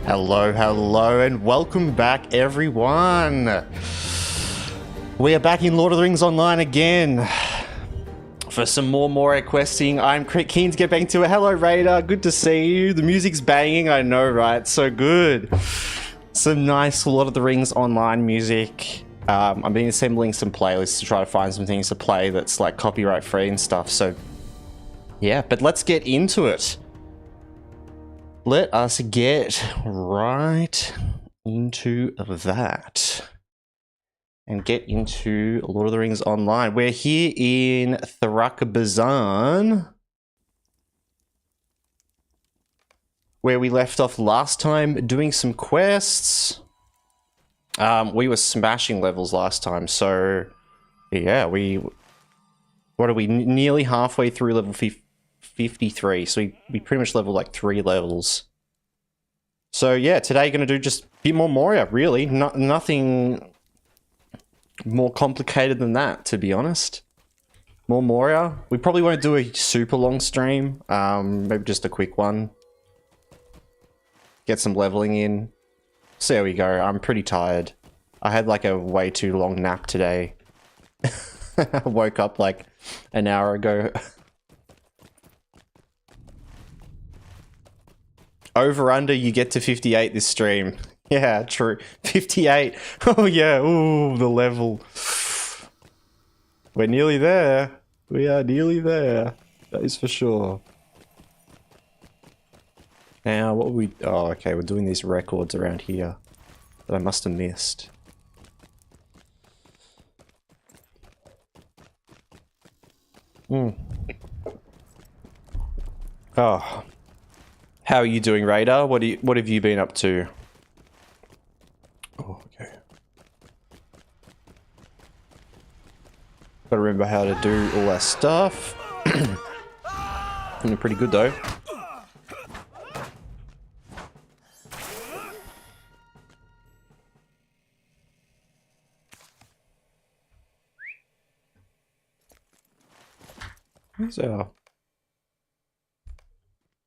Hello, hello, and welcome back, everyone. We are back in Lord of the Rings Online again for some more Moria questing. I'm keen to get back into it. Hello, Raider. Good to see you. The music's banging. I know, right? So good. Some nice Lord of the Rings Online music. I've been assembling some playlists to try to find some things to play that's like copyright free and stuff. So yeah, but let's get into it. Let us get right into that and get into Lord of the Rings Online. We're here in Thrakabazan, where we left off last time doing some quests. We were smashing levels last time, so yeah, what are we, nearly halfway through level 53, so we pretty much leveled like 3 levels. So yeah, today gonna do just a bit more Moria, really. Nothing more complicated than that, to be honest. More Moria. We probably won't do a super long stream, maybe just a quick one. Get some leveling in. So there we go. I'm pretty tired. I had like a way too long nap today. I woke up like an hour ago. Over under, you get to 58 this stream. Yeah, true. 58. Oh yeah, ooh, the level. We're nearly there. We are nearly there. That is for sure. Now, what we... Oh, okay, we're doing these records around here that I must have missed. Oh. How are you doing, Raider? What have you been up to? Oh, okay. Gotta remember how to do all that stuff. Pretty good though. Where's our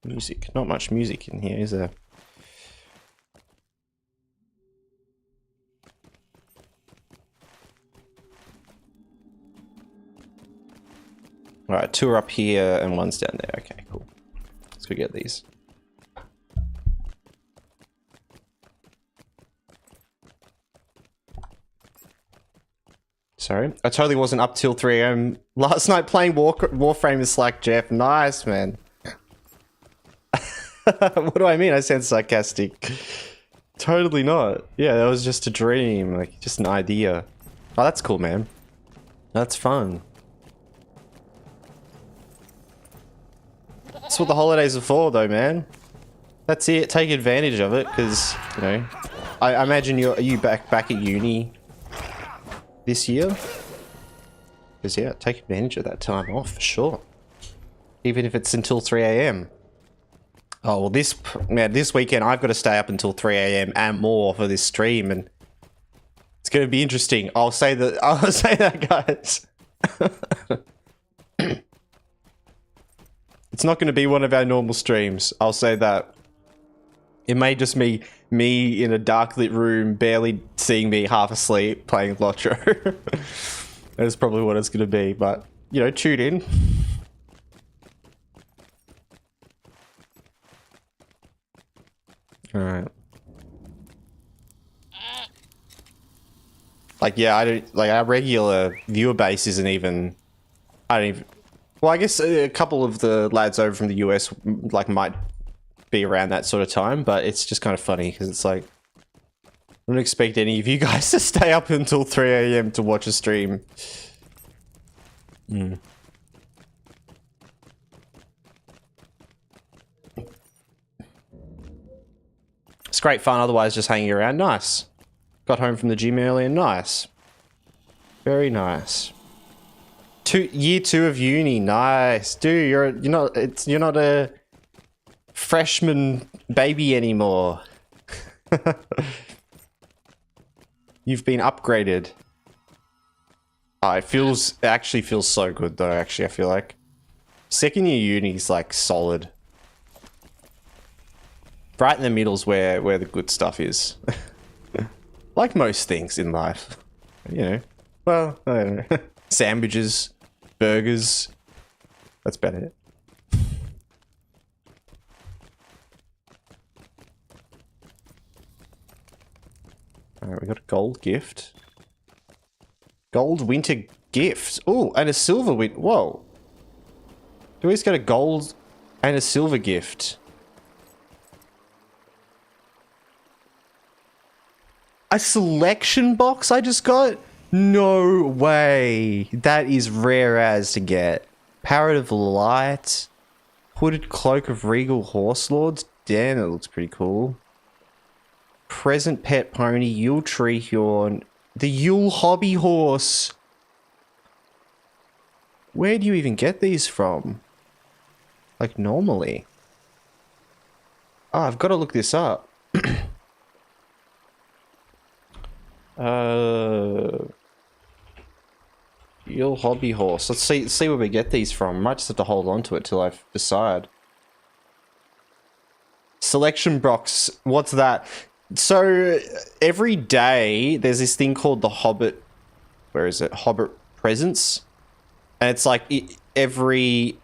music? Not much music in here, is there? Alright, 2 are up here and 1's down there. Okay, cool. Let's go get these. Sorry, I totally wasn't up till 3 AM last night playing Warframe with Slack, Jeff. Nice, man. What do I mean? I sound sarcastic. Totally not. Yeah, that was just a dream, like just an idea. Oh, that's cool, man. That's fun. That's what the holidays are for, though, man. That's it. Take advantage of it, because you know. I imagine are you back at uni this year? Because yeah, take advantage of that time off for sure. Even if it's until 3 AM. Oh, well, this weekend I've got to stay up until 3 AM and more for this stream, and it's going to be interesting. I'll say that, guys. It's not going to be one of our normal streams. I'll say that. It may just be me in a dark lit room, barely seeing me half asleep playing Lotro. That's probably what it's going to be, but you know, tune in. Alright. Like, yeah, I don't... Like, our regular viewer base isn't even... I don't even... Well, I guess a couple of the lads over from the US, like, might be around that sort of time, but it's just kind of funny, because it's like... I don't expect any of you guys to stay up until 3 AM to watch a stream. It's great fun, otherwise just hanging around. Nice. Got home from the gym earlier. Nice. Very nice. Year 2 of uni. Nice. Dude, you're not a freshman baby anymore. You've been upgraded. Oh, it actually feels so good though, actually, I feel like. Second year uni is like solid. Right in the middle's where the good stuff is. Like most things in life. You know. Well, I don't know. Sandwiches, burgers. That's about it. Alright, we got a gold gift. Gold winter gift. Oh, and a silver winter. Whoa. Do we just get a gold and a silver gift? A selection box I just got? No way. That is rare as to get. Parrot of Light. Hooded Cloak of Regal Horse Lords. Damn, that looks pretty cool. Present Pet Pony. Yule Treehorn. The Yule Hobby Horse. Where do you even get these from? Like normally. Oh, I've got to look this up. Yule Hobby Horse. Let's see where we get these from. Might just have to hold on to it till I decide. Selection box. What's that? So every day there's this thing called the Hobbit. Where is it? Hobbit Presents, and it's like every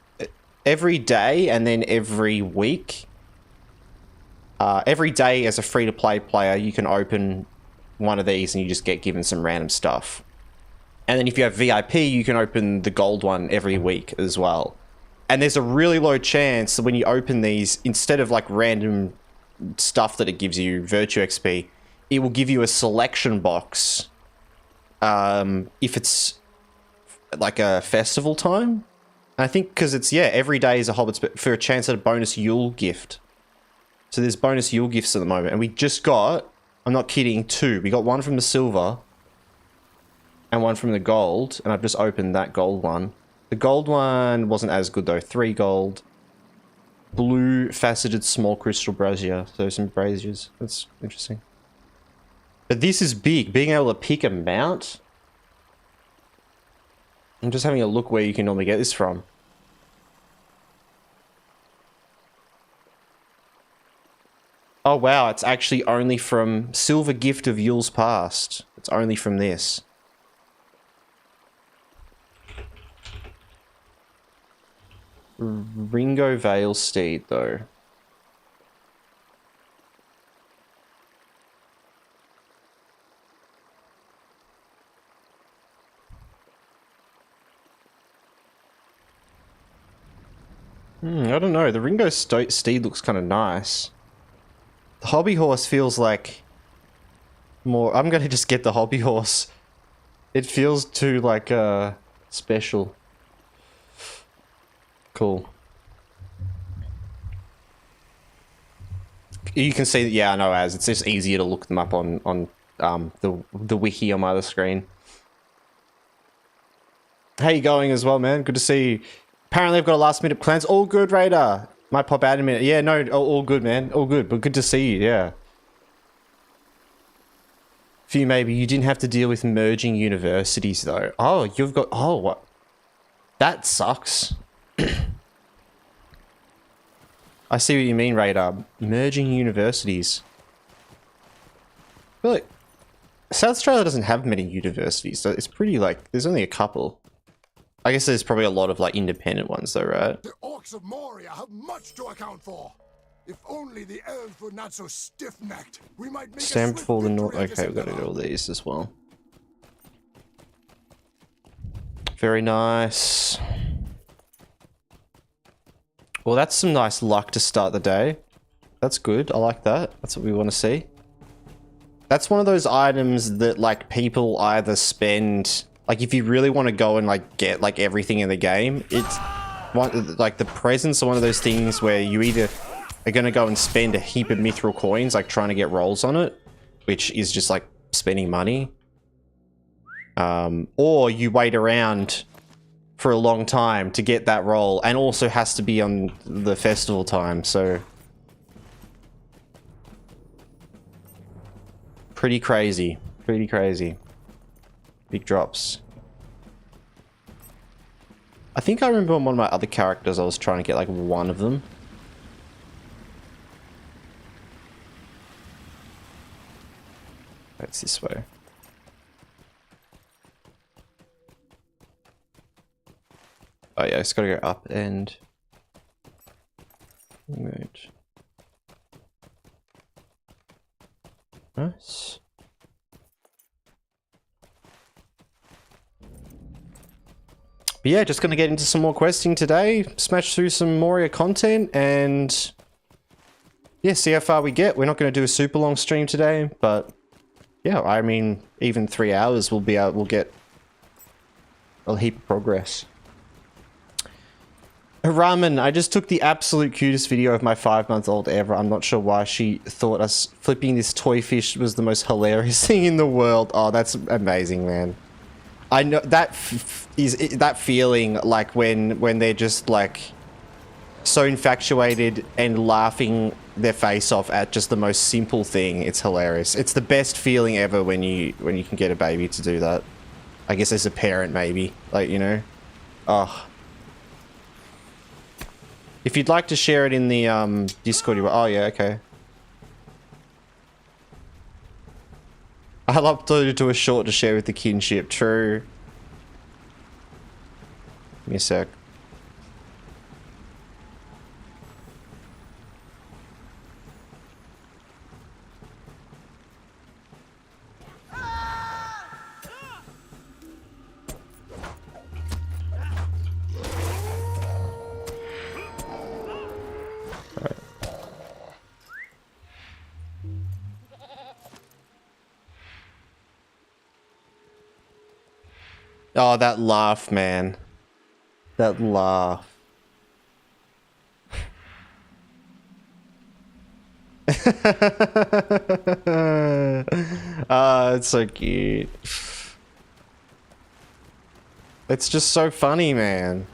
day and then every week. Every day as a free-to-play player, you can open one of these and you just get given some random stuff. And then if you have VIP, you can open the gold one every week as well. And there's a really low chance that when you open these, instead of like random stuff that it gives you, Virtue XP, it will give you a selection box. If it's like a festival time. And I think because it's, yeah, every day is a Hobbit for a chance at a bonus Yule gift. So there's bonus Yule gifts at the moment. And we just got, I'm not kidding, 2. We got one from the silver and one from the gold. And I've just opened that gold one. The gold one wasn't as good though. 3 gold. Blue faceted small crystal brazier. So some braziers. That's interesting. But this is big. Being able to pick a mount. I'm just having a look where you can normally get this from. Oh wow, it's actually only from Silver Gift of Yule's Past. It's only from this. Ringo Vale Steed though. I don't know. The Ringo Steed looks kind of nice. The Hobby Horse feels like more... I'm going to just get the Hobby Horse. It feels too, like, special. Cool. You can see that, yeah, I know, as it's just easier to look them up on the wiki on my other screen. How you going as well, man? Good to see you. Apparently I've got a last minute plans. All good, Raider. Might pop out in a minute. Yeah, no, all good, man. All good, but good to see you, yeah. For you, maybe you didn't have to deal with merging universities, though. Oh, you've got... Oh, what? That sucks. I see what you mean, Radar. Merging universities. I feel like South Australia doesn't have many universities, so it's pretty, like... There's only a couple. I guess there's probably a lot of, like, independent ones, though, right? The orcs of Moria have much to account for. If only the elves were not so stiff-necked, we might make Stamped for the North. north. Okay, we've got to do all these as well. Very nice. Well, that's some nice luck to start the day. That's good. I like that. That's what we want to see. That's one of those items that, like, people either spend... Like, if you really want to go and, like, get, like, everything in the game, it's... One, like, the presents are one of those things where you either are going to go and spend a heap of mithril coins, like, trying to get rolls on it, which is just, like, spending money. Or you wait around for a long time to get that roll, and also has to be on the festival time, so... Pretty crazy. Pretty crazy. Big drops. I think I remember on one of my other characters I was trying to get like one of them. It's this way. Oh yeah, it's gotta go up and... Right. Nice. But yeah, just gonna get into some more questing today, smash through some Moria content, and yeah, see how far we get. We're not gonna do a super long stream today, but yeah, I mean, even 3 hours we'll get a heap of progress. Ramen, I just took the absolute cutest video of my 5-month-old ever. I'm not sure why she thought us flipping this toy fish was the most hilarious thing in the world. Oh, that's amazing, man. I know that is that feeling like when they're just like so infatuated and laughing their face off at just the most simple thing. It's hilarious. It's the best feeling ever when you can get a baby to do that. I guess as a parent, maybe, like, you know. Oh. If you'd like to share it in the Discord, oh yeah, okay. I'll upload it to a short to share with the kinship. True. Give me a sec. Oh, that laugh, man. That laugh. Ah, it's so cute. It's just so funny, man.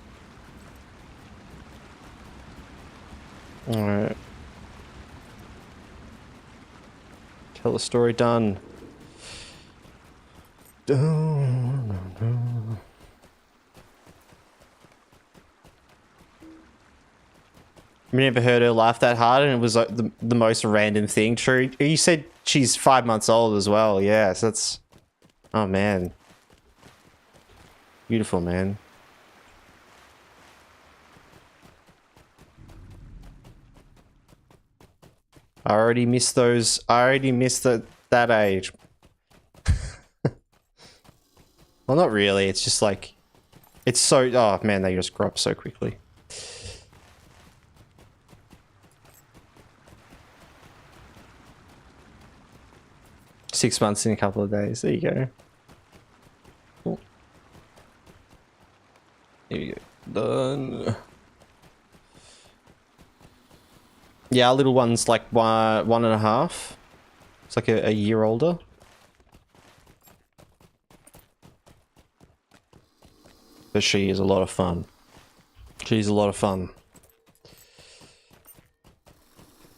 Alright. Tell the story done. I never heard her laugh that hard, and it was like the most random thing. True. You said she's 5 months old as well. Yeah, so that's... Oh, man. Beautiful, man. I already missed those. I already missed that age. Well, not really. It's just like... It's so... Oh, man, they just grow up so quickly. Six months in a couple of days. There you go. Cool. Here you go. Done. Yeah, our little one's like 1.5. It's like a year older. But she is a lot of fun. She's a lot of fun.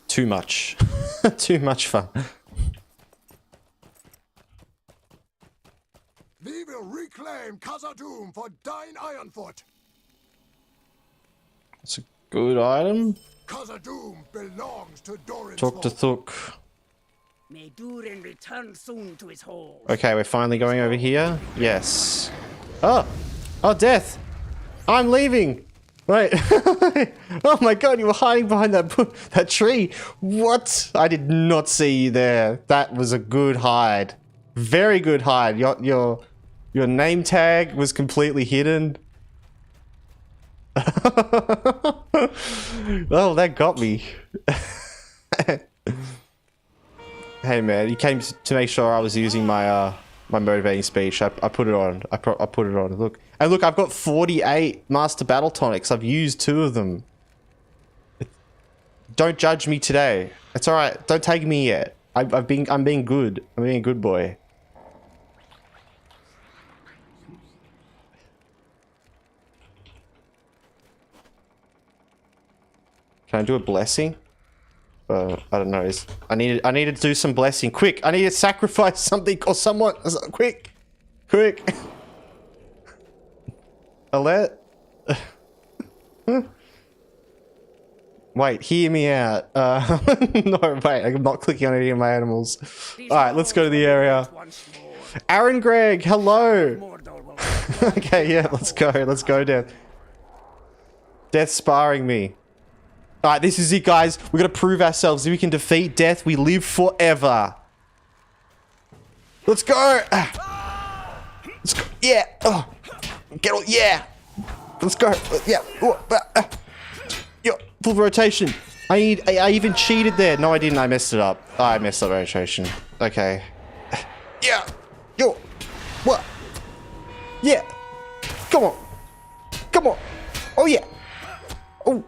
Too much. Too much fun. We will reclaim Khazad-dûm for Dine Ironfoot. It's a good item. Khazad-dûm belongs to Doran's Talk to folk. Thook. May Durin return soon to his hole. Okay, we're finally going over here. Yes. Oh! Oh, death! I'm leaving! Wait. Oh my god, you were hiding behind that tree. What? I did not see you there. That was a good hide. Very good hide. Your name tag was completely hidden. Oh, that got me. Hey man, you came to make sure I was using my my motivating speech. I put it on. I put it on. Look. And look, I've got 48 master battle tonics. I've used 2 of them. Don't judge me today. It's all right. Don't take me yet. I'm being good. I'm being a good boy. Can I do a blessing? I don't know. I need to do some blessing. Quick! I need to sacrifice something or someone. Quick! Quick! Alert! Wait, hear me out. No, wait, I'm not clicking on any of my animals. Alright, let's go to the area. Aaron Gregg, hello! Okay, yeah, let's go. Let's go, Death. Death sparring me. Alright, this is it, guys. We gotta prove ourselves. If we can defeat Death, we live forever. Let's go! Let's go. Yeah! Oh. Get all. Yeah! Let's go. Yeah. Yo, full rotation. I even cheated there. No, I didn't. I messed it up. I messed up rotation. Okay. Yeah. Yo. What? Yeah. Come on. Come on. Oh, yeah. Oh.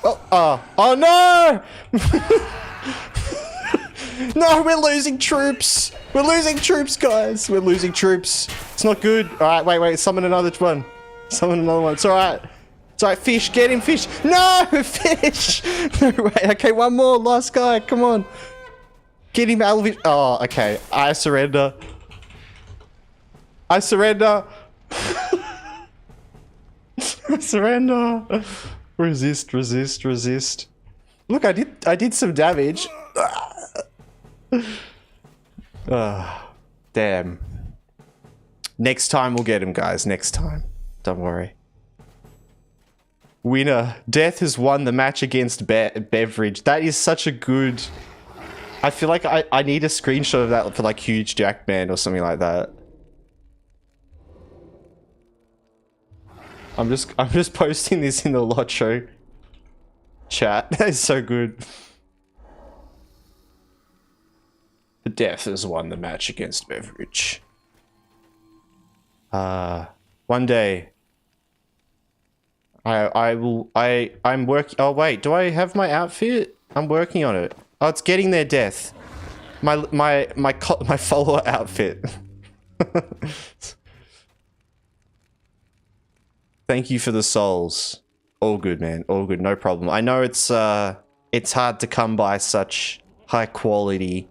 Oh no! No, we're losing troops. We're losing troops, guys. We're losing troops. It's not good. All right, wait. Summon another one. Summon another one. It's all right. It's all right, fish. Get him, fish. No, fish. No way. Okay, one more. Last guy. Come on. Get him, Alvin. Oh, okay. I surrender. I surrender. I surrender. Resist, resist, resist. Look, I did some damage. Damn. Next time we'll get him, guys. Next time. Don't worry. Winner. Death has won the match against Beveridge. That is such a good... I feel like I need a screenshot of that for like Huge Jackman or something like that. I'm just posting this in the Lotro chat. That is so good. The Death has won the match against Beveridge. One day I'm working. Oh wait, do I have my outfit? I'm working on it. Oh, it's getting there, Death. My follower outfit. Thank you for the souls. All good, man. All good. No problem. I know it's hard to come by such high quality,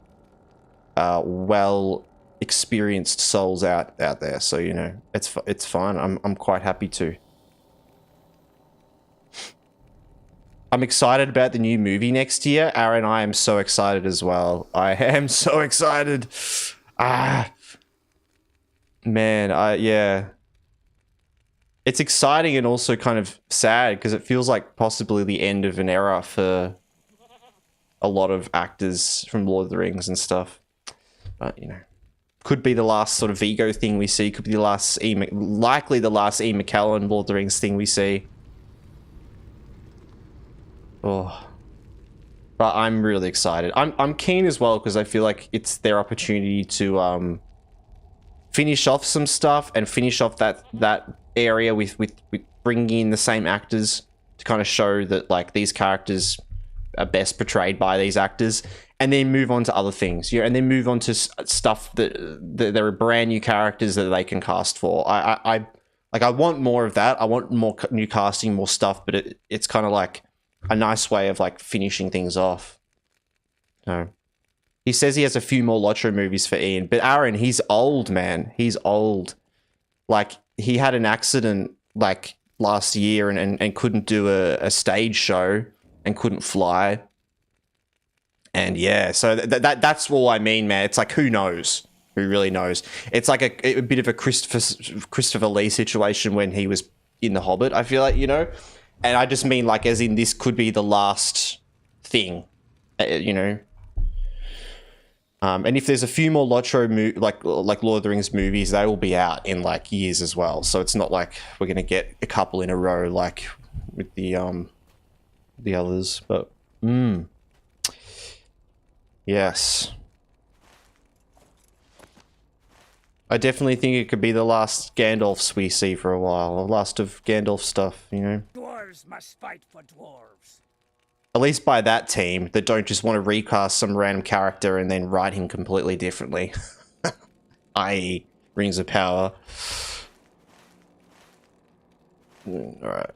well experienced souls out there. So you know, it's fine. I'm quite happy to. I'm excited about the new movie next year. Aaron, I am so excited as well. I am so excited. Man, yeah. It's exciting and also kind of sad because it feels like possibly the end of an era for a lot of actors from Lord of the Rings and stuff. But, you know, could be the last sort of Vigo thing we see. Could be the last likely the last Ian McKellen Lord of the Rings thing we see. Oh. But I'm really excited. I'm keen as well because I feel like it's their opportunity to finish off some stuff and finish off that area with bringing in the same actors to kind of show that like these characters are best portrayed by these actors, and then move on to other things, you know, and then move on to stuff that there are brand new characters that they can cast for. I want more of that. I want more new casting, more stuff, but it's kind of like a nice way of like finishing things off. No. He says he has a few more Lotro movies for Ian, but Aaron, he's old, man. He's old. Like, he had an accident like last year and couldn't do a stage show and couldn't fly. And yeah, so that's all I mean, man. It's like, who knows? Who really knows? It's like a bit of a Christopher Lee situation when he was in The Hobbit, I feel like, you know? And I just mean like as in this could be the last thing, you know? And if there's a few more Lotro like Lord of the Rings movies, they will be out in like years as well. So it's not like we're gonna get a couple in a row like with the others. But yes, I definitely think it could be the last Gandalfs we see for a while. The last of Gandalf stuff, you know. Dwarves must fight for dwarves. At least by that team that don't just want to recast some random character and then write him completely differently. i.e. Rings of Power. Alright.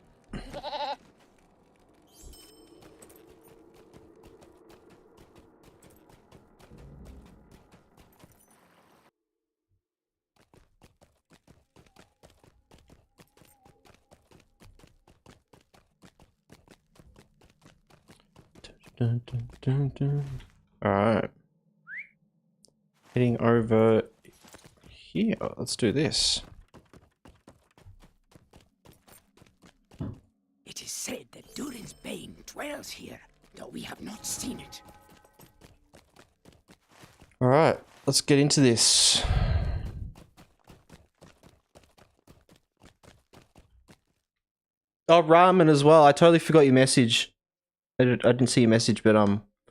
Alright. Heading over here. Let's do this. It is said that Durin's bane dwells here, though we have not seen it. Alright, let's get into this. Oh, ramen as well. I totally forgot your message. I didn't see your message, but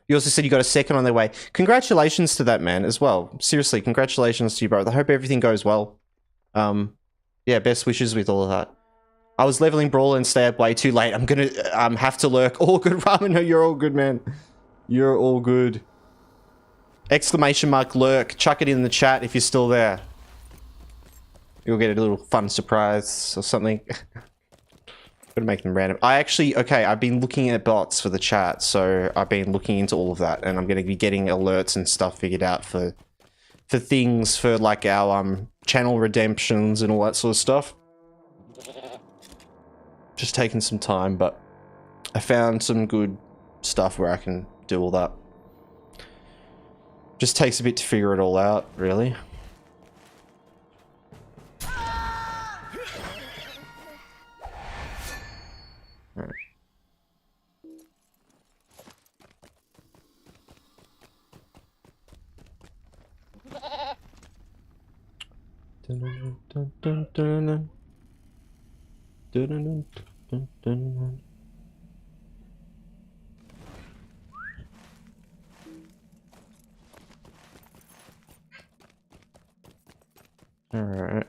you also said you got a second on their way. Congratulations to that man as well. Seriously, congratulations to you, bro. I hope everything goes well. Yeah, best wishes with all of that. I was leveling Brawl and stay up way too late. I'm gonna have to lurk. All good, ramen. No, you're all good, man. You're all good. Exclamation mark lurk. Chuck it in the chat if you're still there. You'll get a little fun surprise or something. Gonna make them random. I've been looking at bots for the chat, so I've been looking into all of that, and I'm gonna be getting alerts and stuff figured out for things for like our channel redemptions and all that sort of stuff. Just taking some time, but I found some good stuff where I can do all that. Just takes a bit to figure it all out, really. Alright. Dun, dun, dun, dun, dun, dun. Dun, dun, dun, dun, dun, dun. Alright.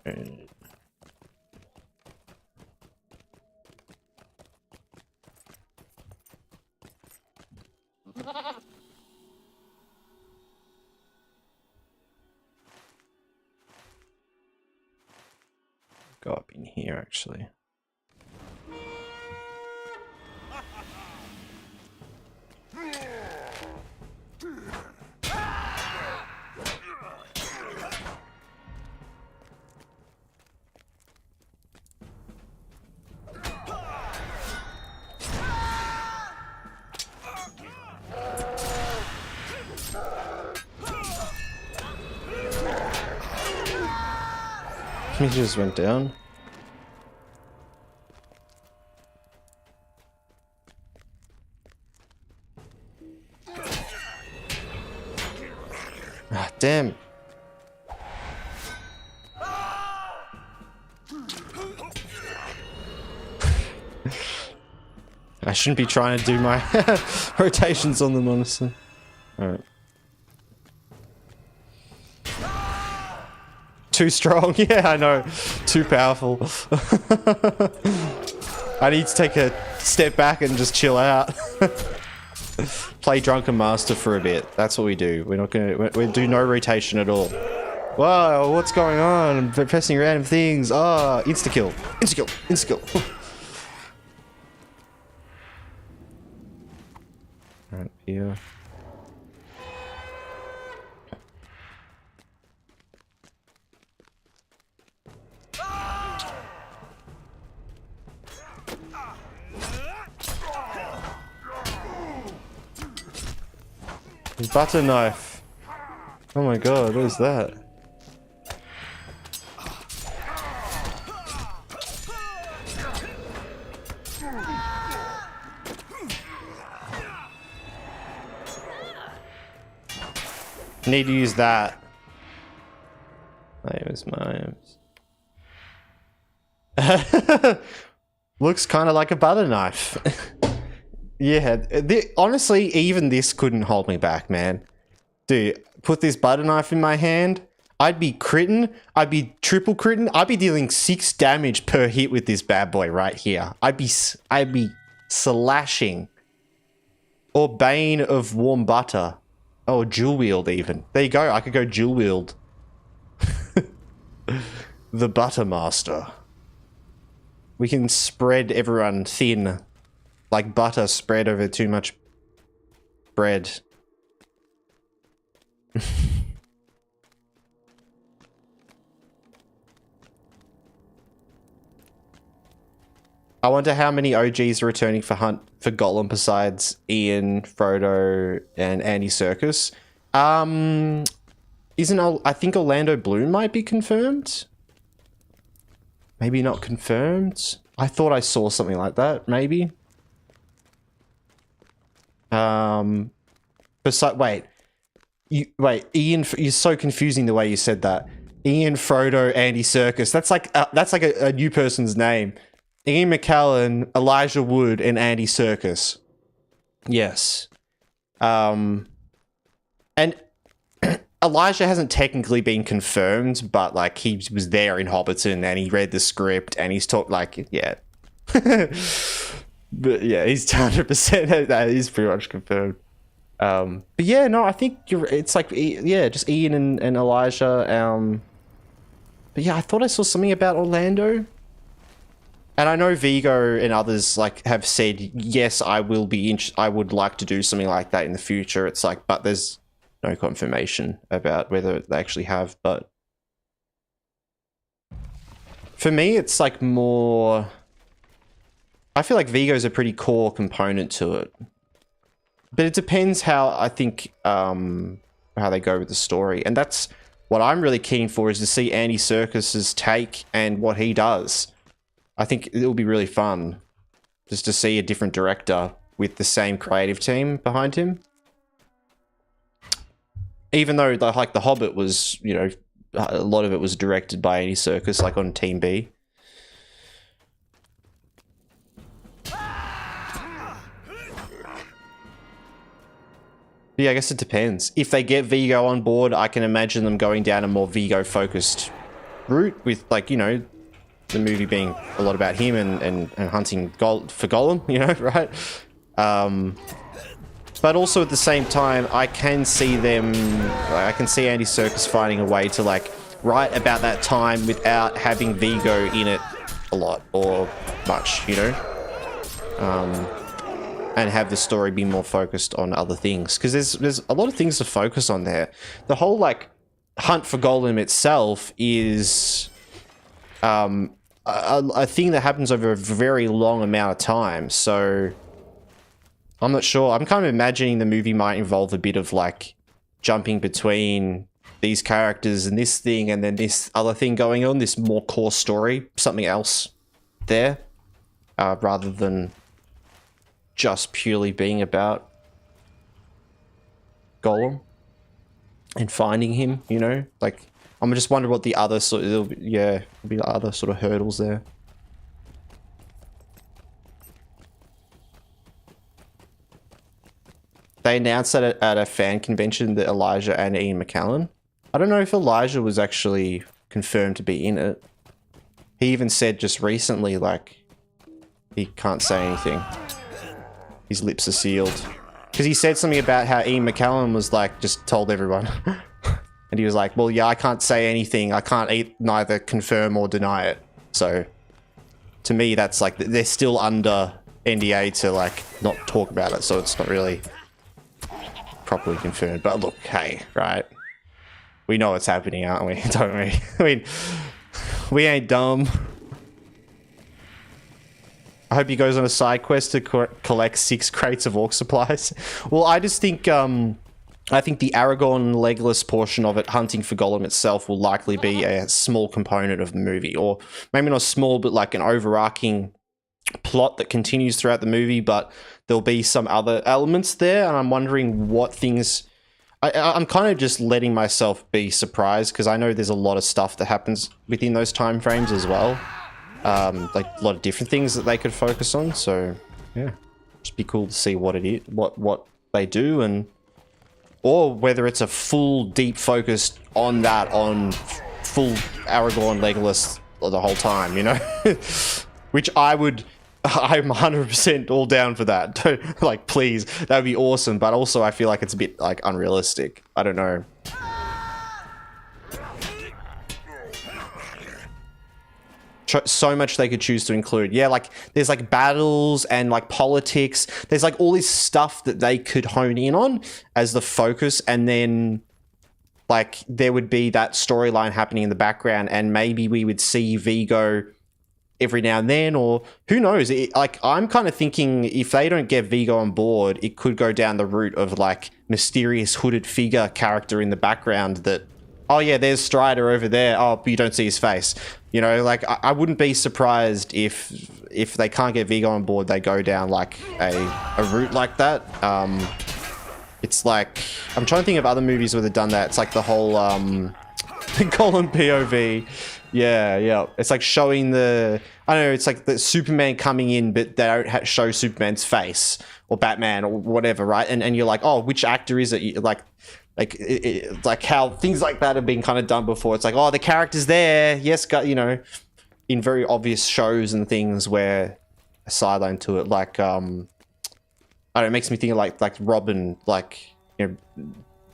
Go up in here, actually. He just went down. Ah, damn. I shouldn't be trying to do my rotations on them, honestly. Alright. Too strong. Yeah, I know. Too powerful. I need to take a step back and just chill out. Play Drunken Master for a bit. That's what we do. We're not gonna... We do no rotation at all. Whoa, what's going on? I'm pressing random things. Ah, oh, insta-kill. Insta-kill. Insta-kill. Right here. Butter knife. Oh my god, what is that? Need to use that. It was mine. Looks kind of like a butter knife. Yeah, honestly, even this couldn't hold me back, man. Dude, put this butter knife in my hand, I'd be critting, I'd be triple critting, I'd be dealing 6 damage per hit with this bad boy right here. I'd be slashing. Or Bane of Warm Butter. Oh, dual wield even. There you go, I could go dual wield. The Butter Master. We can spread everyone thin. Like butter spread over too much bread. I wonder how many OGs are returning for Hunt for Gollum besides Ian, Frodo, and Andy Serkis. I think Orlando Bloom might be confirmed? Maybe not confirmed? I thought I saw something like that, maybe. Wait, Ian, you're so confusing the way you said that. Ian, Frodo, Andy Serkis. That's like a new person's name. Ian McKellen, Elijah Wood, and Andy Serkis. Yes. And Elijah hasn't technically been confirmed, but like he was there in Hobbiton and he read the script and he's talked like, yeah. But yeah, he's 100%. That is pretty much confirmed. But yeah, no, I think it's like, yeah, just Ian and Elijah. But yeah, I thought I saw something about Orlando. And I know Vigo and others like have said, yes, I will be. I would like to do something like that in the future. It's like, but there's no confirmation about whether they actually have. But for me, it's like more. I feel like Vigo's a pretty core component to it, but it depends how I think how they go with the story, and that's what I'm really keen for, is to see Andy Serkis's take and what he does. I think it'll be really fun just to see a different director with the same creative team behind him. Even though the Hobbit was, you know, a lot of it was directed by Andy Serkis, like on Team B. Yeah, I guess it depends. If they get Vigo on board, I can imagine them going down a more Vigo-focused route with, like, you know, the movie being a lot about him and hunting for Gollum, you know, right? But also at the same time, I can see Andy Serkis finding a way to, like, write about that time without having Vigo in it a lot or much, you know? And have the story be more focused on other things, because there's a lot of things to focus on there. The whole like hunt for Gollum itself is a thing that happens over a very long amount of time. So I'm not sure. I'm kind of imagining the movie might involve a bit of like jumping between these characters and this thing, and then this other thing going on, this more core story, something else there, rather than just purely being about Gollum and finding him, you know? Like, I'm just wondering what the other sort of, there'll be other sort of hurdles there. They announced that at a fan convention that Elijah and Ian McKellen. I don't know if Elijah was actually confirmed to be in it. He even said just recently, like, he can't say anything. His lips are sealed. Because he said something about how Ian McKellen was like, just told everyone. And he was like, well, yeah, I can't say anything. I can't neither confirm or deny it. So, to me, that's like, they're still under NDA to like, not talk about it. So it's not really properly confirmed. But look, hey, right? We know what's happening, aren't we? Don't we? I mean, we ain't dumb. I hope he goes on a side quest to collect 6 crates of orc supplies. Well, I just think, I think the Aragorn Legolas portion of it, hunting for Gollum itself, will likely be a small component of the movie. Or maybe not small, but like an overarching plot that continues throughout the movie, but there'll be some other elements there, and I'm wondering what things... I'm kind of just letting myself be surprised, because I know there's a lot of stuff that happens within those time frames as well. Like a lot of different things that they could focus on, so yeah, just be cool to see what it is, what they do, and or whether it's a full deep focus on that, on full Aragorn Legolas the whole time, you know. Which I'm 100% all down for that. Like, please, that would be awesome, but also I feel like it's a bit like unrealistic. I don't know. So much they could choose to include. Yeah, like there's like battles and like politics. There's like all this stuff that they could hone in on as the focus, and then like there would be that storyline happening in the background, and maybe we would see Vigo every now and then, or who knows? Like, I'm kind of thinking if they don't get Vigo on board, it could go down the route of like mysterious hooded figure character in the background that, oh yeah, there's Strider over there. Oh, but you don't see his face. You know, like I wouldn't be surprised if they can't get Vigo on board, they go down like a route like that. It's like, I'm trying to think of other movies where they've done that. It's like the whole Colin POV. Yeah. It's like showing the, I don't know, it's like the Superman coming in, but they don't show Superman's face, or Batman or whatever, right? And you're like, oh, which actor is it? Like how things like that have been kind of done before. It's like, oh, the character's there. Yes, you know, in very obvious shows and things where a sideline to it, like, I don't know, it makes me think of like Robin, like, you know,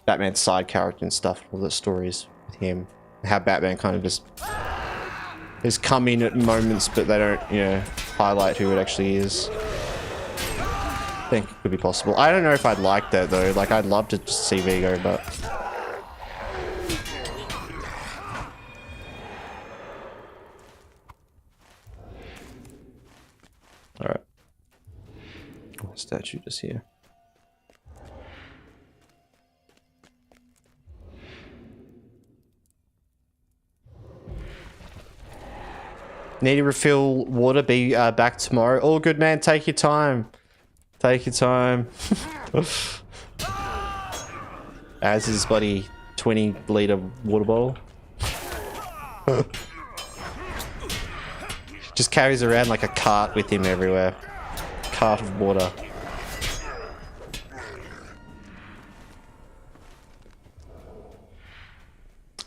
Batman's side character and stuff, all the stories with him. How Batman kind of just has come in at moments, but they don't, you know, highlight who it actually is. I think it could be possible. I don't know if I'd like that though. Like, I'd love to just see Vigo, but all right. Statue just here. Need to refill water, be back tomorrow. All good, man. Take your time. Take your time. As his bloody 20-litre water bottle. Just carries around like a cart with him everywhere. Cart of water.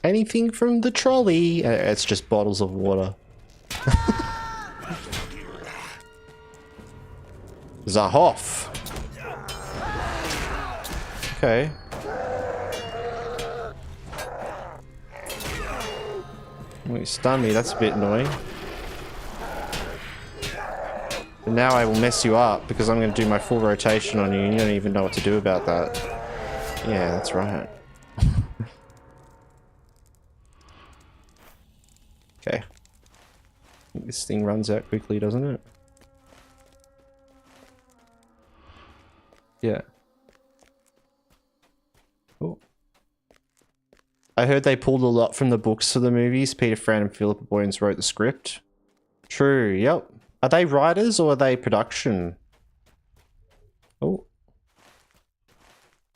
Anything from the trolley? It's just bottles of water. Zahoff. Okay. Well, you stunned me, that's a bit annoying. And now I will mess you up because I'm going to do my full rotation on you and you don't even know what to do about that. Yeah, that's right. Okay. This thing runs out quickly, doesn't it? Yeah. Cool. I heard they pulled a lot from the books for the movies. Peter Fran and Philippa Boyens wrote the script. True, yep. Are they writers or are they production? Oh.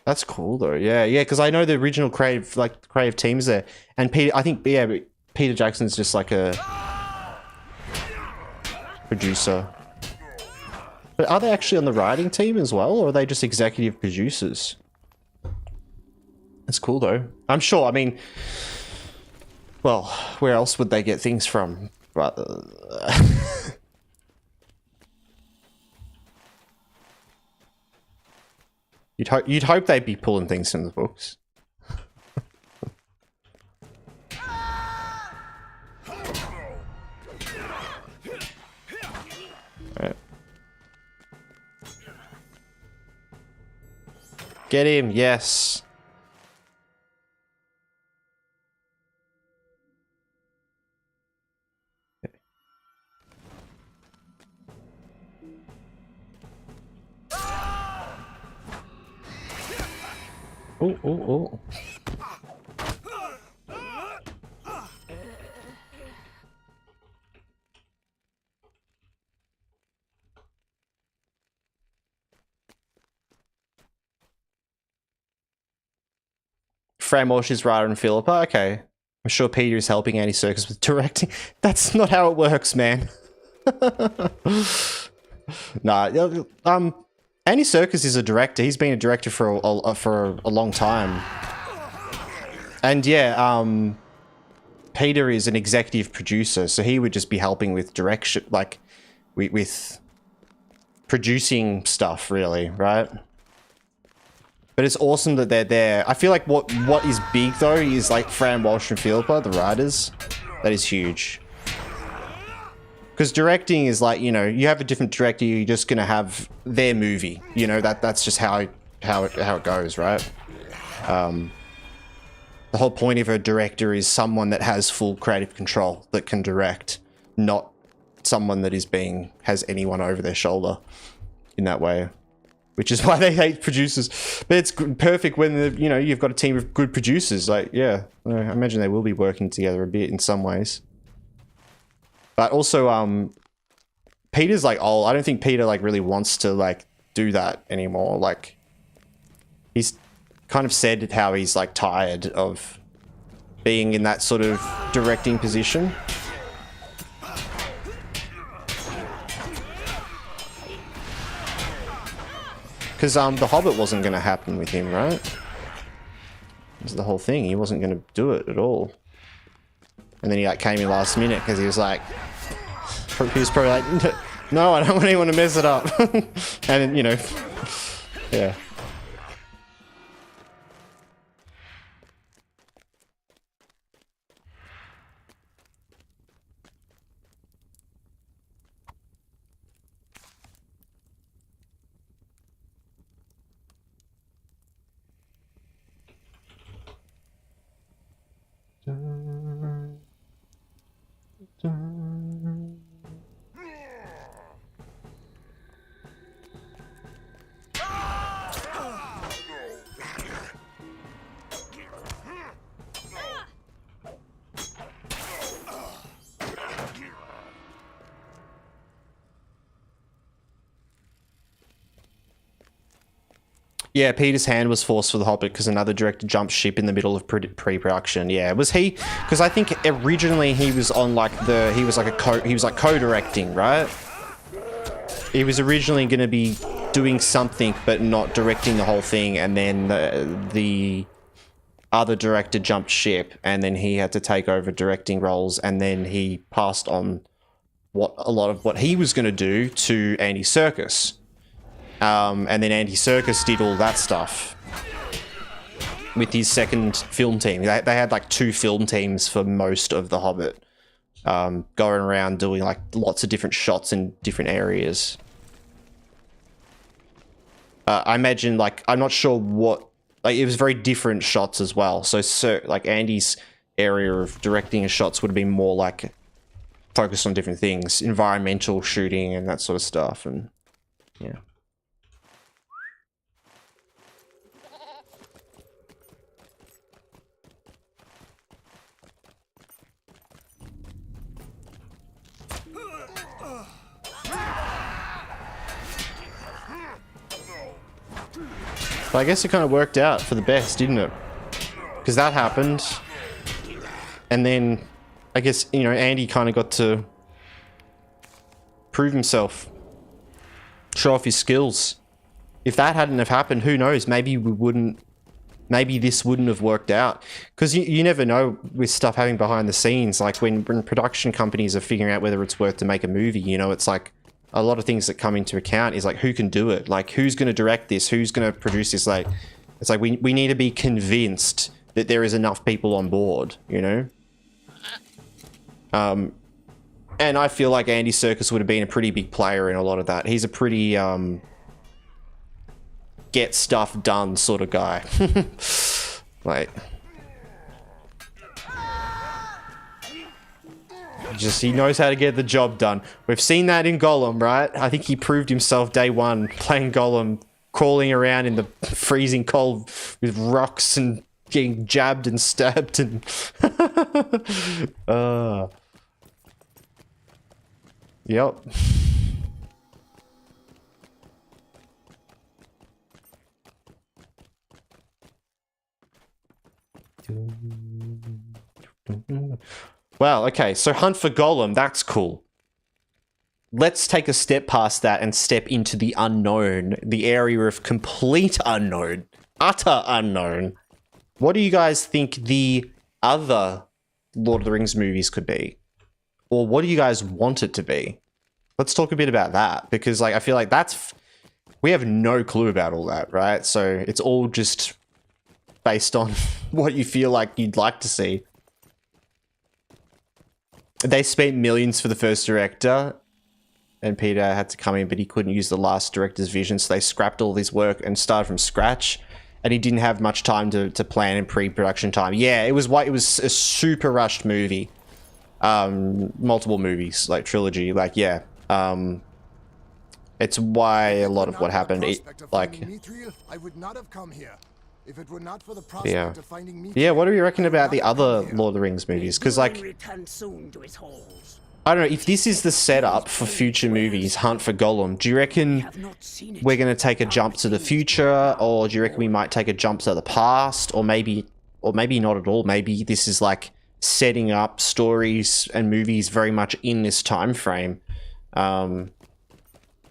That's cool though. Yeah, because I know the original creative teams there. And Peter, I think, yeah, Peter Jackson's just like a producer. But are they actually on the writing team as well, or are they just executive producers? That's cool though. I'm sure, I mean, well, where else would they get things from? But you'd hope they'd be pulling things from the books. Alright. Get him, yes. Oh. Fran Walsh is writer and Philippa. Okay. I'm sure Peter is helping Andy Serkis with directing. That's not how it works, man. Nah, Andy Serkis is a director. He's been a director for a long time. And yeah, Peter is an executive producer, so he would just be helping with direction, like with producing stuff, really, right? But it's awesome that they're there. I feel like what is big though is like Fran Walsh and Philippa, the writers. That is huge. Because directing is like, you know, you have a different director, you're just gonna have their movie. You know, that's just how it goes, right? The whole point of a director is someone that has full creative control that can direct, not someone that has anyone over their shoulder in that way, which is why they hate producers. But it's perfect when you've got a team of good producers. Like, yeah, I imagine they will be working together a bit in some ways. But also, Peter's like old. I don't think Peter like really wants to like do that anymore. Like, he's kind of said how he's like tired of being in that sort of directing position. Because The Hobbit wasn't going to happen with him, right? That's the whole thing. He wasn't going to do it at all. And then he like came in last minute because he was like, he was probably like, no, I don't want anyone to mess it up. And then, yeah. Yeah, Peter's hand was forced for The Hobbit because another director jumped ship in the middle of pre-production. Yeah, was he? Because I think originally he was on like he was like co-directing, right? He was originally going to be doing something but not directing the whole thing, and then the other director jumped ship, and then he had to take over directing roles, and then he passed on a lot of what he was going to do to Andy Serkis. And then Andy Serkis did all that stuff with his second film team. They had like 2 film teams for most of The Hobbit, going around doing like lots of different shots in different areas. I imagine, like, I'm not sure what, like, it was very different shots as well. So like Andy's area of directing his shots would have been more like focused on different things, environmental shooting and that sort of stuff. And yeah. But I guess it kind of worked out for the best, didn't it? Because that happened. And then, I guess, Andy kind of got to prove himself. Show off his skills. If that hadn't have happened, who knows? Maybe this wouldn't have worked out. Because you never know with stuff happening behind the scenes. Like when production companies are figuring out whether it's worth to make a movie, it's like, a lot of things that come into account is like, who can do it? Like, who's going to direct this? Who's going to produce this? Like, it's like we need to be convinced that there is enough people on board, And I feel like Andy Serkis would have been a pretty big player in a lot of that. He's a pretty get stuff done sort of guy. Like, he knows how to get the job done. We've seen that in Gollum, right? I think he proved himself day one playing Gollum, crawling around in the freezing cold with rocks and getting jabbed and stabbed and yep. Well, okay, so hunt for Gollum, that's cool. Let's take a step past that and step into the unknown, the area of complete unknown, utter unknown. What do you guys think the other Lord of the Rings movies could be? Or what do you guys want it to be? Let's talk a bit about that, because like I feel like we have no clue about all that, right? So it's all just based on what you feel like you'd like to see. They spent millions for the first director, and Peter had to come in, but he couldn't use the last director's vision, so they scrapped all this work and started from scratch. And he didn't have much time to plan in pre-production time. Yeah, it was a super rushed movie. multiple movies, like trilogy. Like, yeah, it's why a lot of what happened. I would not have come here if it were not for the Yeah. prospect of finding me. Yeah, what do you reckon about the other Lord of the Rings movies? Because, like, Return soon to his halls. I don't know, if this is the setup for future movies, Hunt for Gollum, do you reckon Have not seen it. we're going to take a jump to the future, or do you reckon we might take a jump to the past, or maybe not at all? Maybe this is like setting up stories and movies very much in this time frame. I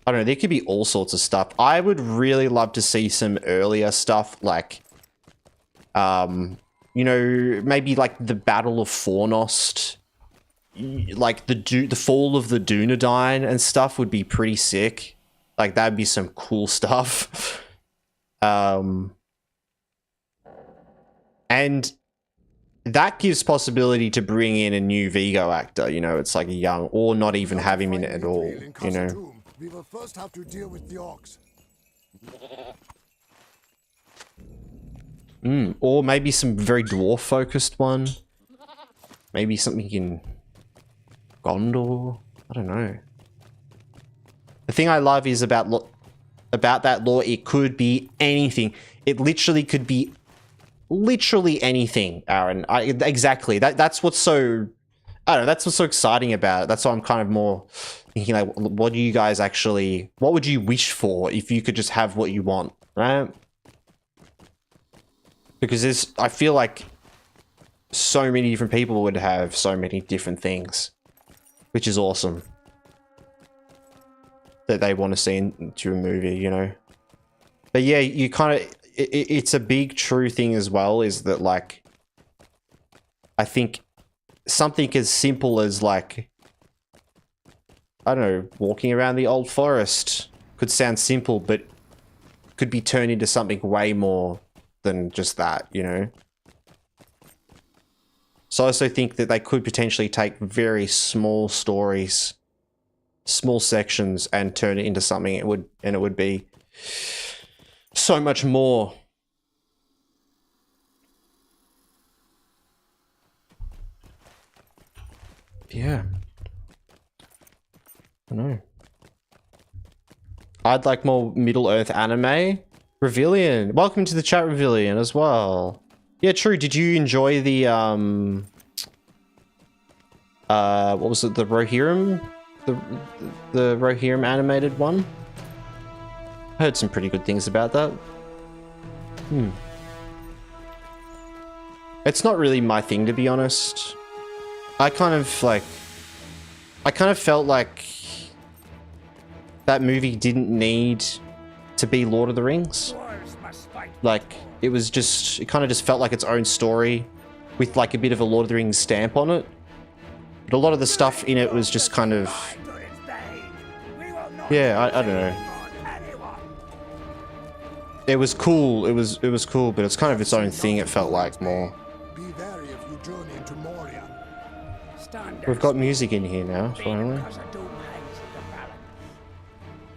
don't know, there could be all sorts of stuff. I would really love to see some earlier stuff, like, you know, maybe like the Battle of Fornost, like the fall of the Dunedain and stuff would be pretty sick. Like, that'd be some cool stuff. And that gives possibility to bring in a new Vigo actor, you know, it's like a young, or not even have him in it at all, you know. We will first have to deal with the orcs. Or maybe some very dwarf focused one. Maybe something in Gondor. I don't know. The thing I love is about that lore, it could be anything. It literally could be anything, Aaron. Exactly. That's what's so, I don't know, that's what's so exciting about it. That's why I'm kind of more thinking, like, what do you guys actually, what would you wish for if you could just have what you want, right? Because I feel like so many different people would have so many different things, which is awesome, that they want to see into a movie, you know. But yeah, you kind of, it's a big true thing as well, is that, like, I think something as simple as, like, I don't know, walking around the old forest could sound simple, but could be turned into something way more than just that, you know. So I also think that they could potentially take very small stories, small sections, and turn it into something it would be so much more. Yeah. I know. I'd like more Middle-earth anime. Revillion. Welcome to the chat, Revillion, as well. Yeah, true. Did you enjoy the, what was it? The Rohirrim? The Rohirrim animated one? I heard some pretty good things about that. It's not really my thing, to be honest. I kind of felt like that movie didn't need to be Lord of the Rings. Like, it was just, it kind of just felt like its own story with, like, a bit of a Lord of the Rings stamp on it. But a lot of the stuff in it was just kind of, yeah, I don't know. It was cool. It was cool, but it's kind of its own thing. It felt like more. Be wary if you journey into Moria. We've got music in here now, finally.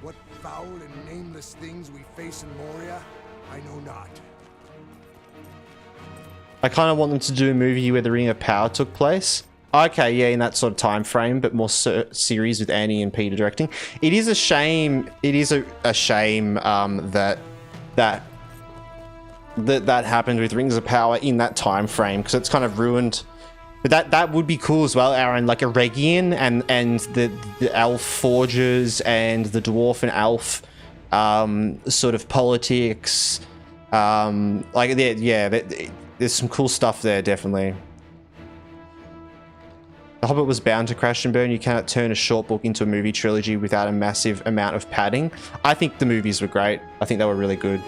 What foul and nameless things we face in Moria, I know not. I kind of want them to do a movie where the Ring of Power took place. Okay, yeah, in that sort of time frame, but more series with Annie and Peter directing. It is a shame. It is a shame that happened with Rings of Power in that time frame, because it's kind of ruined. But that would be cool as well, Aaron. Like a Regian and the elf forges and the dwarf and elf sort of politics. Like there's some cool stuff there, definitely. The Hobbit was bound to crash and burn. You cannot turn a short book into a movie trilogy without a massive amount of padding. I think the movies were great. I think they were really good.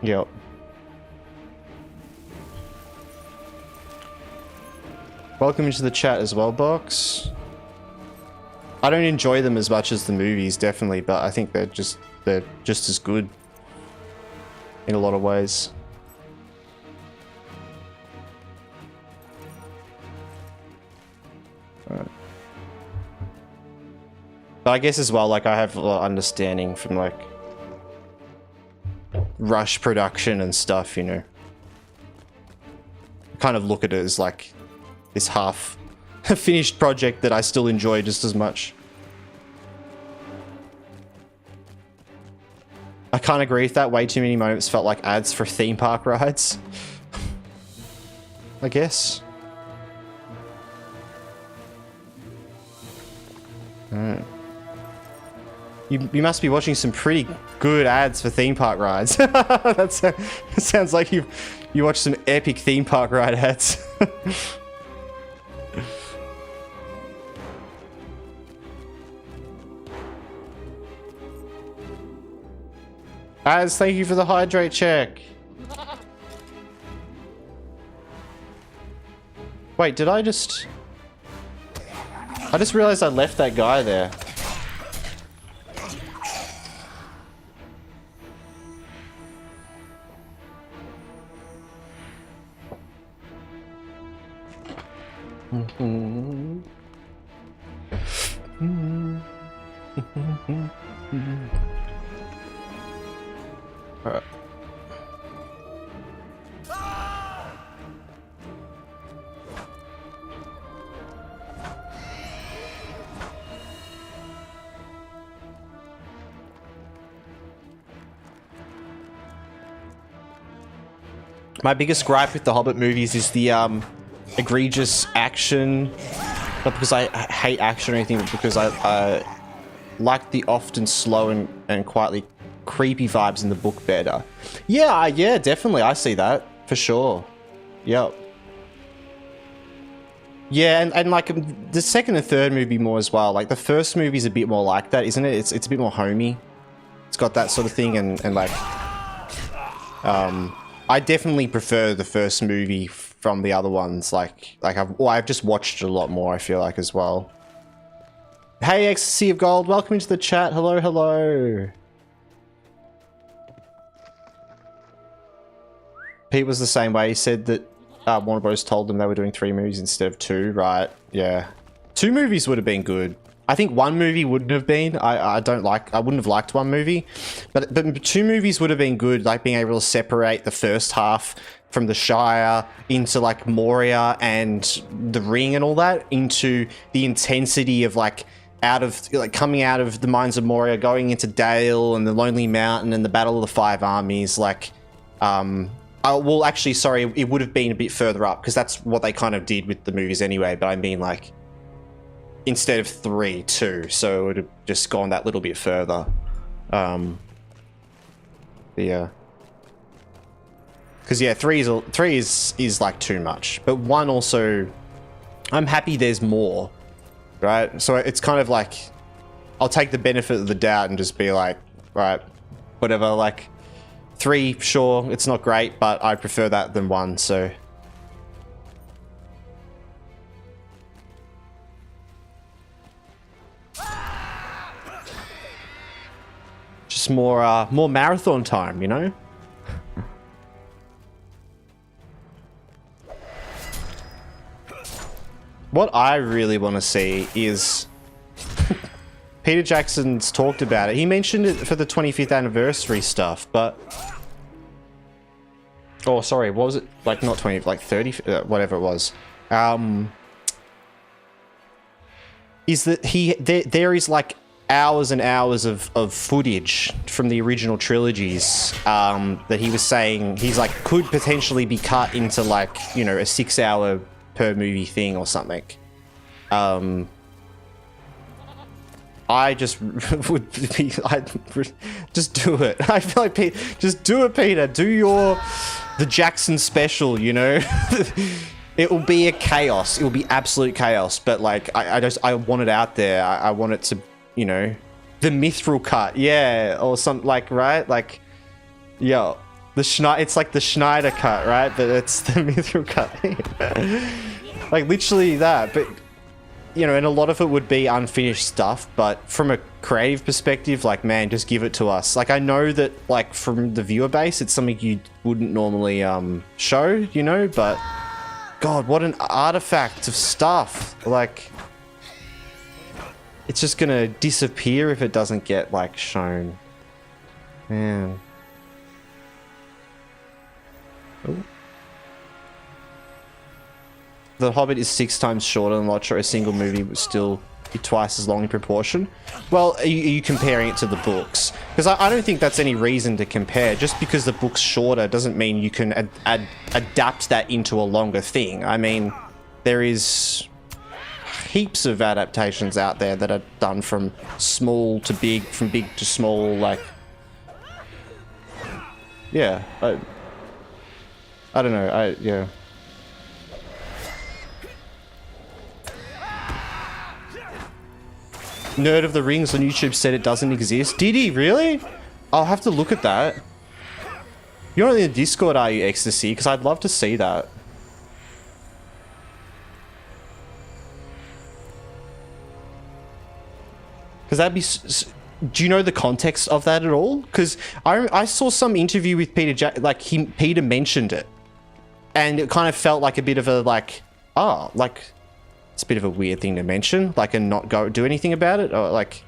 Yep. Welcome into the chat as well, Box. I don't enjoy them as much as the movies, definitely, but I think they're just as good in a lot of ways. But I guess as well, like, I have a lot of understanding from, like, rush production and stuff, you know. kind of look at it as like this half finished project that I still enjoy just as much. I can't agree with that. Way too many moments felt like ads for theme park rides. I guess. Alright. You must be watching some pretty good ads for theme park rides. That sounds like you watch some epic theme park ride ads. Az, thank you for the hydrate check. Wait, did I just realized I left that guy there. Alright. My biggest gripe with the Hobbit movies is the egregious action. Not because I hate action or anything, but because I like the often slow and quietly creepy vibes in the book better. Yeah, yeah, definitely. I see that for sure. Yep. Yeah, and like the second and third movie more as well. Like the first movie's a bit more like that, isn't it? It's a bit more homey. It's got that sort of thing, and like I definitely prefer the first movie from the other ones. Like I've just watched it a lot more, I feel like, as well. Hey, Ecstasy of Gold, welcome into the chat. Hello, hello. Pete was the same way. He said that Warner Bros. Told them they were doing 3 movies instead of 2, right? Yeah. 2 movies would have been good. I think 1 movie wouldn't have been. I wouldn't have liked 1 movie. But 2 movies would have been good, like being able to separate the first half from the Shire into like Moria and the Ring and all that, into the intensity of like coming out of the mines of Moria, going into Dale and the Lonely Mountain and the Battle of the Five Armies. Like, well, actually, sorry, it would have been a bit further up because that's what they kind of did with the movies anyway. But I mean, like, instead of 3, 2, so it would have just gone that little bit further. Yeah. Because yeah, 3 is like too much, but 1 also, I'm happy there's more, right? So it's kind of like, I'll take the benefit of the doubt and just be like, right, whatever. Like 3, sure, it's not great, but I prefer that than 1. So just more marathon time, you know. What I really want to see is Peter Jackson's talked about it. He mentioned it for the 25th anniversary stuff, but oh, sorry, what was it? Like not 20, like 30, whatever it was. Is that there is like hours and hours of footage from the original trilogies that he was saying he's like could potentially be cut into like, you know, a 6-hour per movie thing or something. I just would be, just do it. I feel like just do it, Peter. Do the Jackson special, you know. It will be a chaos. It will be absolute chaos. But like, I want it out there. I want it to, you know, the Mithril cut, yeah, or something like, right, like, yeah. It's like the Schneider cut, right? But it's the Mithril cut. Like literally that. But you know, and a lot of it would be unfinished stuff, but from a creative perspective, like, man, just give it to us. Like, I know that like from the viewer base it's something you wouldn't normally show, you know, but God, what an artifact of stuff. Like, it's just gonna disappear if it doesn't get like shown. Man. Oh. The Hobbit is 6 times shorter than Lotro, a single movie would still be twice as long in proportion. Well, are you comparing it to the books? Because I don't think that's any reason to compare. Just because the book's shorter doesn't mean you can adapt that into a longer thing. I mean, there is heaps of adaptations out there that are done from small to big, from big to small, like... Yeah, I don't know, yeah. Nerd of the Rings on YouTube said it doesn't exist. Did he? Really? I'll have to look at that. You're not in the Discord, are you, Ecstasy? Because I'd love to see that. Because that'd be... Do you know the context of that at all? Because I saw some interview with Peter Peter mentioned it. And it kind of felt like a bit of a, like... Oh, like... It's a bit of a weird thing to mention, like, and not do anything about it, or like...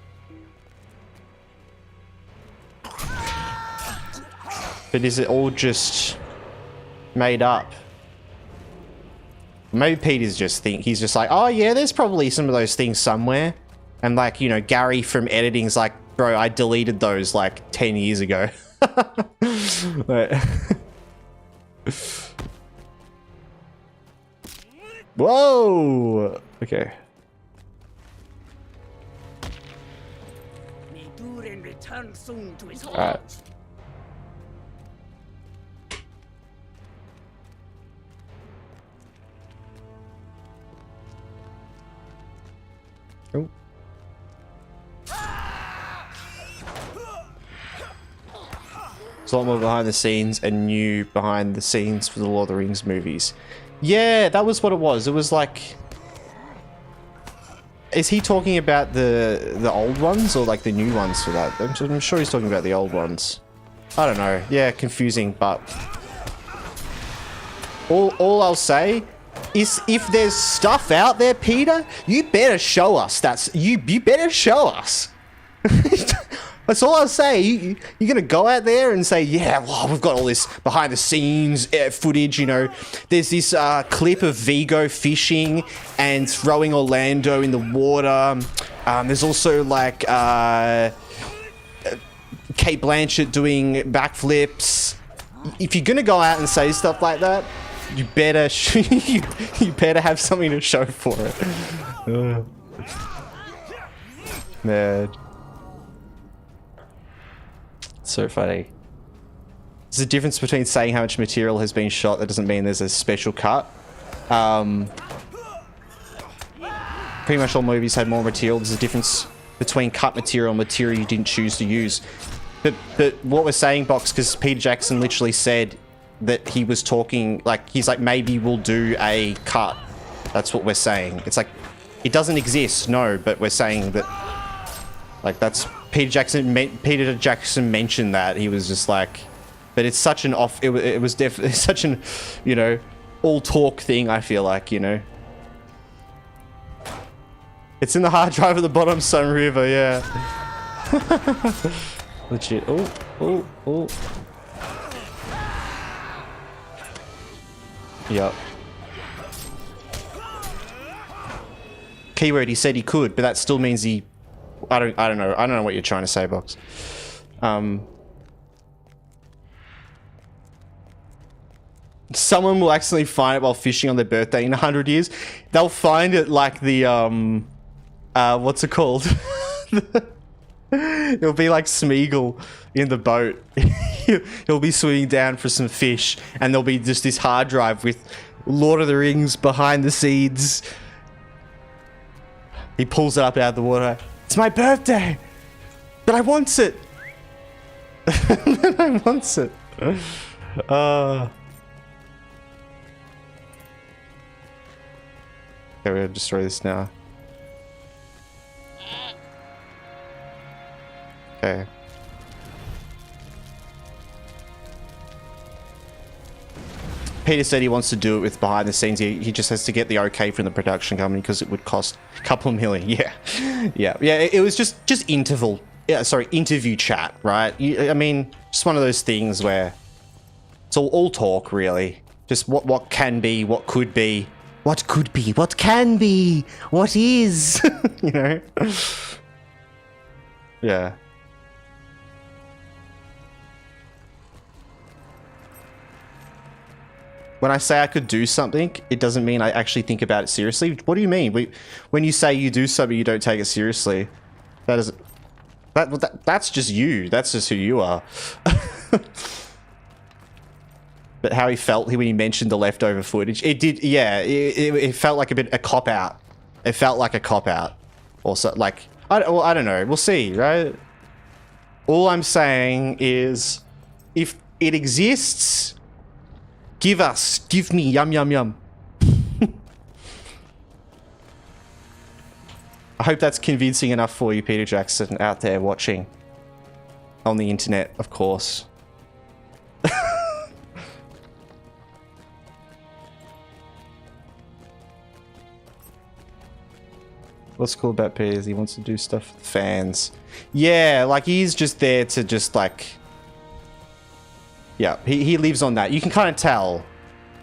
But is it all just made up? Maybe Peter's just he's just like, oh yeah, there's probably some of those things somewhere. And like, you know, Gary from editing's like, bro, I deleted those like 10 years ago. Whoa! Okay. May Durin return soon to his Alright. haunts. Oh. There's a lot more behind the scenes and new behind the scenes for the Lord of the Rings movies. Yeah, that was what it was. It was like... Is he talking about the old ones or like the new ones for that? I'm sure he's talking about the old ones. I don't know. Yeah, confusing, but... All I'll say is if there's stuff out there, Peter, you better show us. You better show us. That's all I'll say. You're going to go out there and say, yeah, well, we've got all this behind the scenes footage, you know. There's this clip of Vigo fishing and throwing Orlando in the water. There's also like Kate Blanchett doing backflips. If you're going to go out and say stuff like that, you better you better have something to show for it. Man. So funny. There's a difference between saying how much material has been shot. That doesn't mean there's a special cut. Pretty much all movies had more material. There's a difference between cut material and material you didn't choose to use. But what we're saying, Box, because Peter Jackson literally said that he was talking, like, he's like, maybe we'll do a cut. That's what we're saying. It's like, it doesn't exist, no, but we're saying that, like, that's... Peter Jackson mentioned that. He was just like... But it's such an off... It was definitely such an, you know, all talk thing, I feel like, you know. It's in the hard drive at the bottom, Sunriver, yeah. Legit. Oh. Yep. Keyword, he said he could, but that still means he... I don't know what you're trying to say, Box. Someone will accidentally find it while fishing on their birthday in 100 years. They'll find it like the, what's it called? It'll be like Smeagol in the boat. He'll be swimming down for some fish, and there'll be just this hard drive with Lord of the Rings behind the scenes. He pulls it up out of the water. It's my birthday, but I want it. I want it. Okay, we're gonna destroy this now. Okay. Peter said he wants to do it with behind the scenes. He just has to get the okay from the production company because it would cost a couple million. Yeah. It was just interview chat, right? I mean, just one of those things where it's all talk, really. Just what can be, what could be. What could be? What can be? What is? You know? Yeah. When I say I could do something, it doesn't mean I actually think about it seriously. What do you mean? When you say you do something, you don't take it seriously. That is... That's just you. That's just who you are. But how he felt when he mentioned the leftover footage, it did, yeah, it felt like a cop-out. It felt like a cop-out. Also, like, I don't know. We'll see, right? All I'm saying is, if it exists, give me, yum, yum, yum. I hope that's convincing enough for you, Peter Jackson, out there watching. On the internet, of course. What's cool about Peter is he wants to do stuff with fans. Yeah, like he's just there to just like... Yeah, he lives on that. You can kind of tell.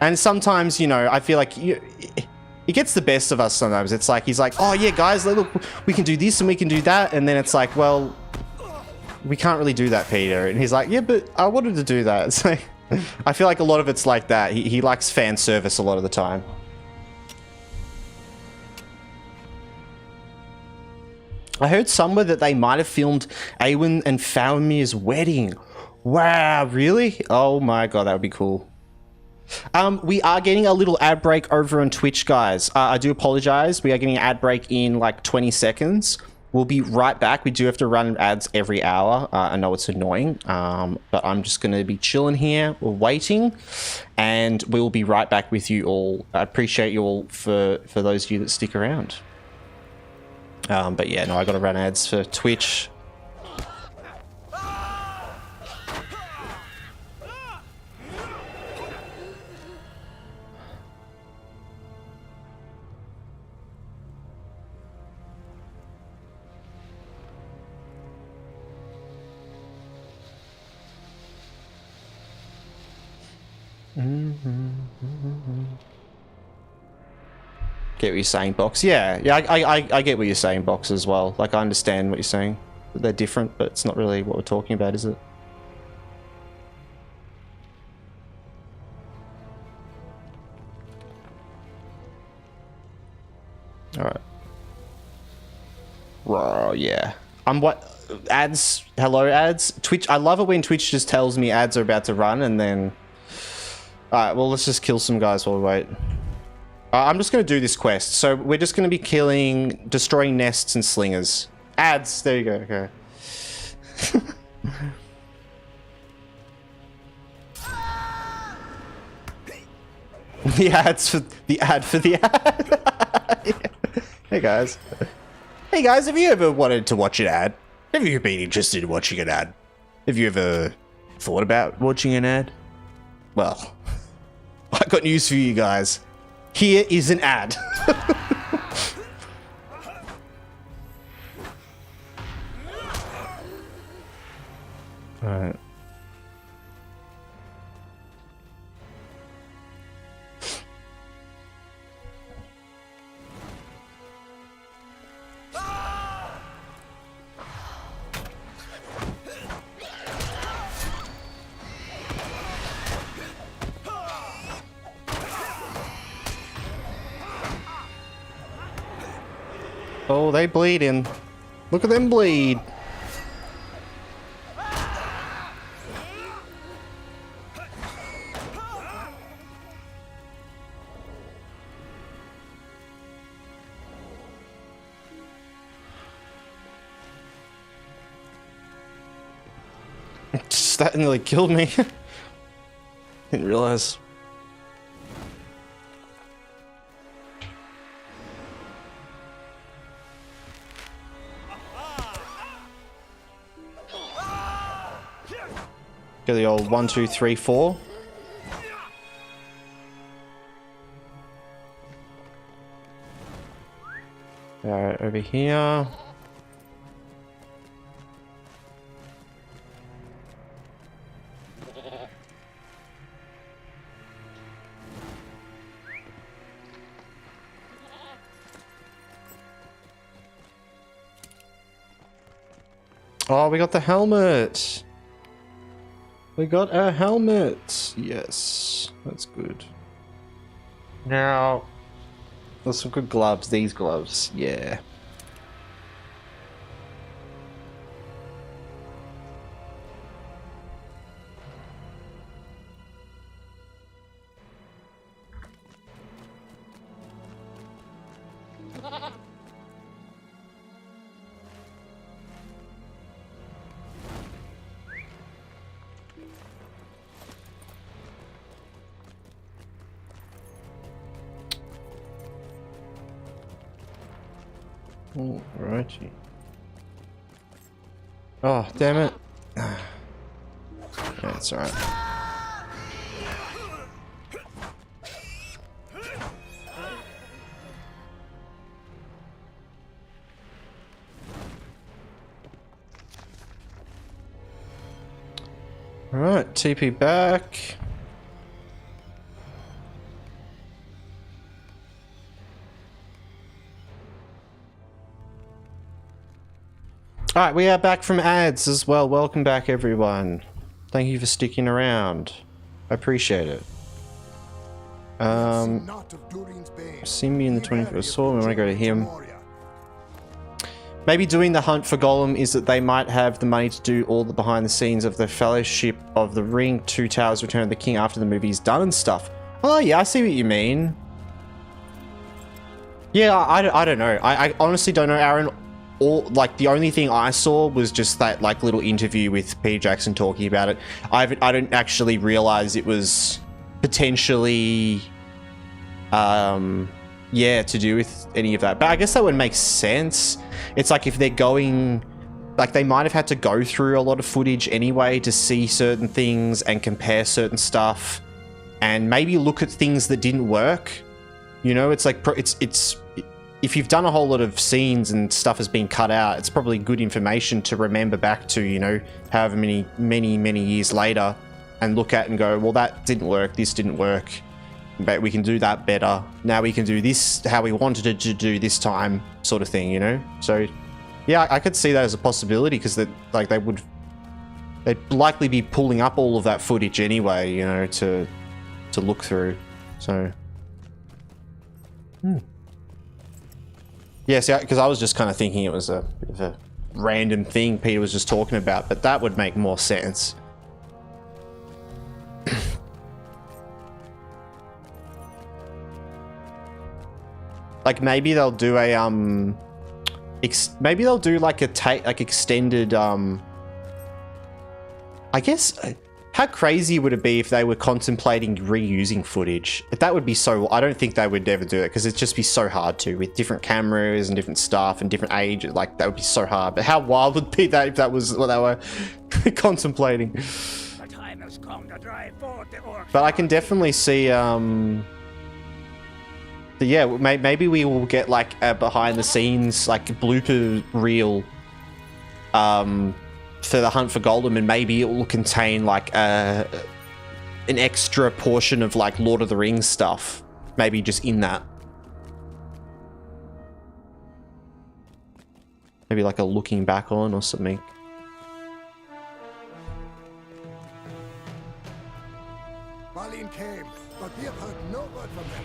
And sometimes, you know, I feel like it gets the best of us sometimes. It's like, he's like, oh yeah, guys, look, we can do this and we can do that. And then it's like, well, we can't really do that, Peter. And he's like, yeah, but I wanted to do that. It's like, I feel like a lot of it's like that. He likes fan service a lot of the time. I heard somewhere that they might have filmed Awen and Faramir's wedding. Wow, really? Oh my god, that would be cool. We are getting a little ad break over on Twitch, guys. I do apologize. We are getting an ad break in like 20 seconds. We'll be right back. We do have to run ads every hour. I know it's annoying, but I'm just going to be chilling here. We're waiting, and we'll be right back with you all. I appreciate you all for those of you that stick around. But yeah, no, I got to run ads for Twitch. Get what you're saying, Box. Yeah, I get what you're saying, Box, as well. Like, I understand what you're saying. They're different, but it's not really what we're talking about, is it? Alright. Raw, yeah. What... Ads? Hello, ads? Twitch... I love it when Twitch just tells me ads are about to run, and then... Alright, well, let's just kill some guys while we wait. I'm just going to do this quest. So we're just going to be destroying nests and slingers. Ads. There you go. Okay. The ads for the ad for the ad. Hey guys. Hey guys, have you ever wanted to watch an ad? Have you been interested in watching an ad? Have you ever thought about watching an ad? Well, I got news for you guys. Here is an ad. Alright. Oh, they bleeding. Look at them bleed. That nearly killed me. Didn't realize. Get the old 1, 2, 3, 4. Alright, over here. Oh, we got the helmet. We got a helmet. Yes, that's good. Now, there's some good gloves. These gloves, yeah. Alrighty. Oh, damn it. That's alright. Alright, TP back. Alright, we are back from ads as well. Welcome back, everyone. Thank you for sticking around. I appreciate it. See me in the 21st Sword. We want to go to him. Maybe doing the hunt for Golem is that they might have the money to do all the behind the scenes of the Fellowship of the Ring, Two Towers, Return of the King after the movie's done and stuff. Oh yeah, I see what you mean. Yeah, I don't know. I honestly don't know, Aaron. Like the only thing I saw was just that like little interview with Peter Jackson talking about it. I don't actually realize it was potentially yeah, to do with any of that, but I guess that would make sense. It's like if they're going, like they might have had to go through a lot of footage anyway to see certain things and compare certain stuff and maybe look at things that didn't work. You know, it's like it's if you've done a whole lot of scenes and stuff has been cut out, it's probably good information to remember back to, you know, however many years later and look at and go, well, that didn't work, this didn't work, but we can do that better. Now we can do this how we wanted it to do this time, sort of thing, you know? So yeah, I could see that as a possibility because that like they'd likely be pulling up all of that footage anyway, you know, to look through. So yeah, see, because I was just kind of thinking it was a bit of a random thing Peter was just talking about, but that would make more sense. Like maybe they'll do a maybe they'll do like a extended I guess. How crazy would it be if they were contemplating reusing footage? That would be so... I don't think they would ever do it because it'd just be so hard to, with different cameras and different stuff and different age. Like, that would be so hard. But how wild would be that if that was what they were contemplating? The time has come to drive forth the orcs. But I can definitely see... yeah, maybe we will get like a behind-the-scenes, like, blooper reel... for the hunt for Golem, and maybe it will contain like an extra portion of like Lord of the Rings stuff, maybe just in that, maybe like a looking back on or something. Balin came, but we have heard no word from them.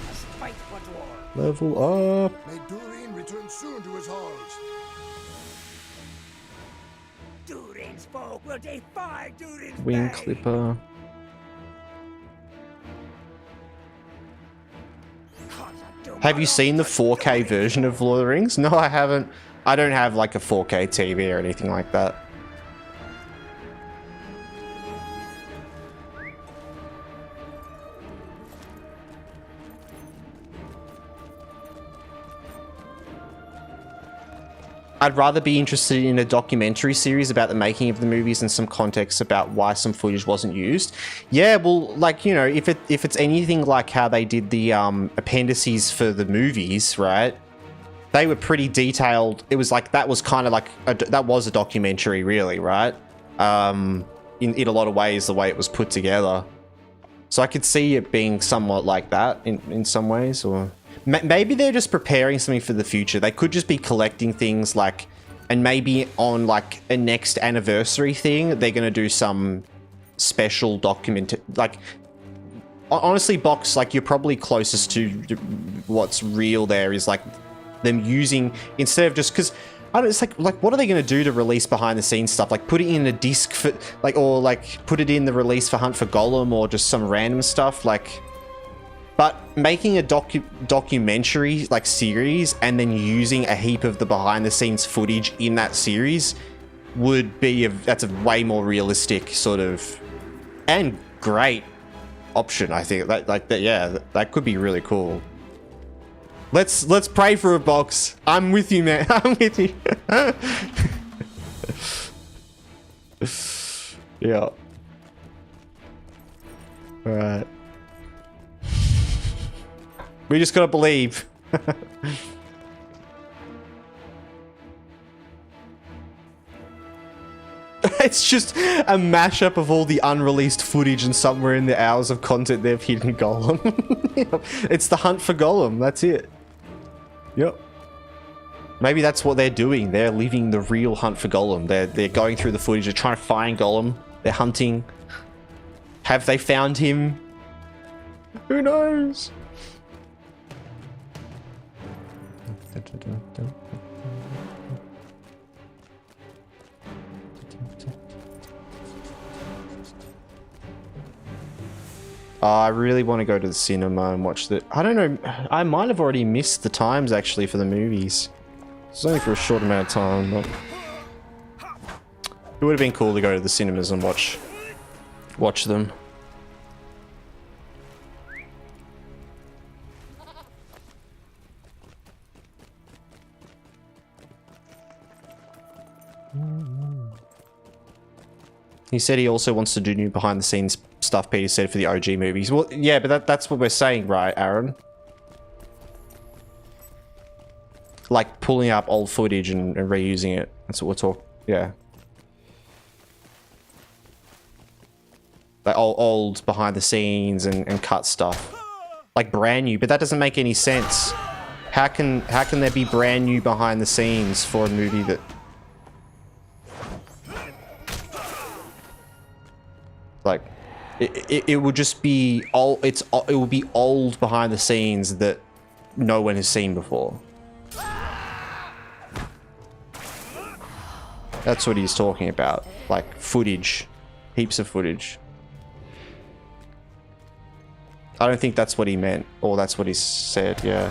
Must fight for war. Level up. May Durin return soon to his halls. Durin's folk will defy Durin's Wing bay. clipper. Have you seen the 4K version of Lord of the Rings? No, I haven't. I don't have like a 4K TV or anything like that. I'd rather be interested in a documentary series about the making of the movies and some context about why some footage wasn't used. Yeah, well, like, you know, if it's anything like how they did the appendices for the movies, right? They were pretty detailed. It was like, that was kind of like, that was a documentary, really, right? In a lot of ways, the way it was put together. So I could see it being somewhat like that in some ways, or... Maybe they're just preparing something for the future. They could just be collecting things like And maybe on like a next anniversary thing, they're gonna do some special document. Like, honestly, Box, like, you're probably closest to what's real there is like them using, instead of just, because I don't, it's like what are they going to do to release behind the scenes stuff? Like put it in a disc for like, or like put it in the release for Hunt for Golem, or just some random stuff like. But making a documentary like series and then using a heap of the behind the scenes footage in that series would be that's a way more realistic sort of and great option. I think that could be really cool. Let's pray for a Box. I'm with you, man. I'm with you. Yeah. All right. We just gotta believe. It's just a mashup of all the unreleased footage, and somewhere in the hours of content they've hidden Golem. It's the hunt for Golem. That's it. Yep. Maybe that's what they're doing. They're living the real hunt for Golem. They're going through the footage. They're trying to find Golem. They're hunting. Have they found him? Who knows? I really want to go to the cinema and watch the... I don't know. I might have already missed the times, actually, for the movies. It's only for a short amount of time, but... It would have been cool to go to the cinemas and watch them. He said he also wants to do new behind the scenes stuff, Peter said, for the OG movies. Well, yeah, but that's what we're saying, right, Aaron? Like pulling up old footage and reusing it. That's what we're talking. Yeah. Like old behind the scenes and cut stuff. Like brand new, but that doesn't make any sense. How can there be brand new behind the scenes for a movie that... Like, it would just be old. It will be old behind the scenes that no one has seen before. That's what he's talking about. Like footage, heaps of footage. I don't think that's what he meant, or that's what he said. Yeah.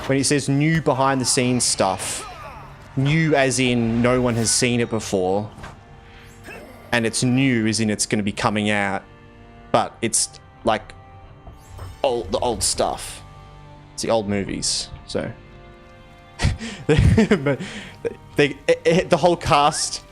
When he says new behind the scenes stuff. New as in no one has seen it before, and it's new as in it's going to be coming out, but it's like the old stuff. It's the old movies, so but the whole cast,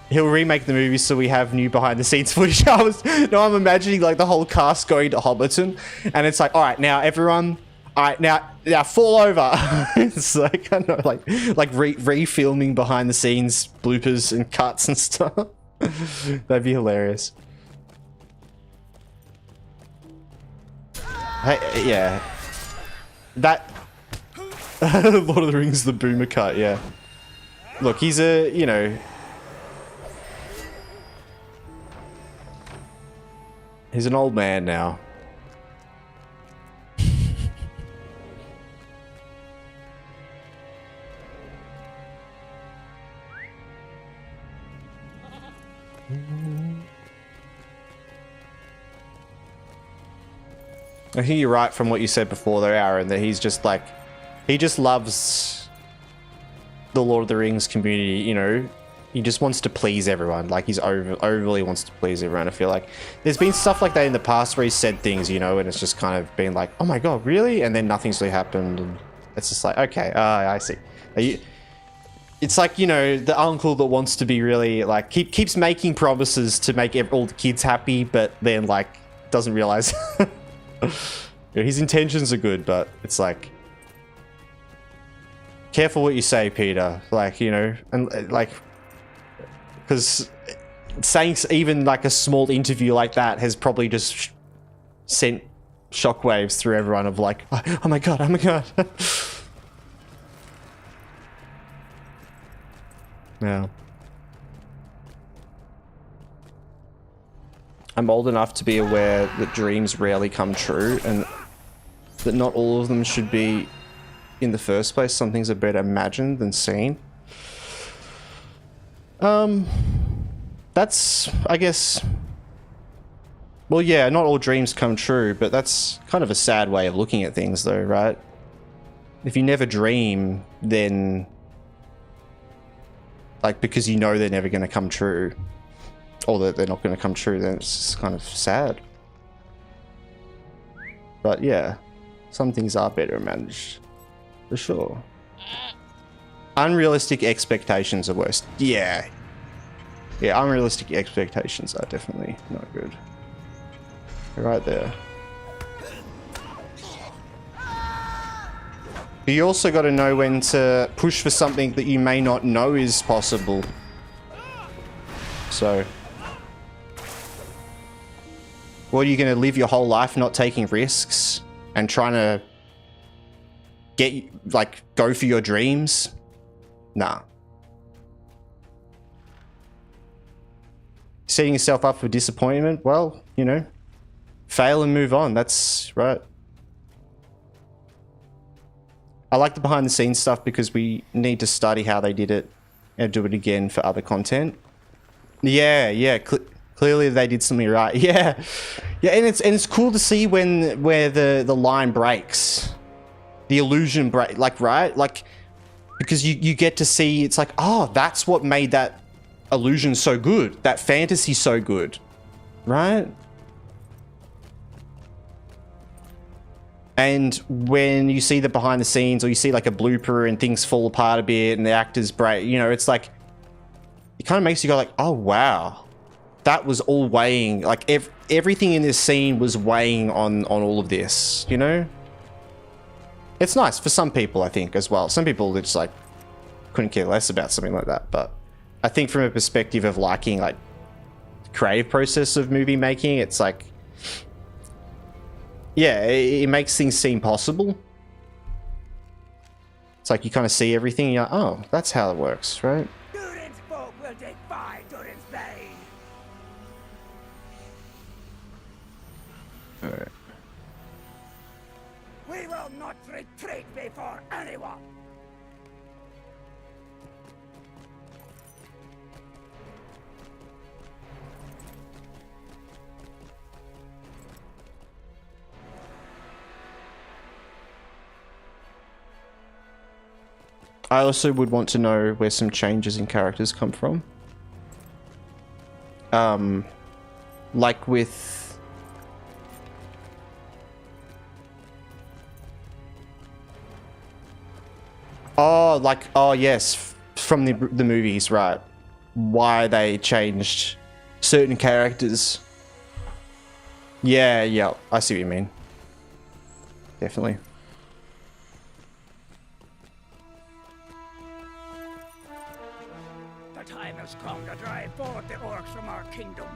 he'll remake the movies so we have new behind the scenes footage. I'm imagining like the whole cast going to Hobbiton, and it's like, all right, now everyone. Alright, now fall over. It's like, I don't know, like refilming behind the scenes bloopers and cuts and stuff. That'd be hilarious. Hey, yeah. That Lord of the Rings, the boomer cut, yeah. Look, he's a, you know, he's an old man now. I think you're right from what you said before though, Aaron, that he's just like, he just loves the Lord of the Rings community, you know? He just wants to please everyone. Like, he's overly wants to please everyone. I feel like there's been stuff like that in the past where he's said things, you know, and it's just kind of been like, oh my god, really? And then nothing's really happened, and it's just like, okay, I see. It's like, you know, the uncle that wants to be really, like, keeps making promises to make all the kids happy, but then, like, doesn't realize... His intentions are good, but it's like, careful what you say, Peter. Like, you know, and like, because saying even like a small interview like that has probably just sent shockwaves through everyone of like, oh my god, oh my god. Yeah. I'm old enough to be aware that dreams rarely come true and that not all of them should be in the first place. Some things are better imagined than seen. That's, I guess... Well, yeah, not all dreams come true, but that's kind of a sad way of looking at things though, right? If you never dream, then... Like, because you know they're never going to come true, or that they're not going to come true, then it's just kind of sad. But yeah, some things are better managed, for sure. Unrealistic expectations are worse. Yeah. Yeah, unrealistic expectations are definitely not good. Right there. You also got to know when to push for something that you may not know is possible. So, what are you going to live your whole life not taking risks and trying to get, like, go for your dreams? Nah. Setting yourself up for disappointment? Well, you know, fail and move on. That's right. I like the behind the scenes stuff because we need to study how they did it and do it again for other content. Yeah, yeah. Clearly they did something right. Yeah, yeah, and it's cool to see where the line breaks, the illusion break. Like, right, like, because you get to see, it's like, oh, that's what made that illusion so good, that fantasy so good, right? And when you see the behind the scenes, or you see like a blooper and things fall apart a bit and the actors break, you know, it's like, it kind of makes you go like, oh wow, that was all weighing, like everything in this scene was weighing on all of this, you know? It's nice for some people, I think, as well. Some people just like couldn't care less about something like that, but I think from a perspective of liking like creative process of movie making, it's like, yeah, it makes things seem possible. It's like you kind of see everything and you're like, oh, that's how it works, right? Durin's folk will defy Durin's Bane. Alright. We will not retreat before anyone. I also would want to know where some changes in characters come from. Like with... Oh, like, oh yes, from the movies, right. Why they changed certain characters. Yeah, yeah, I see what you mean. Definitely. The time has come to drive forth the orcs from our kingdom.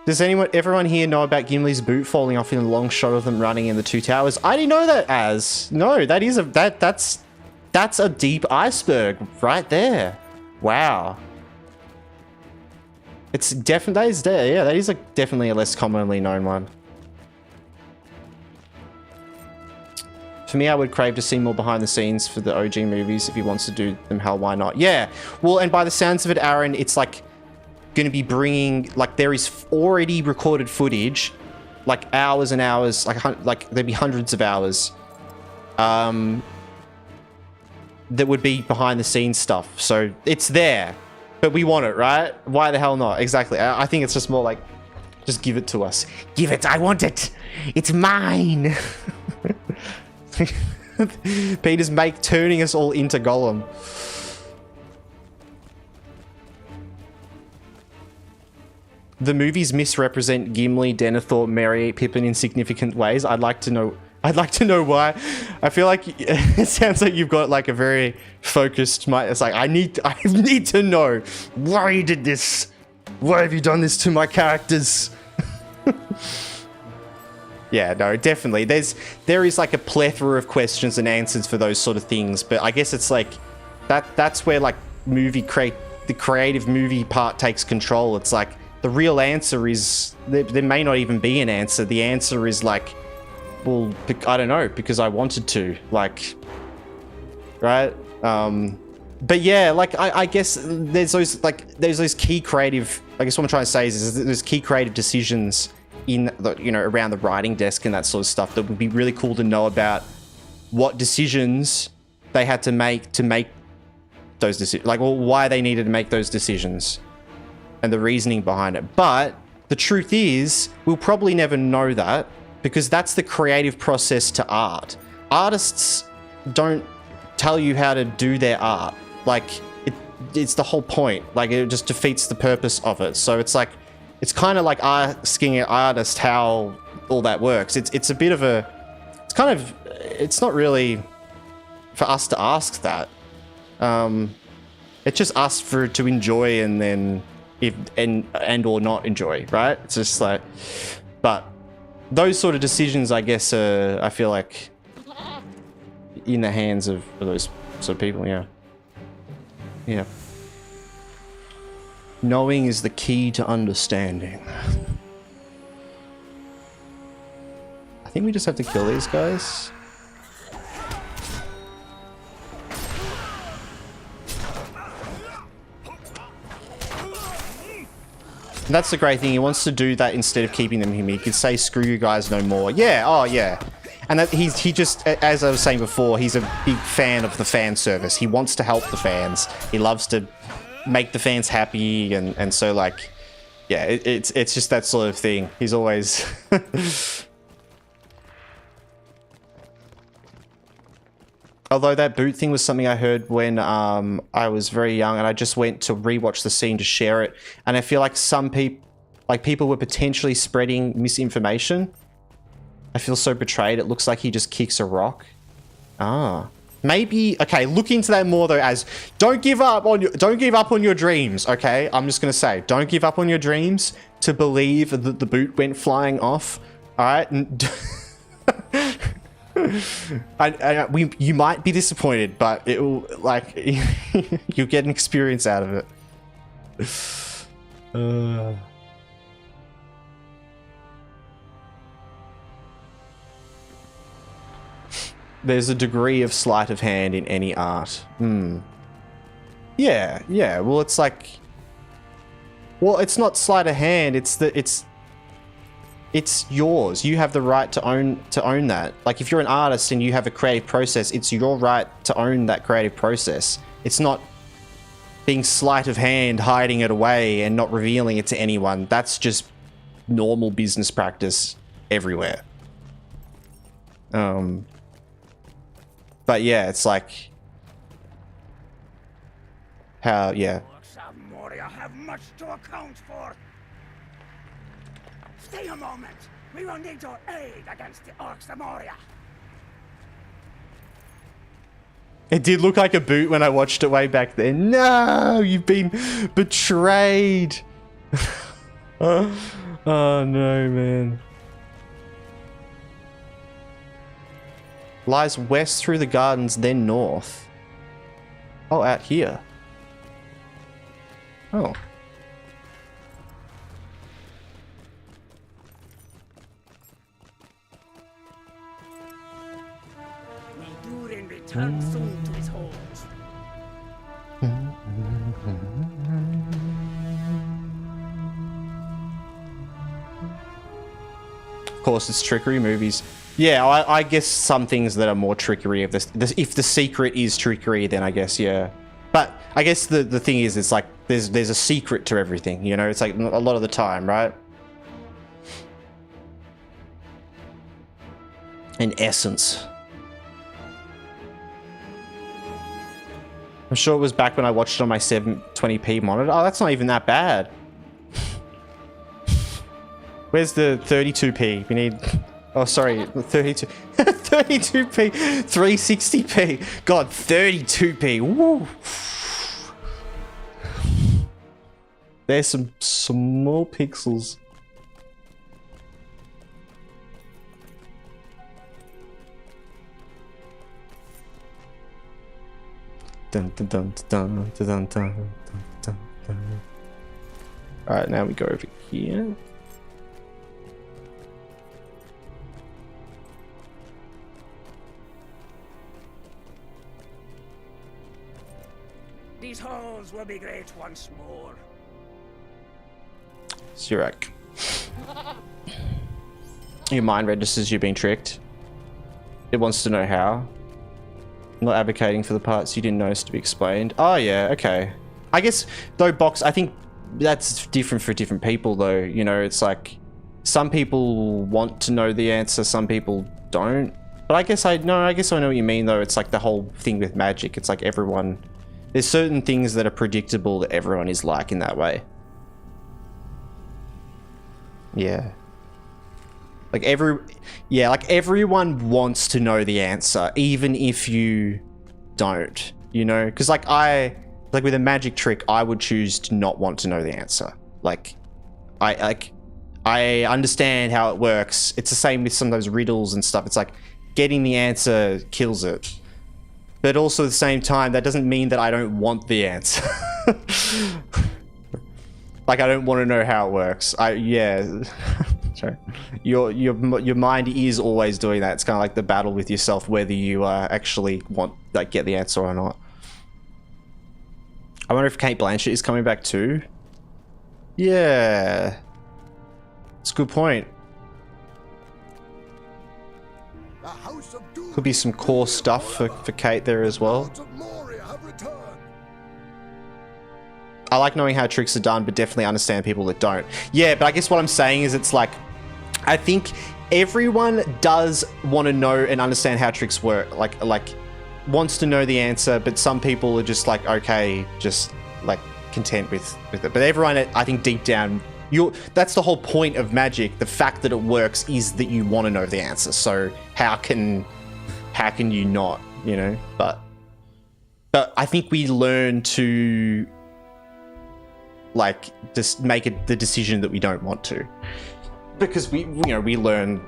Does everyone here know about Gimli's boot falling off in a long shot of them running in the two towers? I didn't know that as. No, that is that's a deep iceberg right there. Wow. It's definitely, that is there. Yeah, that is definitely a less commonly known one. For me, I would crave to see more behind the scenes for the OG movies. If he wants to do them, hell, why not? Yeah. Well, and by the sounds of it, Aaron, it's like going to be bringing, like, there is already recorded footage, like hours and hours, like there'd be hundreds of hours, that would be behind the scenes stuff. So it's there, but we want it, right? Why the hell not? Exactly. I think it's just more like, just give it to us. Give it. I want it. It's mine. Peter's turning us all into Gollum. The movies misrepresent Gimli, Denethor, Merry, Pippin in significant ways. I'd like to know why. I feel like it sounds like you've got like a very focused mind. It's like I need to know why you did this. Why have you done this to my characters? Yeah, no, definitely. There is like a plethora of questions and answers for those sort of things, but I guess it's like that's where like the creative movie part takes control. It's like the real answer is there may not even be an answer. The answer is like, well, I don't know, because I wanted to, like, right? But yeah, like I guess there's those key creative. I guess what I'm trying to say is there's key creative decisions in the, around the writing desk and that sort of stuff that would be really cool to know about what decisions they had to make those decisions, like, well, why they needed to make those decisions and the reasoning behind it. But the truth is, we'll probably never know that because that's the creative process to art. Artists don't tell you how to do their art. Like, it's the whole point. Like, it just defeats the purpose of it. So it's like, it's kind of like asking an artist how all that works. It's a bit of a, it's not really for us to ask that. It's just us to enjoy and then or not enjoy, right? It's just like, but those sort of decisions, I guess, I feel like in the hands of those sort of people. Yeah. Yeah. Knowing is the key to understanding. I think we just have to kill these guys. And that's the great thing. He wants to do that instead of keeping them here. He could say, screw you guys no more. Yeah, oh yeah. And that he just, as I was saying before, he's a big fan of the fan service. He wants to help the fans. He loves to make the fans happy, and so, like, yeah, it's just that sort of thing. He's always although that boot thing was something I heard when I was very young, and I just went to rewatch the scene to share it, and I feel like people were potentially spreading misinformation. I feel so betrayed. It looks like he just kicks a rock. Maybe, okay, look into that more though, as don't give up on your dreams, okay? I'm just gonna say, don't give up on your dreams to believe that the boot went flying off. Alright? You might be disappointed, but it will, like, you'll get an experience out of it. There's a degree of sleight of hand in any art. Yeah. Well, it's like, well, it's not sleight of hand. It's yours. You have the right to own that. Like, if you're an artist and you have a creative process, it's your right to own that creative process. It's not being sleight of hand, hiding it away and not revealing it to anyone. That's just normal business practice everywhere. But yeah, it's like how, yeah. Orcs of Moria have much to account for. Stay a moment. We will need your aid against the Orcs of Moria. It did look like a boot when I watched it way back then. No, you've been betrayed. Oh no, man. Lies west through the gardens, then north. Oh, out here. Oh. May Durin return soon to his homes. Of course, it's trickery movies. Yeah, I guess some things that are more trickery. If the secret is trickery, then I guess, yeah. But I guess the thing is, it's like there's a secret to everything, you know? It's like a lot of the time, right? In essence. I'm sure it was back when I watched it on my 720p monitor. Oh, that's not even that bad. Where's the 32p? We need... Oh, sorry, 32... 32p, 360p. God, 32p. Woo. There's some more pixels. Dun, dun, dun, dun, dun, dun, dun, dun, dun. All right, now we go over here. These halls will be great once more. Sirak. Your mind registers you've been tricked. It wants to know how. I'm not advocating for the parts you didn't notice to be explained. Oh yeah, okay. I guess though I think that's different for different people though. You know, it's like some people want to know the answer, some people don't. But I guess I know what you mean though. It's like the whole thing with magic. It's like there's certain things that are predictable that everyone is like in that way. Yeah. Like everyone wants to know the answer, even if you don't, you know? Because like with a magic trick, I would choose to not want to know the answer. I understand how it works. It's the same with some of those riddles and stuff. It's like getting the answer kills it. But also at the same time, that doesn't mean that I don't want the answer. Like I don't want to know how it works. Sorry. Your mind is always doing that. It's kind of like the battle with yourself, whether you actually get the answer or not. I wonder if Kate Blanchett is coming back too. Yeah, it's a good point. Could be some core stuff for Kate there as well. Moria have returned. I like knowing how tricks are done, but definitely understand people that don't. Yeah, but I guess what I'm saying is it's like, I think everyone does want to know and understand how tricks work. Like wants to know the answer, but some people are just like, okay, just like content with it. But everyone, I think deep down, that's the whole point of magic. The fact that it works is that you want to know the answer. So how can you not, you know? But I think we learn to like just make it the decision that we don't want to, because we learn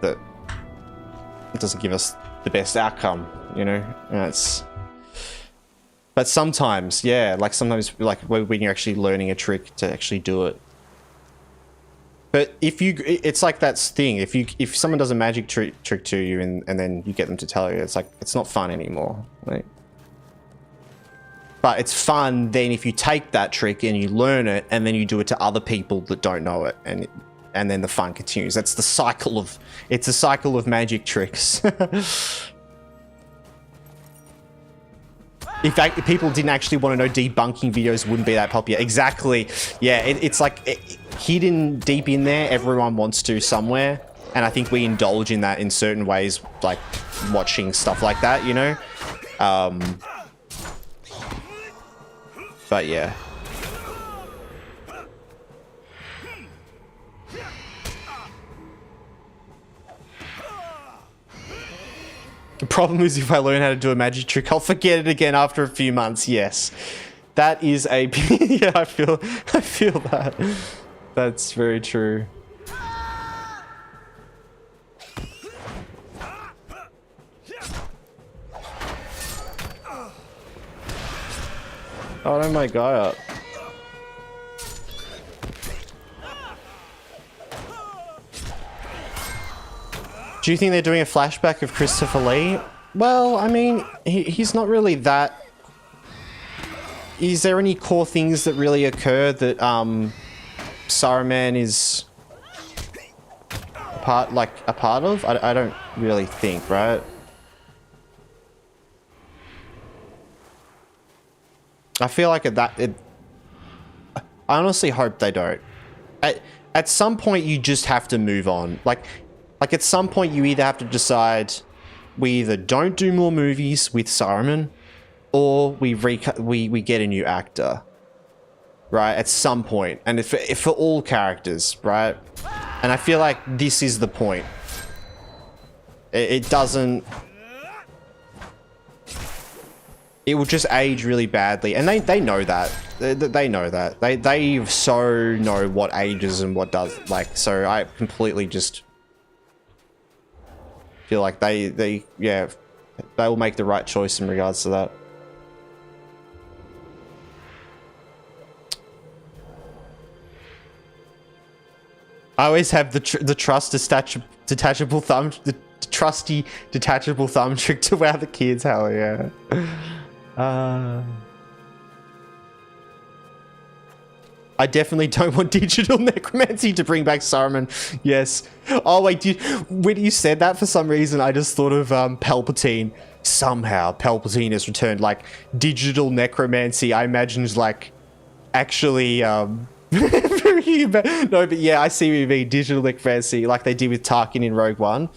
that it doesn't give us the best outcome, you know. But sometimes, yeah, like sometimes like when you're actually learning a trick to actually do it. But it's like that thing. If someone does a magic trick to you and then you get them to tell you, it's like it's not fun anymore. Right? But it's fun then if you take that trick and you learn it and then you do it to other people that don't know it, and then the fun continues. That's the cycle of magic tricks. In fact, if people didn't actually want to know, debunking videos wouldn't be that popular. Exactly. Yeah, it's like hidden deep in there. Everyone wants to somewhere. And I think we indulge in that in certain ways, like watching stuff like that, you know? But yeah. The problem is if I learn how to do a magic trick, I'll forget it again after a few months. Yes. That is a... yeah, I feel that. That's very true. Oh, no, my guy up. Do you think they're doing a flashback of Christopher Lee? Well, I mean, he's not really that... Is there any core things that really occur that Saruman is a part of? I don't really think, right? I feel like I honestly hope they don't. At some point, you just have to move on. Like at some point, you either have to decide we either don't do more movies with Saruman, or we get a new actor, right? At some point, and if for all characters, right? And I feel like this is the point. It doesn't. It will just age really badly, and they know that. They know that. They so know what ages and what does. Like, so I completely just feel like they will make the right choice in regards to that. I always have the detachable thumb, the trusty detachable thumb trick to wow the kids. Hell yeah. I definitely don't want digital necromancy to bring back Saruman. Yes. Oh wait, when you said that, for some reason I just thought of Palpatine. Somehow Palpatine has returned. Like digital necromancy, I imagine is like actually no, but yeah, I see what you mean. Digital necromancy, like they did with Tarkin in Rogue One.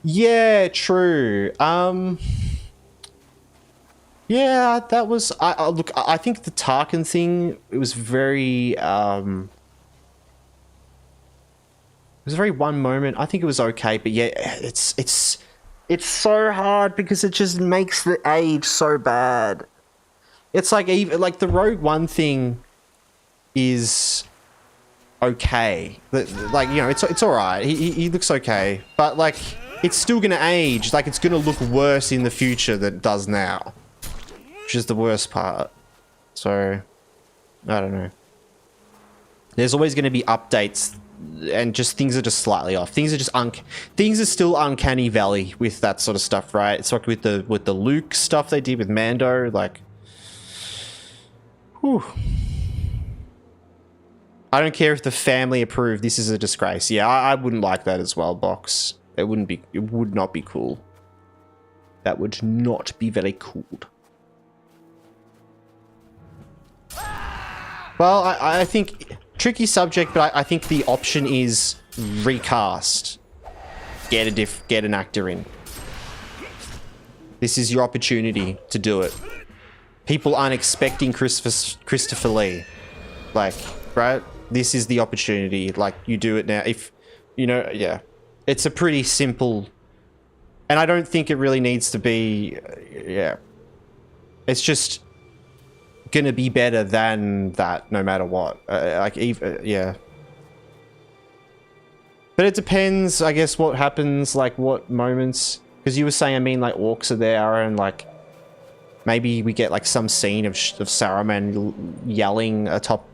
Yeah, true. Yeah, that was. Look, I think the Tarkin thing. It was very. It was very one moment. I think it was okay, but yeah, it's so hard because it just makes the age so bad. It's like even like the Rogue One thing is okay. Like, you know, it's all right. He looks okay, but like it's still gonna age. Like it's gonna look worse in the future than it does now. Which is the worst part. So, I don't know. There's always going to be updates, and just things are just slightly off. Things are just things are still uncanny valley with that sort of stuff, right? It's like with the Luke stuff they did with Mando, like, whew. I don't care if the family approved. This is a disgrace. Yeah, I wouldn't like that as well, Box. It would not be cool. That would not be very cool. Well, I think tricky subject, but I think the option is recast. Get an actor in. This is your opportunity to do it. People aren't expecting Christopher Lee. Like, right? This is the opportunity. Like, you do it now. If, you know, yeah. It's a pretty simple... And I don't think it really needs to be... yeah. It's just... gonna be better than that no matter what. Yeah. But it depends, I guess, what happens, like what moments, because you were saying, I mean, like orcs are there, and like maybe we get like some scene of Saruman yelling atop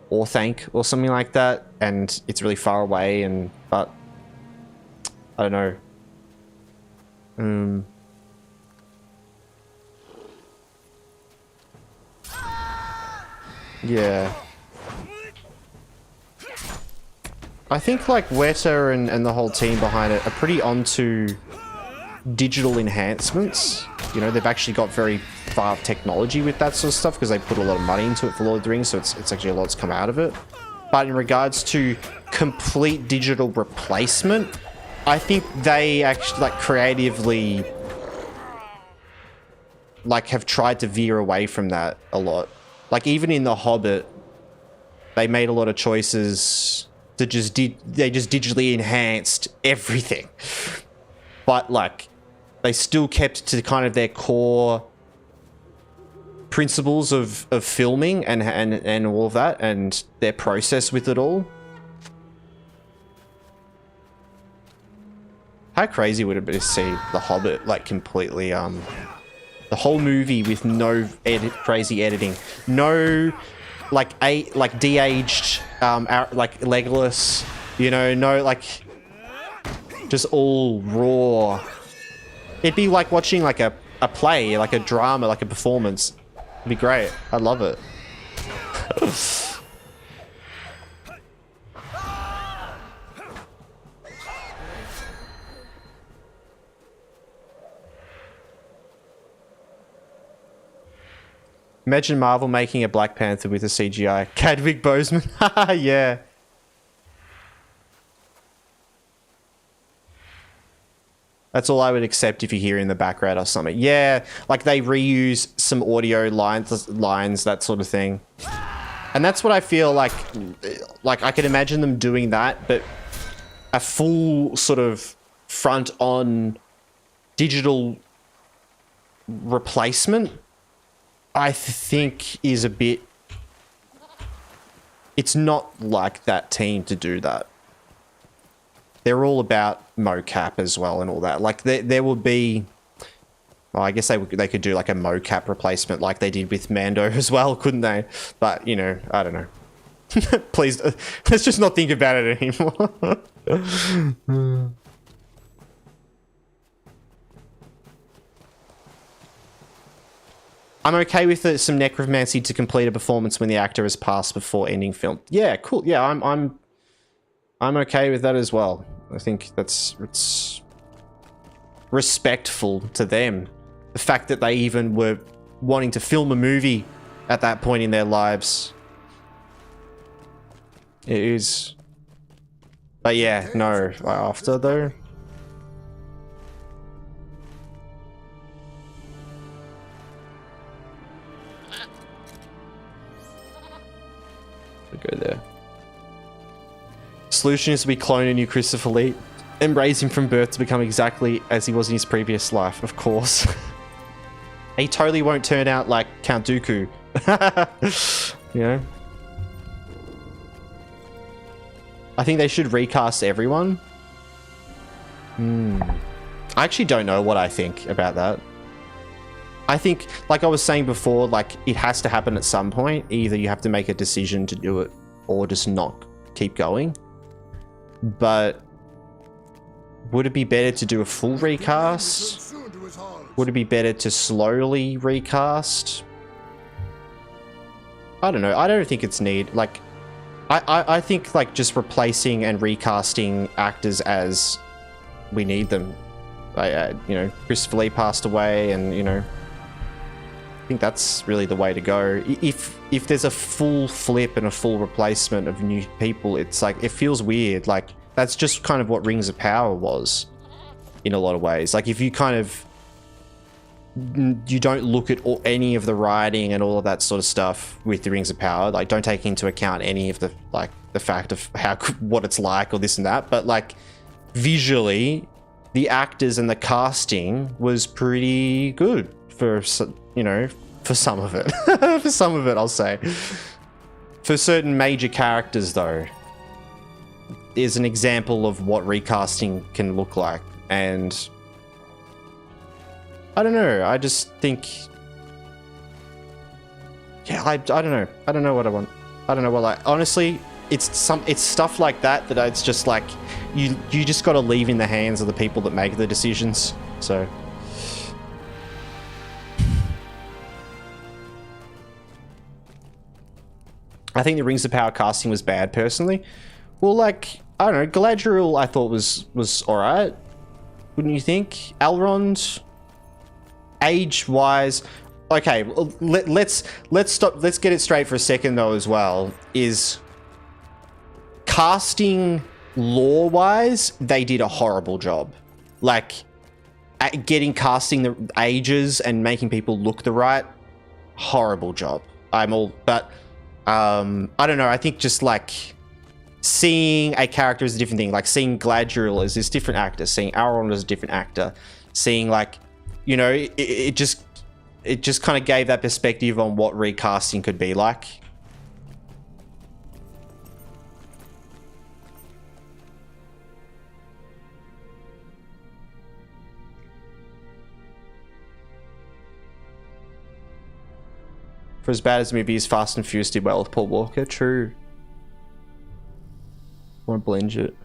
Orthanc or something like that, and it's really far away, and but I don't know. Yeah. I think like Weta and the whole team behind it are pretty onto digital enhancements. You know, they've actually got very far technology with that sort of stuff because they put a lot of money into it for Lord of the Rings, so it's actually a lot's come out of it. But in regards to complete digital replacement, I think they actually like creatively like have tried to veer away from that a lot. Like even in The Hobbit, they made a lot of choices that they just digitally enhanced everything. But like they still kept to kind of their core principles of filming and all of that, and their process with it all. How crazy would it be to see The Hobbit like completely the whole movie with no crazy editing, no like de-aged like Legolas, you know, no like just all raw. It'd be like watching like a play, like a drama, like a performance. It'd be great. I love it. Imagine Marvel making a Black Panther with a CGI. Chadwick Boseman. Haha, yeah. That's all I would accept if you hear in the background or something. Yeah, like they reuse some audio lines, that sort of thing. And that's what I feel like I can imagine them doing that, but a full sort of front-on digital replacement, I think is a bit... It's not like that team to do that. They're all about mocap as well and all that. Like there would be... Well, I guess they could do like a mocap replacement like they did with Mando as well, couldn't they? But, you know, I don't know. Please, let's just not think about it anymore. I'm okay with some necromancy to complete a performance when the actor has passed before ending film. Yeah, cool. Yeah, I'm okay with that as well. I think it's respectful to them. The fact that they even were wanting to film a movie at that point in their lives. It is. But yeah, no, after though. Go there. Solution is we clone a new Christopher Lee and raise him from birth to become exactly as he was in his previous life, of course. He totally won't turn out like Count Dooku. You know? I think they should recast everyone. I actually don't know what I think about that. I think, like I was saying before, like it has to happen at some point. Either you have to make a decision to do it or just not keep going. But would it be better to do a full recast? Would it be better to slowly recast? I don't know. I don't think it's need. Like, I think like just replacing and recasting actors as we need them. You know, Christopher Lee passed away, and you know, I think that's really the way to go. If there's a full flip and a full replacement of new people, it's like, it feels weird. Like, that's just kind of what Rings of Power was in a lot of ways. Like, if you kind of, you don't look at any of the writing and all of that sort of stuff with the Rings of Power, like don't take into account any of the, like, the fact of what it's like or this and that, but like visually the actors and the casting was pretty good for, you know, for some of it. For some of it, I'll say. For certain major characters, though, is an example of what recasting can look like. And I don't know. I just think, yeah, I don't know. I don't know what I want. I don't know what I honestly. It's stuff like that it's just like you just got to leave in the hands of the people that make the decisions. So. I think the Rings of Power casting was bad, personally. Well, like, I don't know, Galadriel I thought was alright. Wouldn't you think? Elrond, age-wise, okay, let's stop, let's get it straight for a second though as well, is casting lore-wise, they did a horrible job. Like, at casting the ages and making people look the right, horrible job. But I don't know, I think just like seeing a character is a different thing. Like seeing Galadriel as this different actor, seeing Elrond as a different actor, seeing like, you know, it just kind of gave that perspective on what recasting could be like. For as bad as the movie is, Fast and Furious did well with Paul Walker. True. Won't blend it.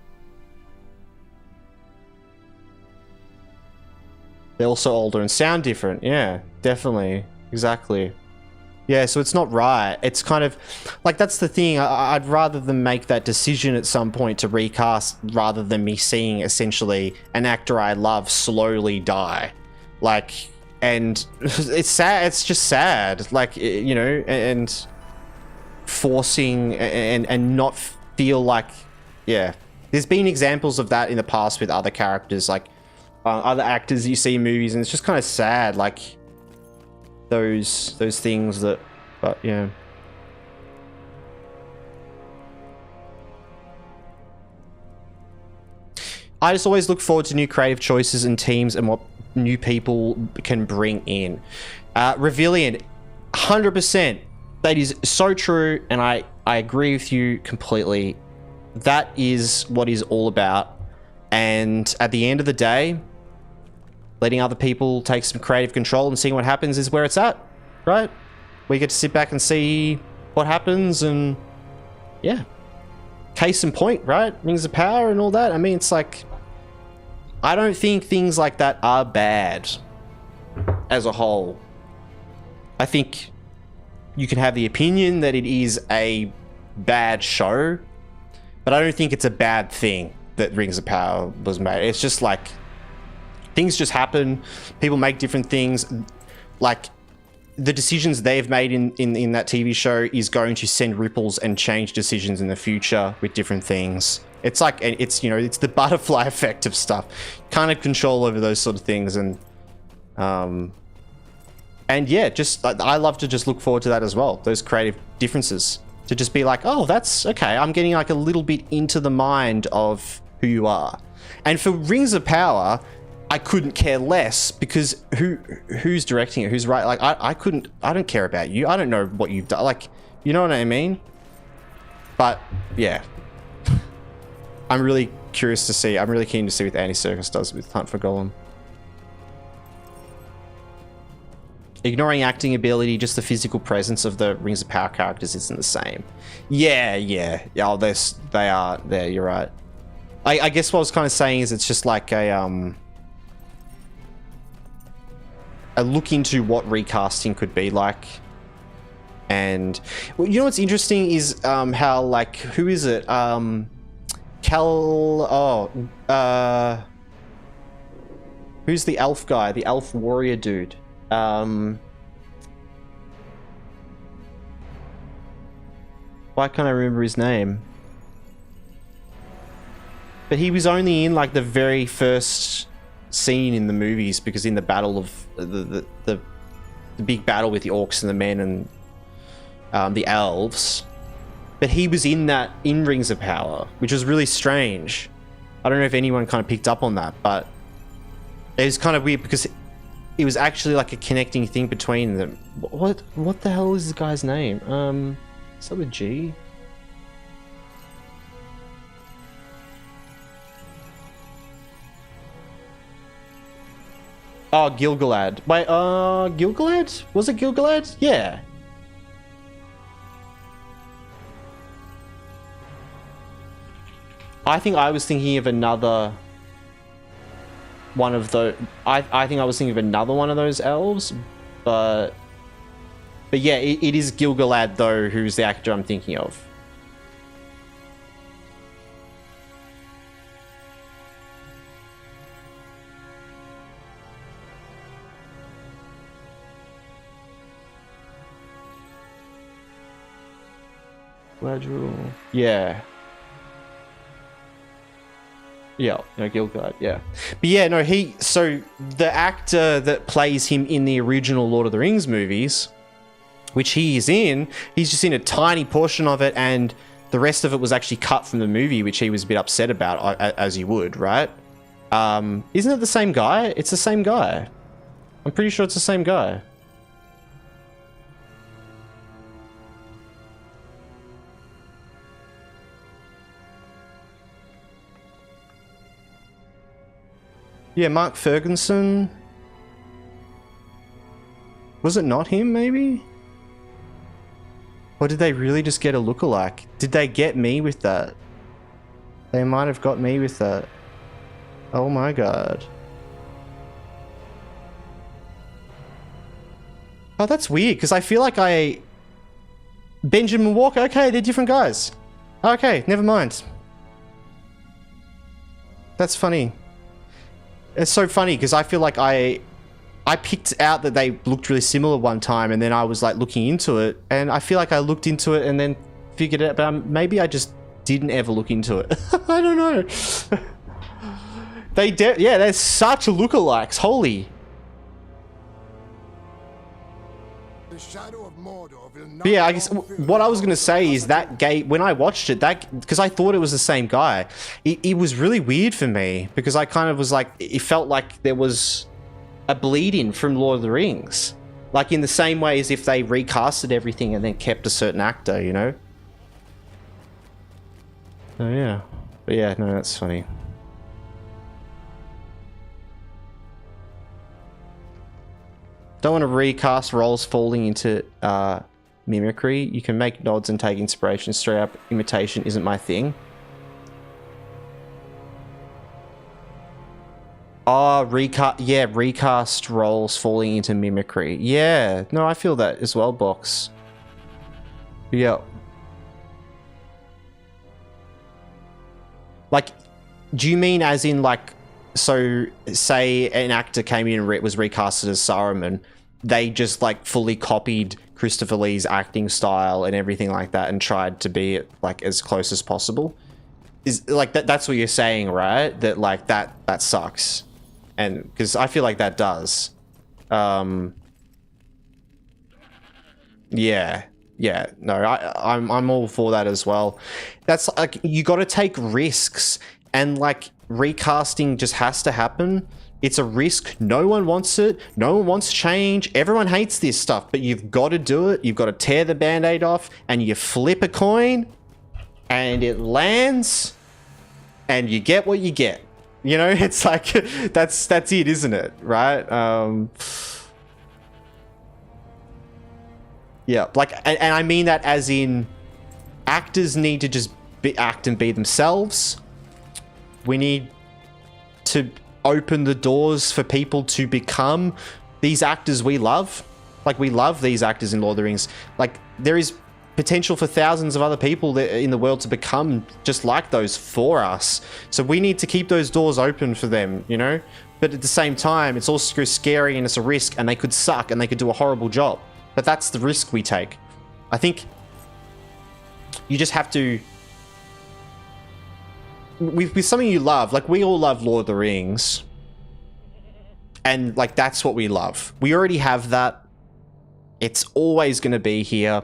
They're also older and sound different. Yeah, definitely. Exactly. Yeah, so it's not right. It's kind of like, that's the thing. I'd rather them make that decision at some point to recast rather than me seeing essentially an actor I love slowly die. Like, and it's sad. It's just sad. Like, you know, and forcing and not feel like, yeah. There's been examples of that in the past with other characters, like other actors you see in movies, and it's just kind of sad, like those things that, but yeah. I just always look forward to new creative choices and teams and what new people can bring in. Revillion, 100%. That is so true, and I agree with you completely. That is what is all about. And at the end of the day, letting other people take some creative control and seeing what happens is where it's at, right? We get to sit back and see what happens, and yeah. Case in point, right? Rings of Power and all that. I mean, it's like, I don't think things like that are bad as a whole. I think you can have the opinion that it is a bad show, but I don't think it's a bad thing that Rings of Power was made. It's just like, things just happen. People make different things. Like, the decisions they've made in that TV show is going to send ripples and change decisions in the future with different things. It's like, it's, you know, it's the butterfly effect of stuff. Kind of control over those sort of things. And yeah, just, I love to just look forward to that as well. Those creative differences. To just be like, oh, that's okay. I'm getting like a little bit into the mind of who you are. And for Rings of Power, I couldn't care less, because who's directing it? Who's right? Like, I don't care about you. I don't know what you've done. Like, you know what I mean? But yeah, I'm really curious to see. I'm really keen to see what Andy Serkis does with Hunt for Gollum. Ignoring acting ability, just the physical presence of the Rings of Power characters isn't the same. Yeah. Oh, they are there. You're right. I guess what I was kind of saying is it's just like a look into what recasting could be like. And well, you know what's interesting is how, like, who is it? Who's the elf guy? The elf warrior dude. Why can't I remember his name? But he was only in like the very first scene in the movies, because in the battle of the big battle with the orcs and the men and the elves, but he was in that in Rings of Power, which was really strange. I don't know if anyone kind of picked up on that, but it was kind of weird because it was actually like a connecting thing between them. What the hell is this guy's name? Is that with G? Oh, Gilgalad. Wait, Gilgalad? Was it Gilgalad? Yeah. I think I was thinking of another one of the... I think I was thinking of another one of those elves, but yeah, it is Gilgalad, though, who's the actor I'm thinking of. Gladriel. Yeah. Yeah, no, Gilgalad, yeah. But yeah, no, so the actor that plays him in the original Lord of the Rings movies, which he is in, he's just in a tiny portion of it, and the rest of it was actually cut from the movie, which he was a bit upset about, as you would, right? Isn't it the same guy? It's the same guy. I'm pretty sure it's the same guy. Yeah, Mark Ferguson. Was it not him, maybe? Or did they really just get a lookalike? Did they get me with that? They might have got me with that. Oh my god. Oh, that's weird, because I feel like Benjamin Walker, okay, they're different guys. Okay, never mind. That's funny. It's so funny because I feel like I picked out that they looked really similar one time, and then I was like looking into it, and I feel like I looked into it and then figured it out, but maybe I just didn't ever look into it. I don't know. Yeah, they're such lookalikes. Holy. The shadow of Mordor will not. But yeah, I guess what I was gonna say is that when I watched it, because I thought it was the same guy, it was really weird for me, because I kind of was like, it felt like there was a bleed in from Lord of the Rings, like in the same way as if they recasted everything and then kept a certain actor, you know? Oh yeah, but yeah, no, that's funny. Don't want to recast roles falling into mimicry. You can make nods and take inspiration. Straight up imitation isn't my thing. Oh, recast roles falling into mimicry. Yeah, no, I feel that as well, Box. Yeah. Like, do you mean as in, like, so say an actor came in and was recasted as Saruman, they just, like, fully copied Christopher Lee's acting style and everything like that and tried to be, like, as close as possible? Is, like, that's what you're saying, right? That, like, that sucks. And because I feel like that does. Yeah, no, I'm all for that as well. That's like, you got to take risks, and like recasting just has to happen. It's a risk. No one wants it. No one wants change. Everyone hates this stuff, but you've got to do it. You've got to tear the band-aid off, and you flip a coin, and it lands, and you get what you get. You know, it's like, that's it, isn't it? Right? Yeah, like, and I mean that as in, actors need to just act and be themselves. We need to open the doors for people to become these actors we love. Like, we love these actors in Lord of the Rings. Like, there is potential for thousands of other people in the world to become just like those for us. So we need to keep those doors open for them, you know? But at the same time, it's also scary and it's a risk, and they could suck and they could do a horrible job. But that's the risk we take. I think you just have to... With something you love, like, we all love Lord of the Rings. And, like, that's what we love. We already have that. It's always going to be here.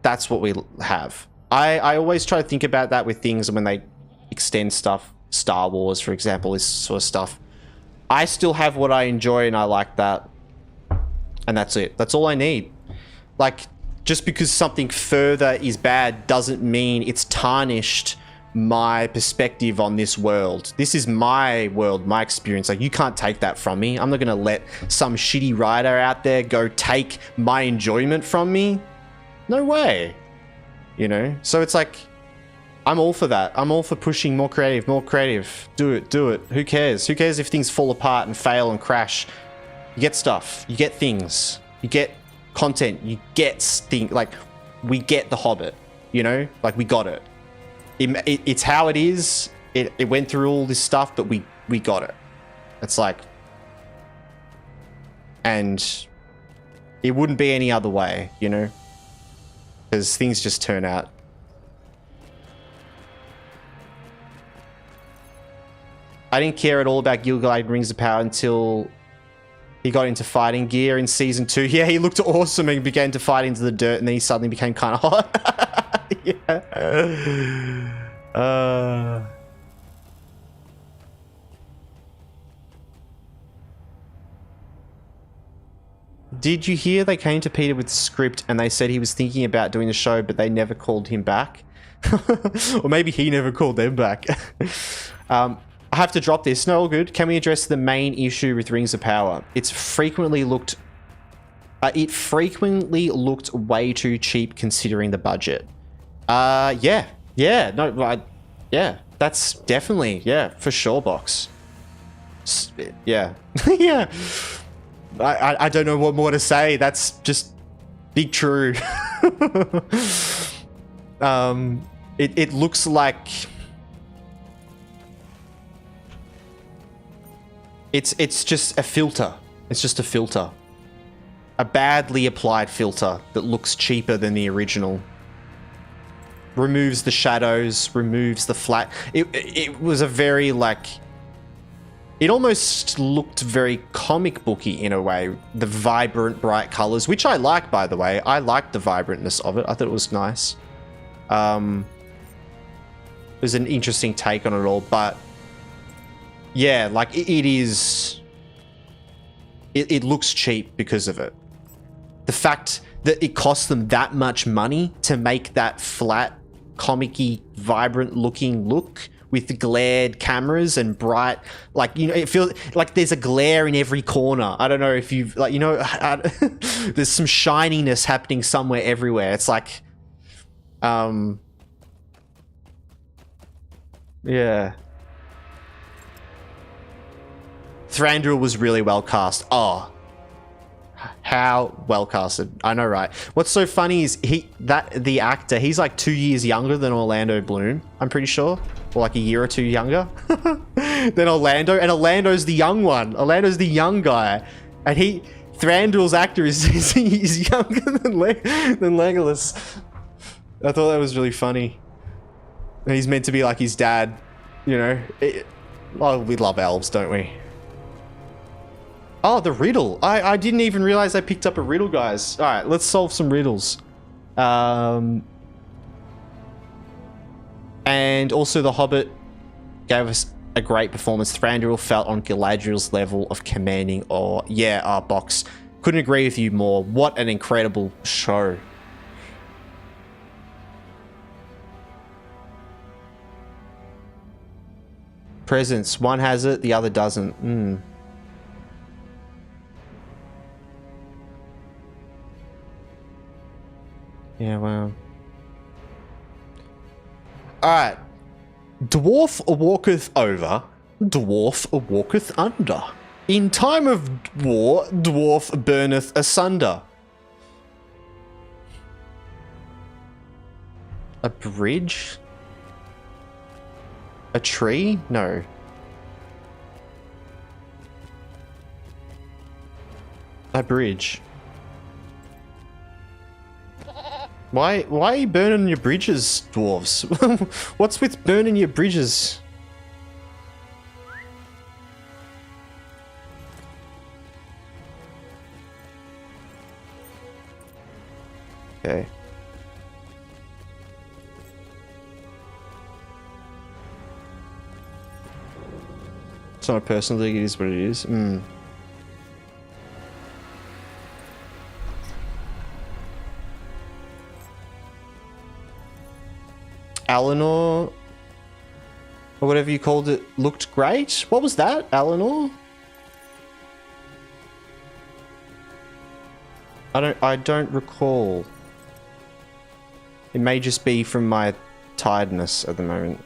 That's what we have. I always try to think about that with things when they extend stuff. Star Wars, for example, this sort of stuff. I still have what I enjoy and I like that. And that's it. That's all I need. Like, just because something further is bad doesn't mean it's tarnished my perspective on this world. This is my world, my experience. Like, you can't take that from me. I'm not going to let some shitty writer out there go take my enjoyment from me. No way. You know? So it's like, I'm all for that. I'm all for pushing more creative, more creative. Do it, do it. Who cares? Who cares if things fall apart and fail and crash? You get stuff. You get things. You get content. You get things. Like, we get The Hobbit. You know? Like, we got it. It's how it is. It went through all this stuff, but we got it. It's like... And it wouldn't be any other way, you know? Because things just turn out. I didn't care at all about Gil-galad Rings of Power until he got into fighting gear in Season 2. Yeah, he looked awesome and began to fight into the dirt, and then he suddenly became kind of hot. Yeah. Did you hear they came to Peter with the script and they said he was thinking about doing the show, but they never called him back? Or maybe he never called them back. I have to drop this. No, all good. Can we address the main issue with Rings of Power? It frequently looked way too cheap considering the budget. Yeah, that's definitely, yeah, for sure, Box. Yeah, yeah. I don't know what more to say. That's just big true. It looks like it's just a filter. It's just a filter. A badly applied filter that looks cheaper than the original. Removes the shadows, removes the flat. It was a very, like... It almost looked very comic booky in a way. The vibrant, bright colors, which I like, by the way. I liked the vibrantness of it. I thought it was nice. It was an interesting take on it all, but yeah, like it is... It looks cheap because of it. The fact that it cost them that much money to make that flat, comic-y, vibrant looking look with the glared cameras and bright, like, you know, it feels like there's a glare in every corner. I don't know if you've, like, you know, there's some shininess happening somewhere everywhere. It's like, yeah. Thranduil was really well cast. Oh, how well casted. I know, right? What's so funny is the actor, he's like 2 years younger than Orlando Bloom, I'm pretty sure. Or like a year or two younger than Orlando. And Orlando's the young one. Orlando's the young guy. And Thranduil's actor he's younger than Legolas. I thought that was really funny. And he's meant to be like his dad, you know. Oh, we love elves, don't we? Oh, the riddle. I didn't even realize I picked up a riddle, guys. All right, let's solve some riddles. And also the Hobbit gave us a great performance. Thranduil felt on Galadriel's level of commanding awe. Yeah, Box. Couldn't agree with you more. What an incredible show. Presence. One has it, the other doesn't. Yeah, wow. Alright. Dwarf walketh over, dwarf walketh under. In time of war, dwarf burneth asunder. A bridge? A tree? No. A bridge. Why are you burning your bridges, dwarves? What's with burning your bridges? Okay. It's not a personal league, it is what it is. Eleanor, or whatever you called it, looked great. What was that, Eleanor? I don't recall. It may just be from my tiredness at the moment.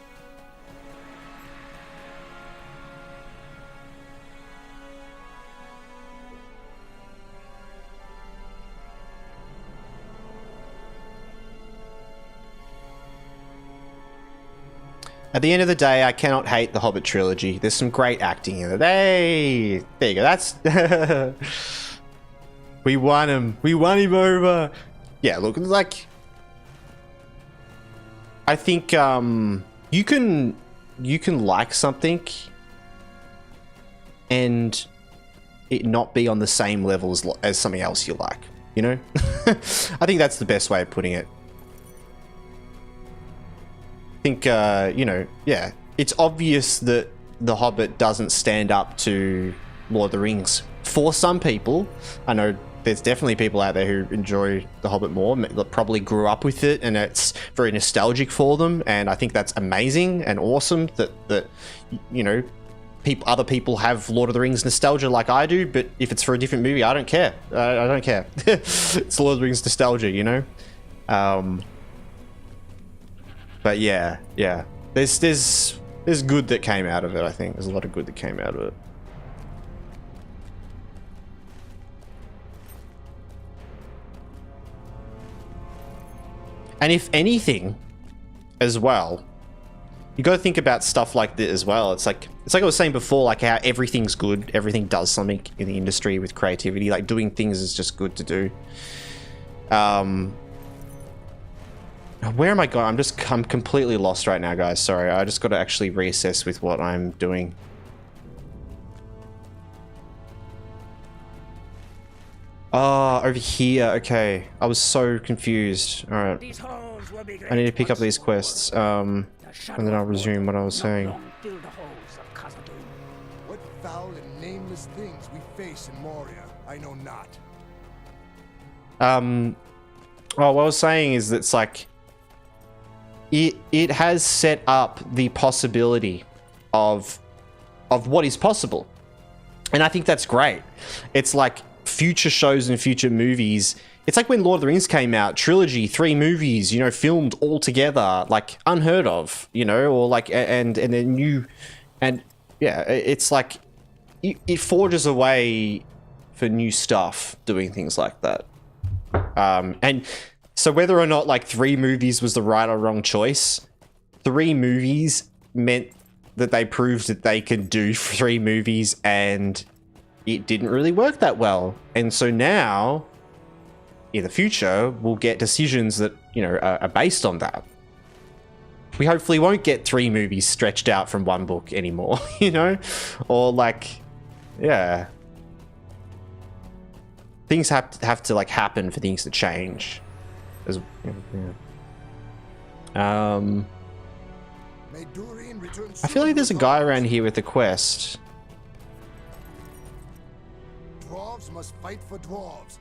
At the end of the day, I cannot hate the Hobbit trilogy. There's some great acting in it. Hey, there you go. That's we won him. We won him over. Yeah, look, like I think you can like something and it not be on the same level as something else you like. You know, I think that's the best way of putting it. Think, you know, yeah, it's obvious that The Hobbit doesn't stand up to Lord of the Rings. For some people, I know there's definitely people out there who enjoy The Hobbit more, that probably grew up with it, and it's very nostalgic for them, and I think that's amazing and awesome that you know, other people have Lord of the Rings nostalgia like I do, but if it's for a different movie, I don't care. I don't care. It's Lord of the Rings nostalgia, you know? But yeah, there's good that came out of it. I think there's a lot of good that came out of it. And if anything, as well, you got to think about stuff like this as well. It's like I was saying before, like how everything's good, everything does something in the industry with creativity. Like doing things is just good to do. Where am I going? I'm completely lost right now, guys. Sorry, I just got to actually reassess with what I'm doing. Oh, over here. Okay, I was so confused. All right, I need to pick up these quests, and then I'll resume what I was saying. What foul and nameless things we face in Moria, I know not. Oh, what I was saying is that it's like it has set up the possibility of what is possible. And I think that's great. It's like future shows and future movies. It's like when Lord of the Rings came out, trilogy, 3 movies, you know, filmed all together, like unheard of, you know, or like, and then you, and yeah, it's like, it forges a way for new stuff doing things like that. And so whether or not like 3 movies was the right or wrong choice, 3 movies meant that they proved that they could do 3 movies, and it didn't really work that well. And so now, in the future, we'll get decisions that, you know, are based on that. We hopefully won't get 3 movies stretched out from 1 book anymore, you know? Or like, yeah. Things have to like happen for things to change. As, yeah. I feel like there's a guy around here with a quest. Dwarves must fight for dwarves.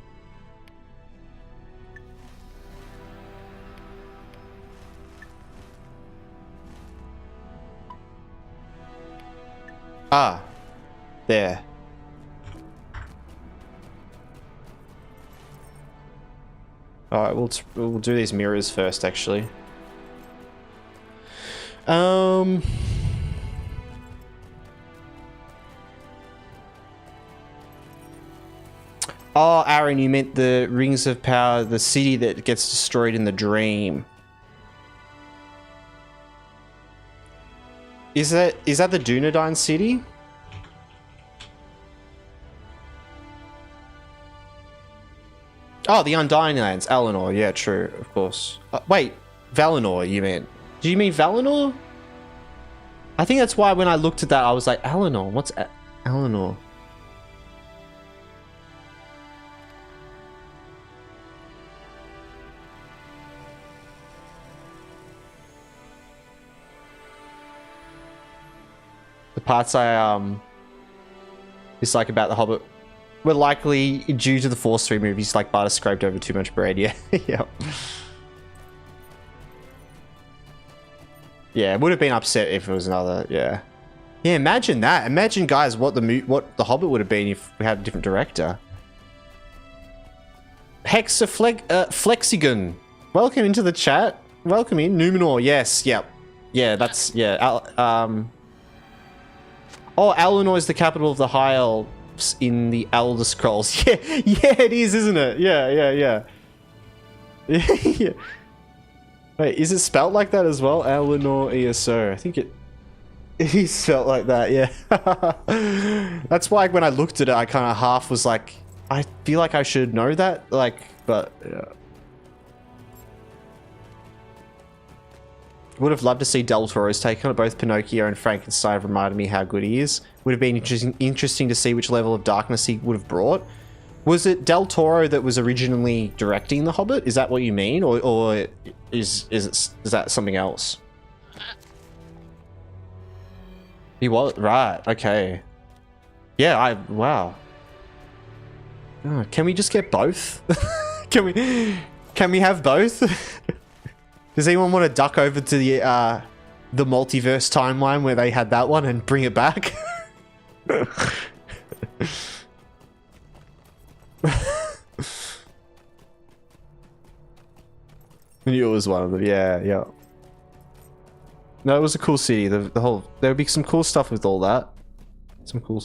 Ah, there. All right, we'll do these mirrors first, actually. Oh, Aaron, you meant the Rings of Power, the city that gets destroyed in the dream. Is that the Dunedain city? Oh, the Undying Lands, Valinor. Yeah, true, of course. Wait, Valinor, you meant? Do you mean Valinor? I think that's why when I looked at that, I was like, Valinor. What's Valinor? The parts I dislike about The Hobbit were likely due to the Force 3 movies, like Barter scraped over too much bread. Yeah, yeah. Yeah, would have been upset if it was another. Yeah, yeah. Imagine that. Imagine, guys, what the Hobbit would have been if we had a different director. Hexaflexigon, welcome into the chat. Welcome in, Numenor. Yes, yep, yeah. That's yeah. Oh, Valinor is the capital of the High Elves in the Elder Scrolls. Yeah, yeah, it is, isn't it? Yeah, yeah, yeah. Yeah. Wait, is it spelt like that as well? Valinor ESO. I think it is spelt like that, yeah. That's why when I looked at it, I kind of half was like, I feel like I should know that, like, but yeah. Would have loved to see Del Toro's take on it. Both Pinocchio and Frankenstein have reminded me how good he is. Would have been interesting to see which level of darkness he would have brought. Was it Del Toro that was originally directing The Hobbit? Is that what you mean, or is that something else? He was right. Okay. Yeah. Wow. Oh, can we just get both? Can we have both? Does anyone want to duck over to the multiverse timeline where they had that one and bring it back? I knew it was one of them. Yeah, yeah. No, it was a cool city. The whole, there would be some cool stuff with all that. Some cool.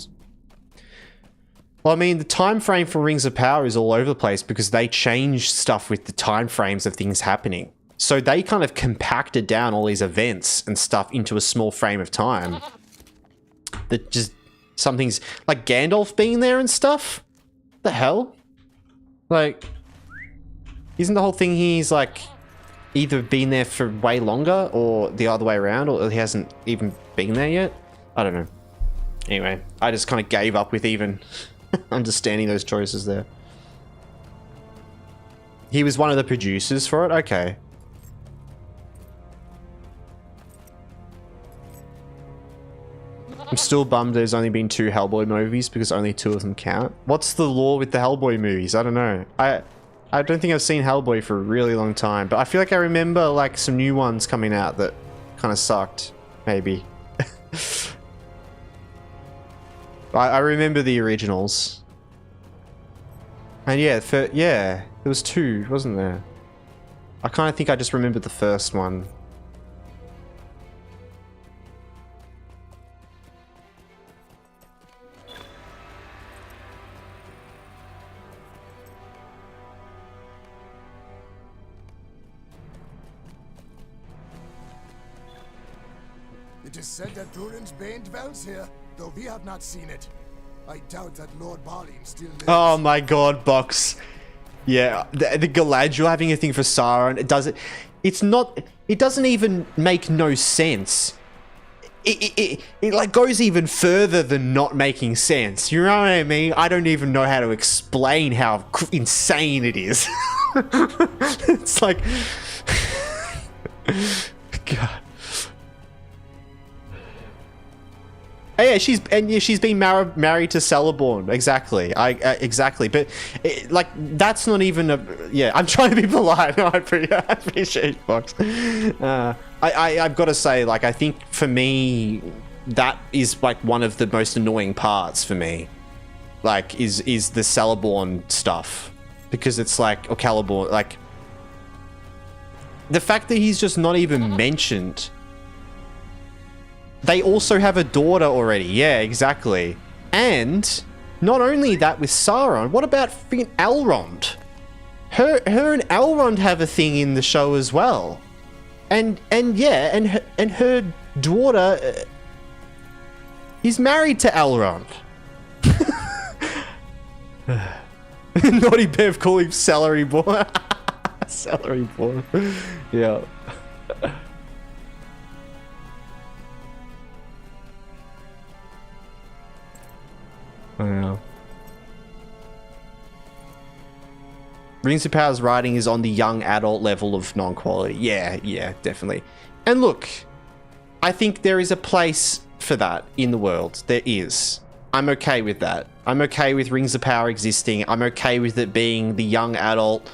Well, I mean, the time frame for Rings of Power is all over the place because they changed stuff with the time frames of things happening. So they kind of compacted down all these events and stuff into a small frame of time. That just something's like Gandalf being there and stuff. What the hell? Like, isn't the whole thing he's like either been there for way longer or the other way around, or he hasn't even been there yet? I don't know. Anyway, I just kind of gave up with even understanding those choices there. He was one of the producers for it? Okay. I'm still bummed there's only been 2 Hellboy movies because only 2 of them count. What's the law with the Hellboy movies? I don't know. I don't think I've seen Hellboy for a really long time, but I feel like I remember like some new ones coming out that kind of sucked, maybe. I remember the originals. And yeah, there was 2, wasn't there? I kind of think I just remembered the first one. It is said that Durin's Bane dwells here, though we have not seen it. I doubt that Lord Balin still lives. Oh my god, Box. Yeah, the Galadriel having a thing for Sauron, it doesn't even make no sense. It like goes even further than not making sense. You know what I mean? I don't even know how to explain how insane it is. It's like... God. Oh, yeah, she's been married to Celeborn. Exactly. Exactly. But like that's not even a. Yeah, I'm trying to be polite. No, I appreciate Fox. I've got to say, like, I think for me that is like one of the most annoying parts for me. Like, is the Celeborn stuff, because it's like, or Celeborn, like the fact that he's just not even mentioned. They also have a daughter already. Yeah, exactly. And not only that with Sauron, what about freaking Elrond? Her and Elrond have a thing in the show as well. And yeah, and her daughter is married to Elrond. Naughty Bev calling celery boy. Celery boy. Yeah. I don't know. Rings of Power's writing is on the young adult level of non-quality. Yeah, definitely. And look, I think there is a place for that in the world. There is. I'm okay with that. I'm okay with Rings of Power existing. I'm okay with it being the young adult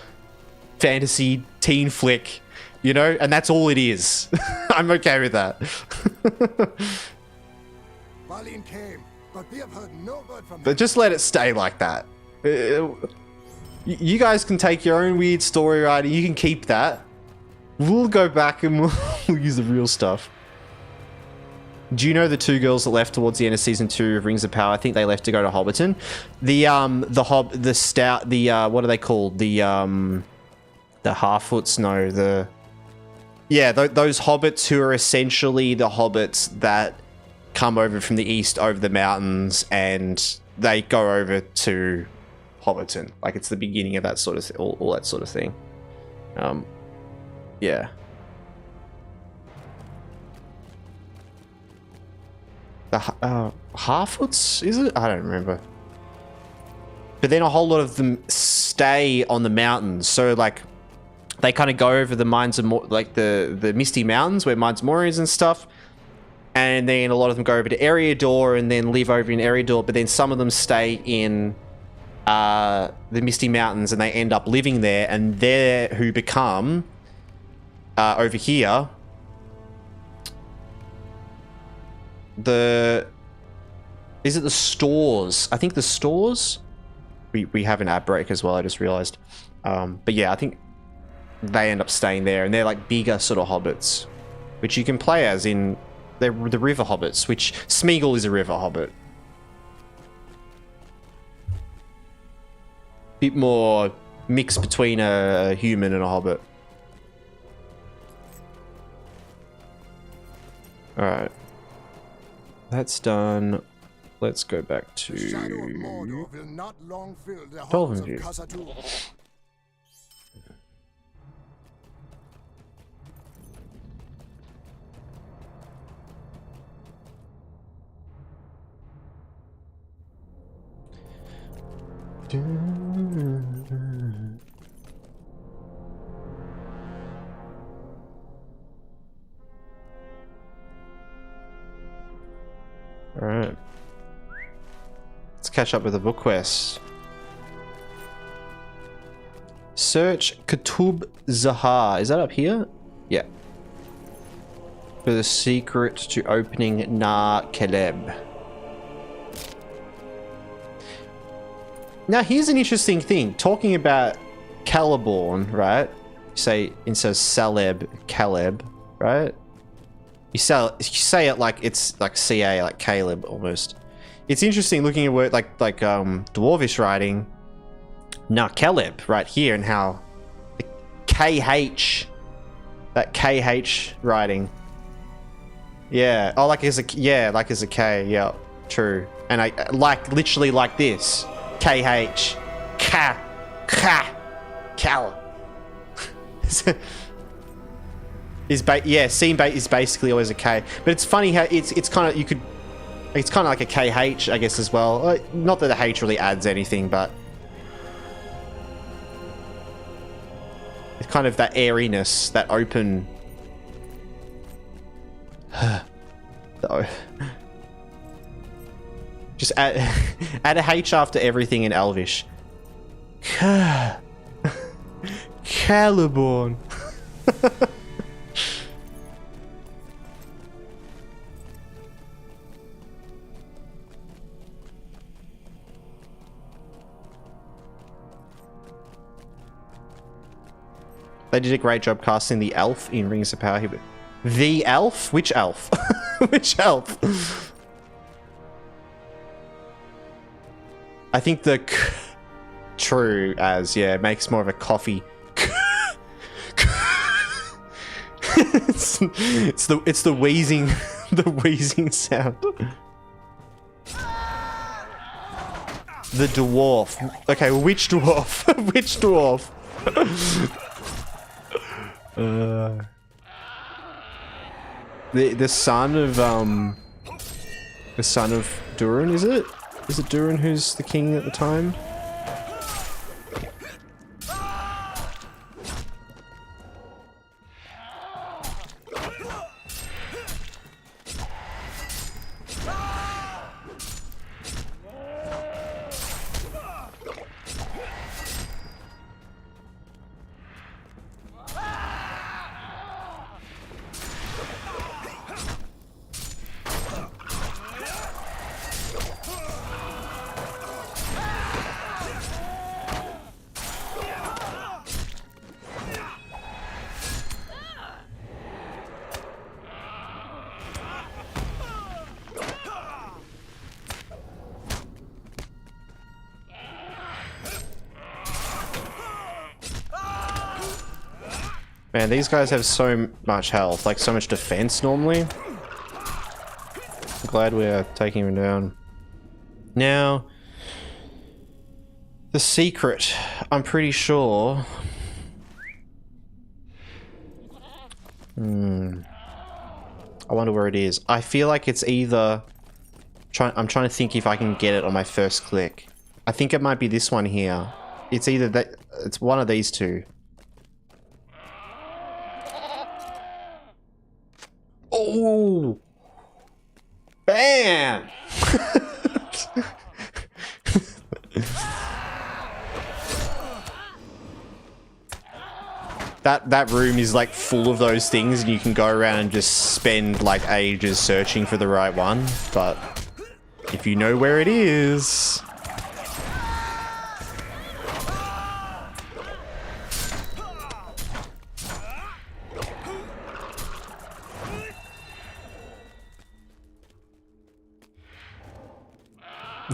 fantasy teen flick, you know? And that's all it is. I'm okay with that. Balin came. But we have heard no good from But just let it stay like that. You guys can take your own weird story writing. You can keep that. We'll go back and we'll use the real stuff. Do you know the 2 girls that left towards the end of season 2 of Rings of Power? I think they left to go to Hobbiton. What are they called? The Halfoots? No, those hobbits who are essentially the hobbits that come over from the east over the mountains, and they go over to Hobbiton. Like, it's the beginning of that sort of all that sort of thing. Yeah. The Harfoots, is it? I don't remember. But then a whole lot of them stay on the mountains, so like they kind of go over the Mines of like the Misty Mountains where Mines of Moria is and stuff. And then a lot of them go over to Eriador and then live over in Eriador, but then some of them stay in the Misty Mountains and they end up living there, and they're who become over here is it the Stores? I think the Stores. We have an ad break as well, I just realized. But yeah, I think they end up staying there, and they're like bigger sort of hobbits, which you can play as in the river hobbits, which Smeagol is a river hobbit. Bit more mix between a human and a hobbit. Alright. That's done. Let's go back to The shadow of Mordor will not long fill the Dolphin halls of View. Khazad-dûr. Alright. Let's catch up with the book quest. Search Kutub Zahar. Is that up here? Yeah. For the secret to opening Na Keleb. Now, here's an interesting thing. Talking about Caliborn, right? Say, instead of Saleb, Caleb, right? You say it like it's like CA, like Caleb almost. It's interesting looking at word like Dwarvish writing. Na Caleb right here, and how the KH, that KH writing. Yeah. Oh, like as a K. Yeah. True. And I like literally like this. KH. Cal. Seam bait is basically always a K. But it's funny how it's kind of it's kind of like a KH, I guess, as well. Not that the H really adds anything, but it's kind of that airiness, that open. Just add a H after everything in Elvish. Caliborn. They did a great job casting the elf in Rings of Power here. The elf? Which elf? Which elf? I think the true as, yeah, it makes more of a coffee. it's the wheezing, the wheezing sound. The dwarf. Okay, which dwarf? Which dwarf? The son of Durin, is it? Is it Durin who's the king at the time? Man, these guys have so much health, like so much defense normally. I'm glad we're taking them down. Now, the secret, I'm pretty sure. I wonder where it is. I feel like it's either... I'm trying to think if I can get it on my first click. I think it might be this one here. It's either that... It's one of these two. Oh! Bam! That room is like full of those things, and you can go around and just spend like ages searching for the right one. But if you know where it is...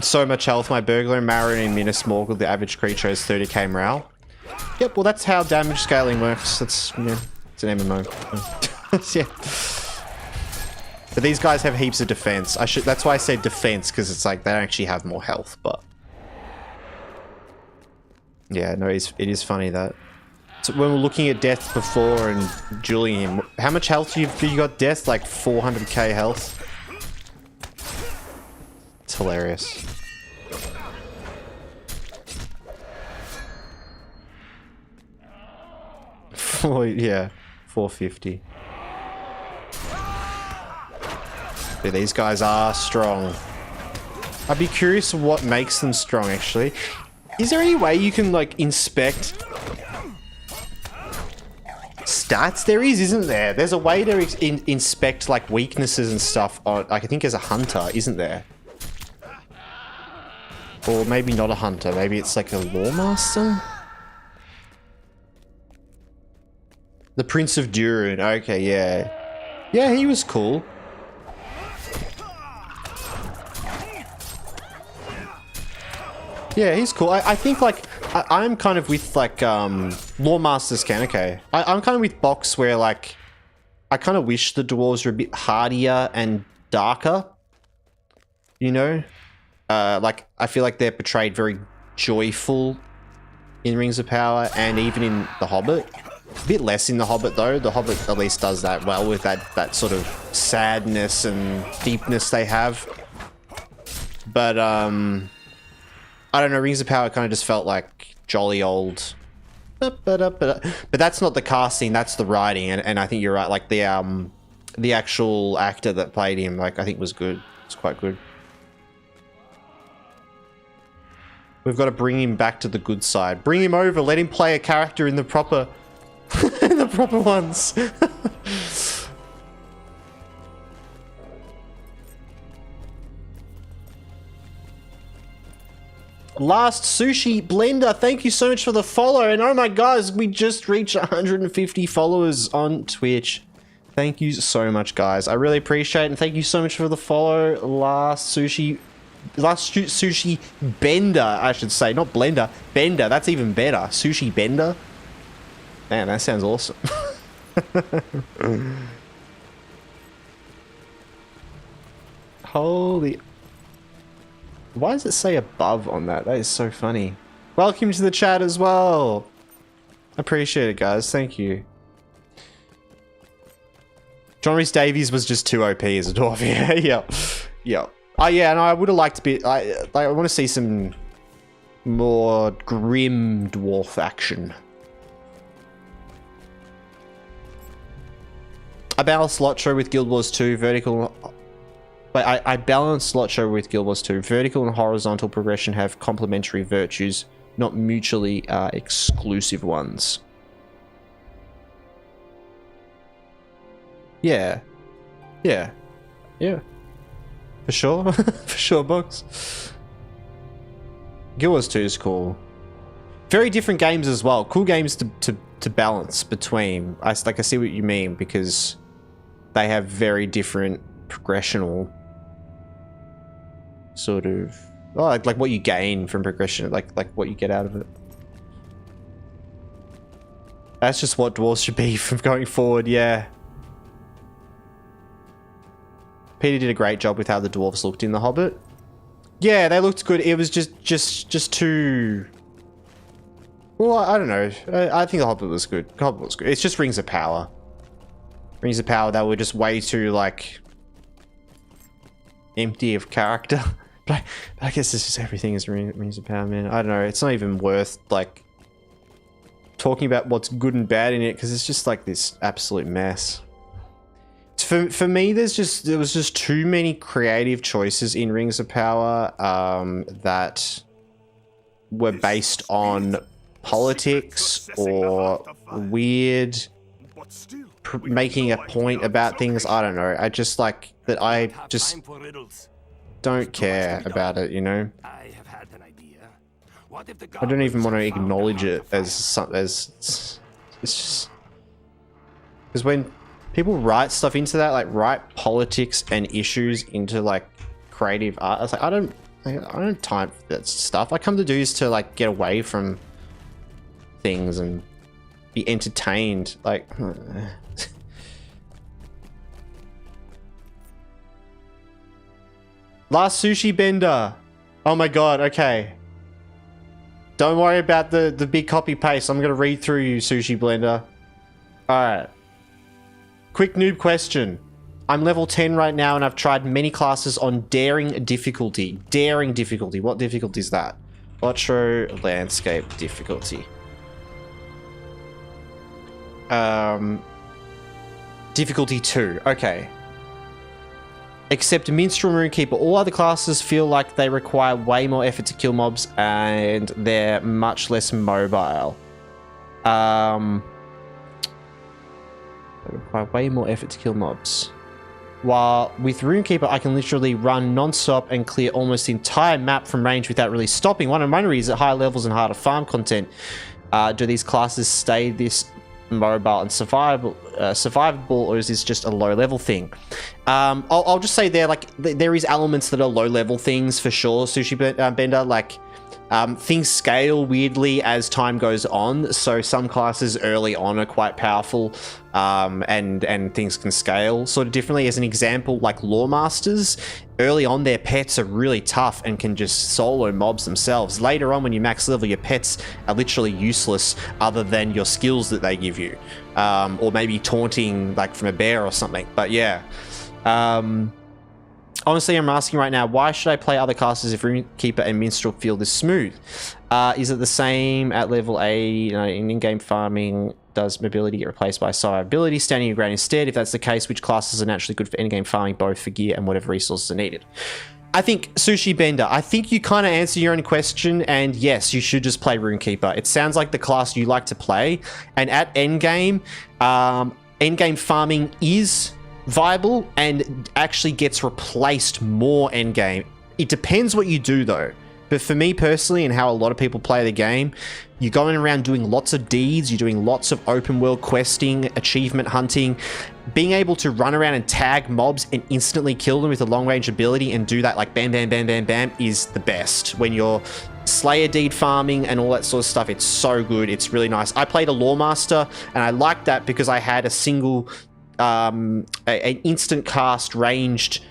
So much health, my burglar, Marin, and Minas Morgul, the average creature has 30k morale. Yep, well that's how damage scaling works. That's, yeah, it's an MMO. Yeah. But these guys have heaps of defense. That's why I said defense, because it's like they don't actually have more health, but... Yeah, no, it is funny that... So when we're looking at death before and dueling him, how much health do you got death? Like 400k health? It's hilarious. Oh, yeah, 450. But these guys are strong. I'd be curious what makes them strong, actually. Is there any way you can, like, inspect stats? There is, isn't there? There's a way to inspect like weaknesses and stuff on, like I think as a hunter, isn't there? Or maybe not a hunter, maybe it's like a lore master? The Prince of Durin, okay, yeah. Yeah, he was cool. Yeah, he's cool. I think like, I'm kind of with like, lore masters can, okay. I'm kind of with Box where like, I kind of wish the dwarves were a bit hardier and darker. You know? Like, I feel like they're portrayed very joyful in Rings of Power and even in The Hobbit. A bit less in The Hobbit though. The Hobbit at least does that well with that sort of sadness and deepness they have. But, I don't know, Rings of Power kind of just felt like jolly old. But that's not the casting, that's the writing. And I think you're right, like the actual actor that played him, like I think was good. It's quite good. We've got to bring him back to the good side. Bring him over. Let him play a character in the proper, the proper ones. Last Sushi Blender, thank you so much for the follow. And oh my guys, we just reached 150 followers on Twitch. Thank you so much, guys. I really appreciate it. And thank you so much for the follow. Last Sushi Bender, I should say, not Blender, Bender. That's even better. Sushi Bender. Man, that sounds awesome. Holy. Why does it say above on that? That is so funny. Welcome to the chat as well. Appreciate it, guys. Thank you. John Rhys Davies was just too OP as a dwarf. Yeah, yeah. Yeah. Oh yeah, and I would have liked to be. I want to see some more grim dwarf action. I balanced Lotro with Guild Wars 2 vertical. But I balanced Lotro with Guild Wars 2. Vertical and horizontal progression have complementary virtues, not mutually exclusive ones. Yeah. Yeah. Yeah. For sure. For sure, Box. Guild Wars 2 is cool. Very different games as well. Cool games to balance between. I see what you mean, because they have very different progressional sort of, oh, like what you gain from progression, like what you get out of it. That's just what dwarves should be from going forward. Yeah. Peter did a great job with how the dwarves looked in The Hobbit. Yeah, they looked good. It was just too. Well, I don't know. I think The Hobbit was good. The Hobbit was good. It's just Rings of Power. Rings of Power, they were just way too like empty of character. But I guess this is everything is Rings of Power, man. I don't know. It's not even worth like talking about what's good and bad in it, because it's just like this absolute mess. For me, there was just too many creative choices in Rings of Power that were based on politics or weird making a point about things. I don't know. I just like that. I just don't care about it, you know. I don't even want to acknowledge it as it's just because when people write stuff into that, like write politics and issues into like creative art, I was like, I don't have time for that stuff. I come to do is to like get away from things and be entertained. Like Last Sushi Bender. Oh my god, okay. Don't worry about the big copy paste. I'm gonna read through you, Sushi Blender. Alright. Quick noob question. I'm level 10 right now and I've tried many classes on daring difficulty. Daring difficulty. What difficulty is that? Lotro landscape difficulty. Difficulty 2. Okay. Except Minstrel Moonkeeper. All other classes feel like they require way more effort to kill mobs and they're much less mobile. They require way more effort to kill mobs. While with Runekeeper, I can literally run non-stop and clear almost the entire map from range without really stopping. One of my reasons at higher levels and harder farm content, do these classes stay this mobile and survivable, or is this just a low level thing? I'll just say there is elements that are low level things for sure, Sushi Bender. Like things scale weirdly as time goes on, so some classes early on are quite powerful, and things can scale sort of differently. As an example, like Lore Masters, early on their pets are really tough and can just solo mobs themselves. Later on, when you max level, your pets are literally useless other than your skills that they give you, or maybe taunting like from a bear or something. But yeah, honestly, I'm asking right now, why should I play other classes if Runekeeper and Minstrel feel this smooth? Is it the same at level 8? In in-game farming, does mobility get replaced by survivability? Standing your ground instead? If that's the case, which classes are naturally good for in-game farming, both for gear and whatever resources are needed? I think, Sushi Bender, I think you kind of answer your own question, and yes, you should just play Runekeeper. It sounds like the class you like to play, and at endgame, endgame farming is viable and actually gets replaced more endgame. It depends what you do though. But for me personally, and how a lot of people play the game, you're going around doing lots of deeds, you're doing lots of open world questing, achievement hunting. Being able to run around and tag mobs and instantly kill them with a long range ability and do that like bam, bam, bam, bam, bam is the best. When you're Slayer deed farming and all that sort of stuff, it's so good. It's really nice. I played a Lore Master and I liked that because I had a single an instant cast ranged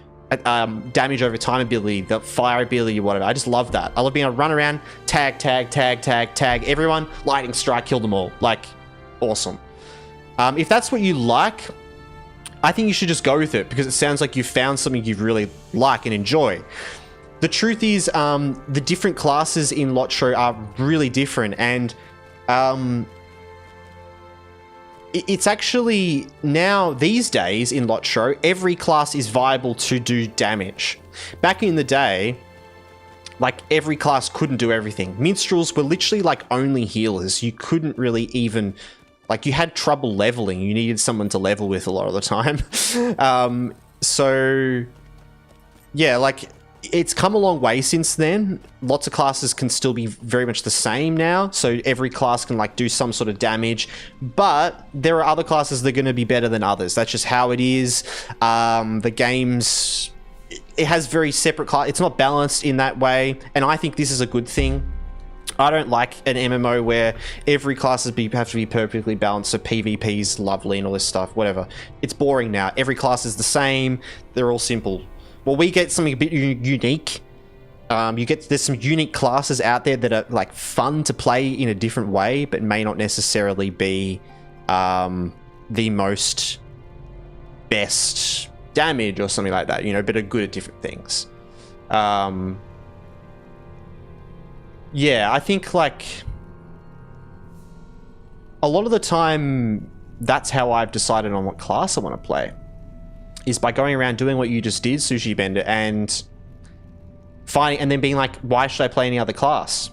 damage over time ability, the fire ability or whatever. I just love that. I love being able to run around, tag everyone, lightning strike, kill them all. Like, awesome. If that's what you like, I think you should just go with it because it sounds like you've found something you really like and enjoy. The truth is, the different classes in LOTRO are really different, and it's actually now these days in LOTRO, every class is viable to do damage. Back in the day, like every class couldn't do everything. Minstrels were literally like only healers. You couldn't really even, like you had trouble leveling. You needed someone to level with a lot of the time. So yeah, like it's come a long way since then. Lots of classes can still be very much the same now, so every class can like do some sort of damage, but there are other classes that are going to be better than others. That's just how it is. The game's, it has very separate class. It's not balanced in that way, and I think this is a good thing. I don't like an MMO where every class have to be perfectly balanced, so PvP's lovely and all this stuff, whatever. It's boring now. Every class is the same. They're all simple. Well, we get something a bit unique. There's some unique classes out there that are like fun to play in a different way, but may not necessarily be the most best damage or something like that, you know, but are good at different things. Yeah, I think like a lot of the time that's how I've decided on what class I want to play. Is by going around doing what you just did, Sushi Bender, and finding and then being like, why should I play any other class?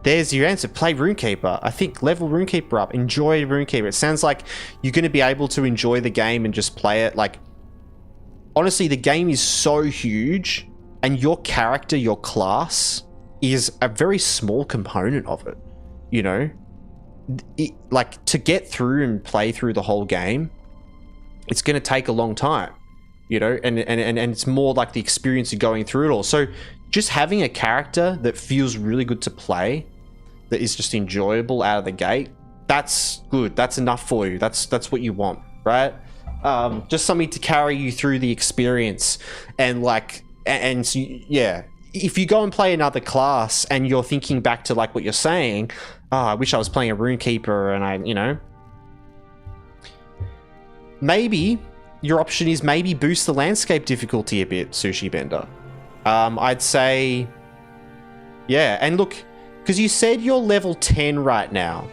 There's your answer. Play Runekeeper. I think level Runekeeper up. Enjoy Runekeeper. It sounds like you're going to be able to enjoy the game and just play it. Like, honestly, the game is so huge, and your character, your class, is a very small component of it. You know, like to get through and play through the whole game, it's going to take a long time, you know, and it's more like the experience of going through it all. So just having a character that feels really good to play, that is just enjoyable out of the gate, that's good. That's enough for you. That's what you want, right? Just something to carry you through the experience. And like, and so, yeah, if you go and play another class and you're thinking back to like what you're saying, oh, I wish I was playing a Runekeeper, and I, you know, maybe your option is maybe boost the landscape difficulty a bit, Sushi Bender. I'd say, yeah, and look, because you said you're level 10 right now,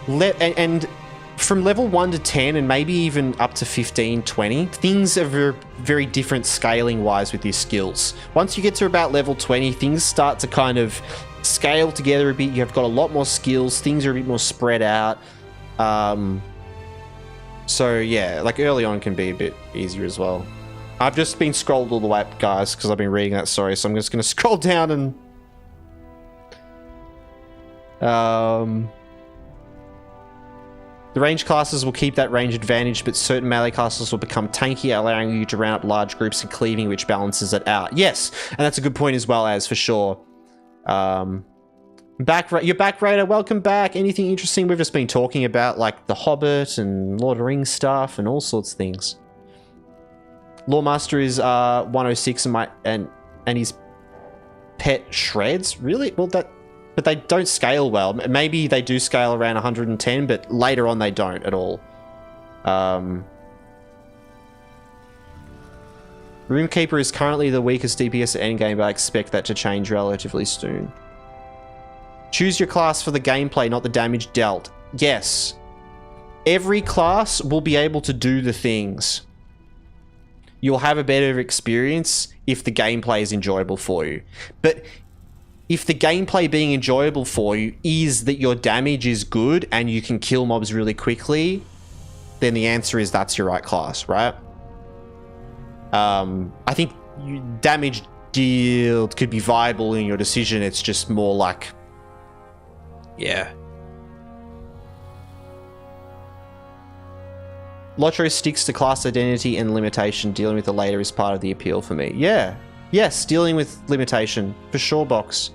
and from level 1 to 10 and maybe even up to 15, 20, things are very, very different scaling wise with your skills. Once you get to about level 20, things start to kind of scale together a bit. You've got a lot more skills, things are a bit more spread out. So yeah, like early on can be a bit easier as well. I've just been scrolled all the way up, guys, because I've been reading that story, so I'm just going to scroll down and... The range classes will keep that range advantage, but certain melee classes will become tanky, allowing you to round up large groups and cleaving, which balances it out. Yes, and that's a good point as well, as for sure. You're back, Raider. Welcome back. Anything interesting? We've just been talking about like The Hobbit and Lord of the Rings stuff and all sorts of things. Lawmaster is 106 and his pet shreds. Really? Well, but they don't scale well. Maybe they do scale around 110, but later on they don't at all. Roomkeeper is currently the weakest DPS at endgame, but I expect that to change relatively soon. Choose your class for the gameplay, not the damage dealt. Yes. Every class will be able to do the things. You'll have a better experience if the gameplay is enjoyable for you. But if the gameplay being enjoyable for you is that your damage is good and you can kill mobs really quickly, then the answer is that's your right class, right? I think damage dealt could be viable in your decision. It's just more like, yeah. Lotro sticks to class identity and limitation. Dealing with the later is part of the appeal for me. Yeah. Yes, dealing with limitation. For sure, Box.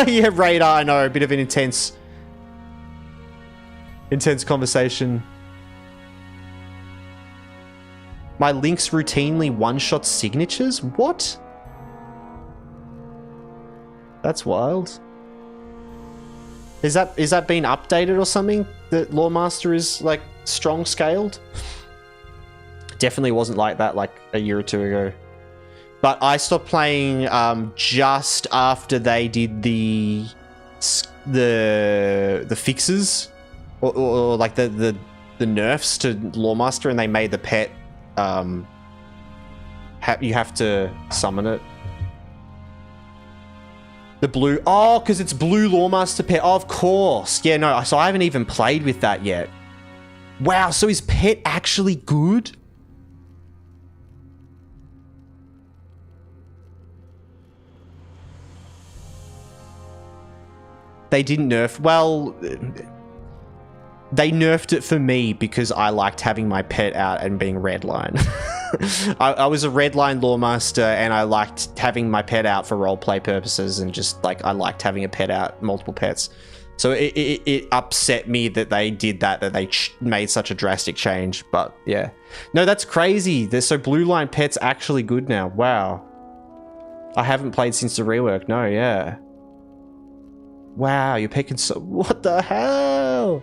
Yeah, Radar, I know. A bit of an intense conversation. My links routinely one-shot signatures? What? That's wild. Is that been updated or something? That Lawmaster is like strong scaled? Definitely wasn't like that like a year or two ago. But I stopped playing just after they did the fixes or like the nerfs to Lawmaster, and they made the pet you have to summon it. The blue, oh, because it's blue Lawmaster pet. Oh, of course. Yeah, no, so I haven't even played with that yet. Wow, so is pet actually good? They didn't nerf, well, they nerfed it for me because I liked having my pet out and being redline. I was a redline Lawmaster and I liked having my pet out for roleplay purposes, and just like I liked having a pet out, multiple pets. So it upset me that they did that they made such a drastic change. But yeah, no, that's crazy. So blue line pet's actually good now. Wow, I haven't played since the rework. No, yeah. Wow, you're picking so. What the hell?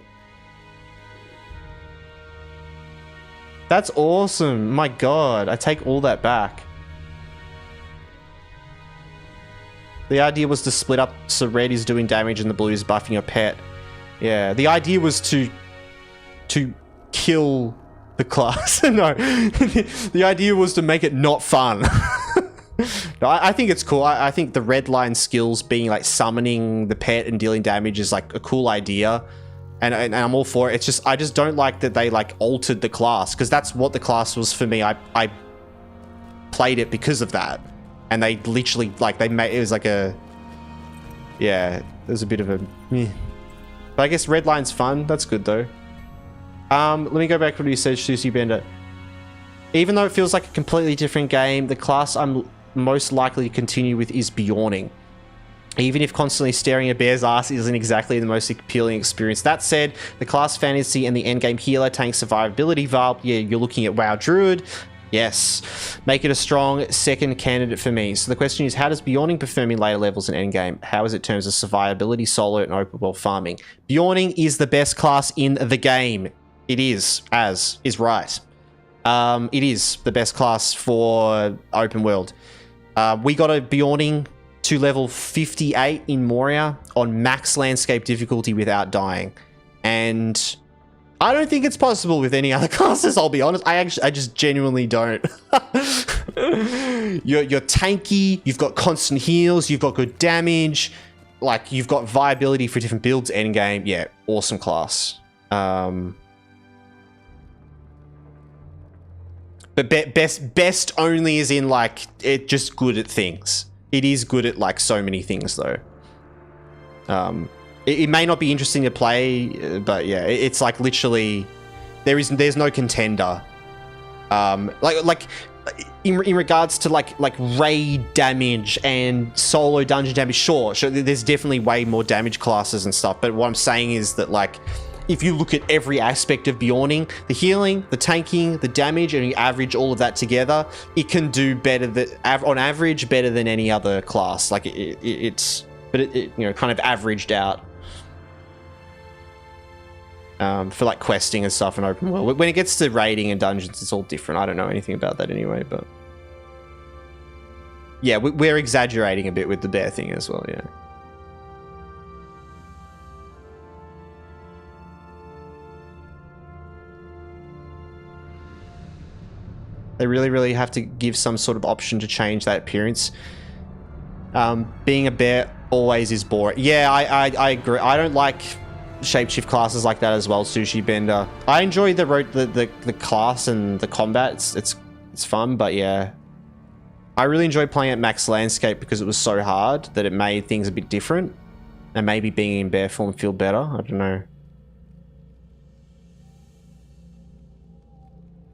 That's awesome. My God, I take all that back. The idea was to split up so red is doing damage and the blue is buffing your pet. Yeah, the idea was to kill the class. No, the idea was to make it not fun. No, I think it's cool. I think the red line skills being like summoning the pet and dealing damage is like a cool idea. And I'm all for it. It's just, I just don't like that they like altered the class, because that's what the class was for me. I played it because of that. And they literally, like, they made, it was like a, yeah, there's a bit of a, meh. But I guess red line's fun. That's good though. Let me go back to what you said, Susie Bender. Even though it feels like a completely different game, the class I'm most likely to continue with is Bjorning. Even if constantly staring at Bear's ass isn't exactly the most appealing experience. That said, the class fantasy and the endgame healer, tank, survivability vibe, yeah, you're looking at WoW Druid. Yes. Make it a strong second candidate for me. So the question is, how does Bjorning perform in later levels in endgame? How is it in terms of survivability, solo, and open world farming? Bjorning is the best class in the game. It is, as is right. It is the best class for open world. We got a Bjorning to level 58 in Moria on max landscape difficulty without dying. And I don't think it's possible with any other classes, I'll be honest. I just genuinely don't. You're tanky, you've got constant heals, you've got good damage, like you've got viability for different builds endgame. Yeah, awesome class. But best only is in like it just good at things. It is good at like so many things though. It may not be interesting to play, but yeah, it's like literally there's no contender. Like in regards to like raid damage and solo dungeon damage, sure, there's definitely way more damage classes and stuff. But what I'm saying is that like, if you look at every aspect of Bjorning, the healing, the tanking, the damage, and you average all of that together, it can do better on average better than any other class. Like it's you know, kind of averaged out for like questing and stuff and open world. When it gets to raiding and dungeons, it's all different. I don't know anything about that anyway, but yeah, we're exaggerating a bit with the bear thing as well. Yeah. They really have to give some sort of option to change that appearance. Being a bear always is boring. Yeah, I agree. I don't like shapeshift classes like that as well, Sushi Bender. I enjoy the class and the combat. It's fun, but yeah. I really enjoyed playing at max landscape because it was so hard that it made things a bit different. And maybe being in bear form feel better. I don't know.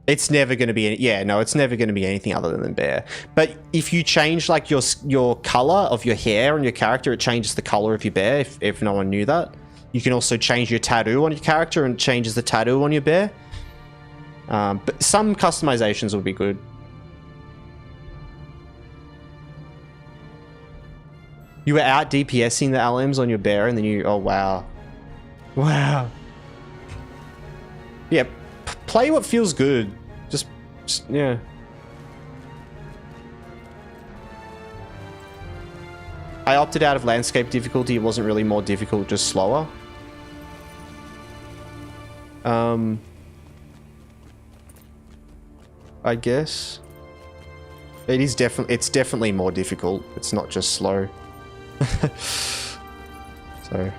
It's never going to be it's never going to be anything other than bear. But if you change like your color of your hair on your character, it changes the color of your bear. If no one knew that, you can also change your tattoo on your character and it changes the tattoo on your bear. But some customizations would be good. You were out DPSing the LMs on your bear, and then oh wow, yeah. Play what feels good. Just yeah. I opted out of landscape difficulty. It wasn't really more difficult, just slower. I guess. It's definitely more difficult. It's not just slow. So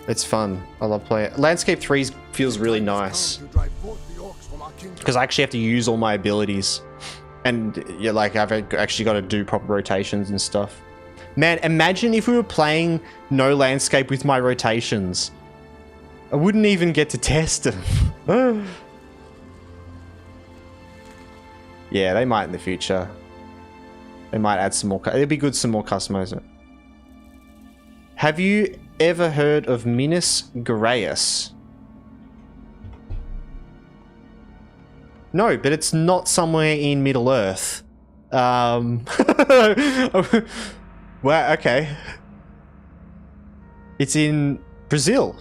it's fun. I love playing it. Landscape 3 feels really nice because I actually have to use all my abilities, and yeah, like I've actually got to do proper rotations and stuff. Man, imagine if we were playing no landscape with my rotations. I wouldn't even get to test them. Yeah, they might in the future. They might add some more. It'd be good some more customization. Have you ever heard of Minas Geraeus? No, but it's not somewhere in Middle Earth. Well, okay. It's in Brazil.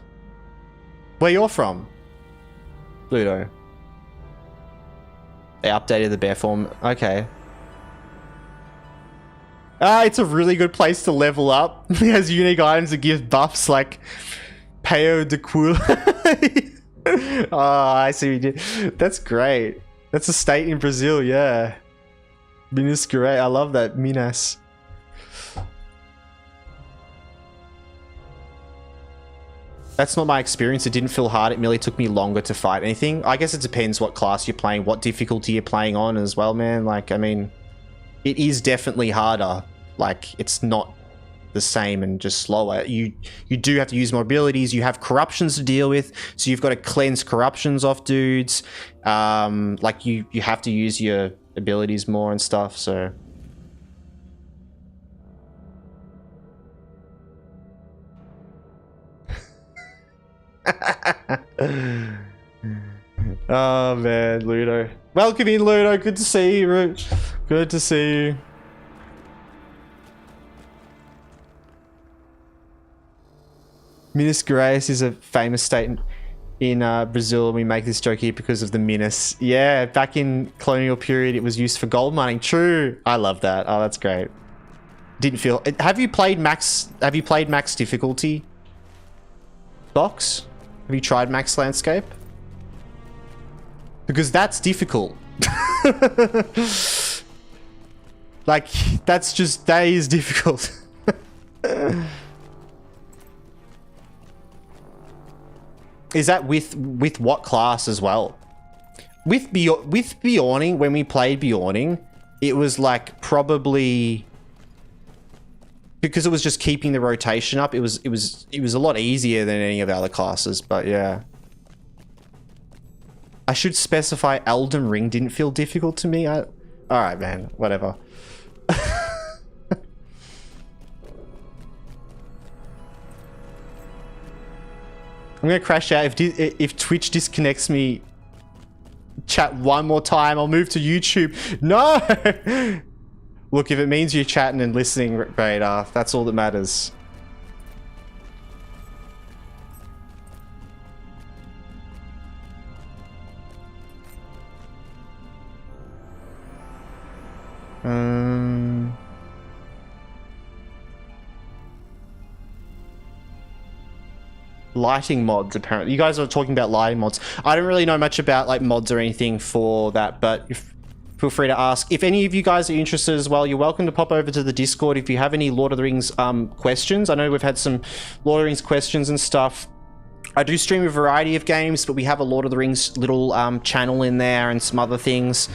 Where you're from, Ludo. They updated the bear form. Okay. It's a really good place to level up. It has unique items that give buffs like Peo de Cool. Oh, I see what you did. That's great. That's a state in Brazil, yeah. Minas Gerais. I love that. Minas. That's not my experience. It didn't feel hard. It merely took me longer to fight anything. I guess it depends what class you're playing, what difficulty you're playing on as well, man. Like, I mean, it is definitely harder. Like, it's not the same and just slower. You do have to use more abilities. You have corruptions to deal with, so you've got to cleanse corruptions off dudes. Like, you have to use your abilities more and stuff, so... Oh man, Ludo. Welcome in, Ludo. Good to see you. Good to see you. Minas Gerais is a famous state in Brazil. We make this joke here because of the Minas. Yeah, back in colonial period, it was used for gold mining. True. I love that. Oh, that's great. Didn't feel. Have you played max? Have you played max difficulty? Box? Have you tried max landscape? Because that's difficult. Like, that is difficult. Is that with what class as well? With Bjorning, when we played Bjorning, it was like probably because it was just keeping the rotation up. It was a lot easier than any of the other classes. But yeah, I should specify Elden Ring didn't feel difficult to me. All right, man. Whatever. I'm gonna crash out if Twitch disconnects me. Chat one more time. I'll move to YouTube. No. Look, if it means you're chatting and listening, Radar, that's all that matters. Lighting mods, apparently. You guys are talking about lighting mods. I don't really know much about like mods or anything for that, but feel free to ask. If any of you guys are interested as well, you're welcome to pop over to the Discord if you have any Lord of the Rings questions. I know we've had some Lord of the Rings questions and stuff. I do stream a variety of games, but we have a Lord of the Rings little channel in there and some other things.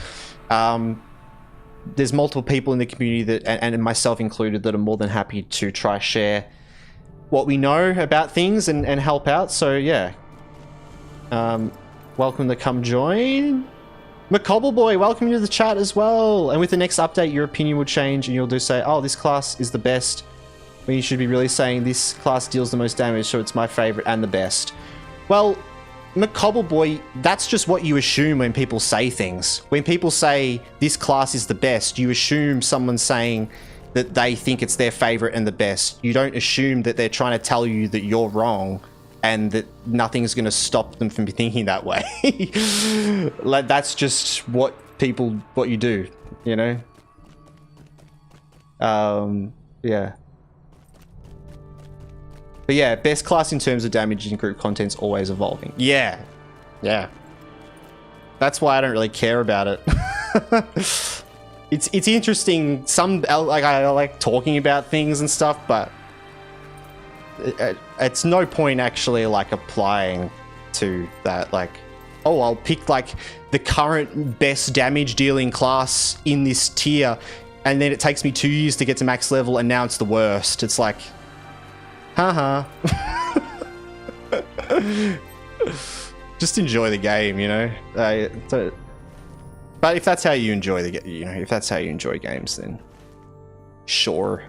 There's multiple people in the community that, and myself included, that are more than happy to try share what we know about things and help out. So yeah, welcome to come join. McCobble Boy, welcome to the chat as well. And with the next update, your opinion will change and you'll just say, oh, this class is the best, when you should be really saying this class deals the most damage, so it's my favorite and the best. Well, McCobble Boy, that's just what you assume when people say things. When people say this class is the best, you assume someone's saying that they think it's their favorite and the best. You don't assume that they're trying to tell you that you're wrong and that nothing's going to stop them from thinking that way. Like, that's just what you do, you know? Yeah. But yeah, best class in terms of damage and group content's always evolving. Yeah. Yeah. That's why I don't really care about it. It's interesting. I like talking about things and stuff, but it's no point actually like applying to that. Like, oh, I'll pick like the current best damage dealing class in this tier, and then it takes me 2 years to get to max level, and now it's the worst. It's like, haha. Just enjoy the game, you know. But if that's how you enjoy if that's how you enjoy games, then sure.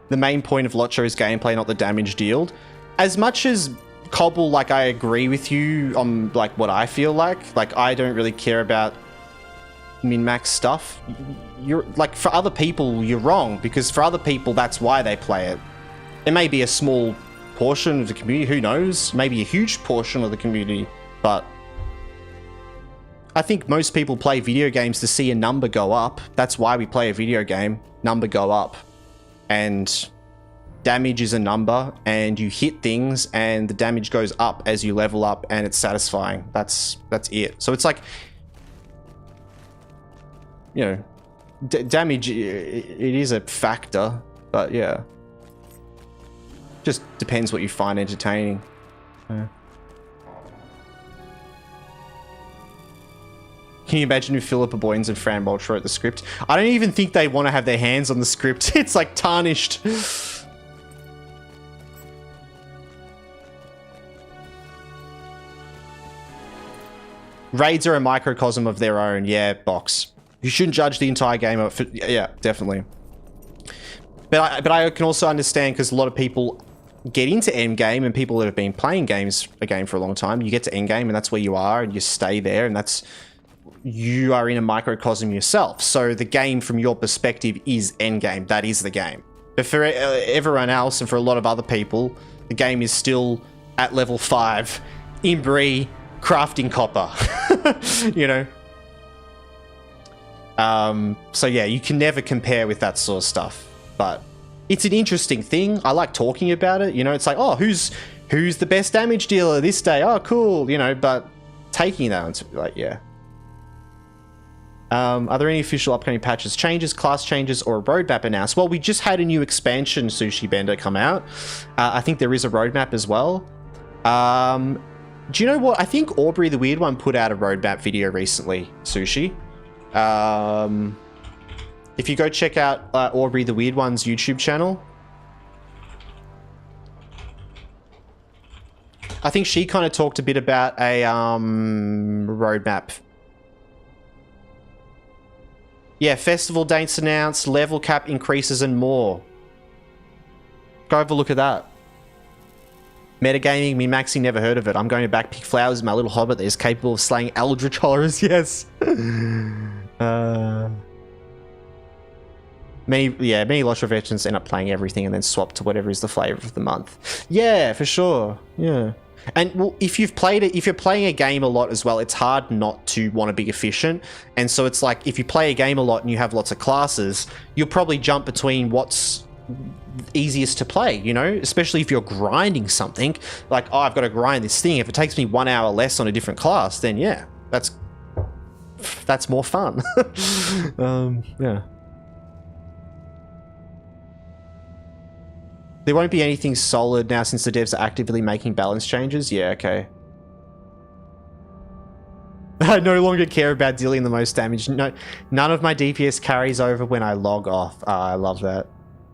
The main point of Lotcho is gameplay, not the damage dealt. As much as Cobble, like, I agree with you on like what I feel like. Like, I don't really care about min-max stuff. You're like, for other people, you're wrong, because for other people, that's why they play it. It may be a small portion of the community, who knows, maybe a huge portion of the community, but I think most people play video games to see a number go up. That's why we play a video game. Number go up, and damage is a number, and you hit things and the damage goes up as you level up, and it's satisfying. That's it. So it's like, you know, damage, it is a factor, but yeah. Just depends what you find entertaining. Yeah. Can you imagine if Philippa Boyens and Fran Walsh wrote the script? I don't even think they want to have their hands on the script. It's like tarnished. Raids are a microcosm of their own. Yeah, Box. You shouldn't judge the entire game. Yeah, definitely. But I can also understand, because a lot of people get into endgame, and people that have been playing a game for a long time, you get to endgame and that's where you are, and you stay there, and you are in a microcosm yourself. So the game from your perspective is endgame. That is the game. But for everyone else, and for a lot of other people, the game is still at level 5, Imbri, crafting copper. You know? So yeah, you can never compare with that sort of stuff. But it's an interesting thing. I like talking about it. You know, it's like, oh, who's the best damage dealer this day? Oh, cool. You know, but taking that, it's like, yeah. Are there any official upcoming patches, changes, class changes, or a roadmap announced? Well, we just had a new expansion, Sushi Bender, come out. I think there is a roadmap as well. Do you know what? I think Aubrey the Weird One put out a roadmap video recently, Sushi. If you go check out Aubrey the Weird One's YouTube channel, I think she kind of talked a bit about a roadmap. Yeah, festival dates announced, level cap increases, and more. Go have a look at that. Metagaming, min-maxing, never heard of it. I'm going to backpick flowers, my little hobbit that is capable of slaying eldritch horrors. Yes. Many Lost veterans end up playing everything and then swap to whatever is the flavor of the month. Yeah, for sure. Yeah. And well, if you're playing a game a lot as well, it's hard not to want to be efficient. And so it's like, if you play a game a lot and you have lots of classes, you'll probably jump between what's easiest to play, you know, especially if you're grinding something like, oh, I've got to grind this thing. If it takes me 1 hour less on a different class, then yeah, that's more fun. Yeah. There won't be anything solid now since the devs are actively making balance changes. Yeah, okay. I no longer care about dealing the most damage. No, none of my DPS carries over when I log off. I love that.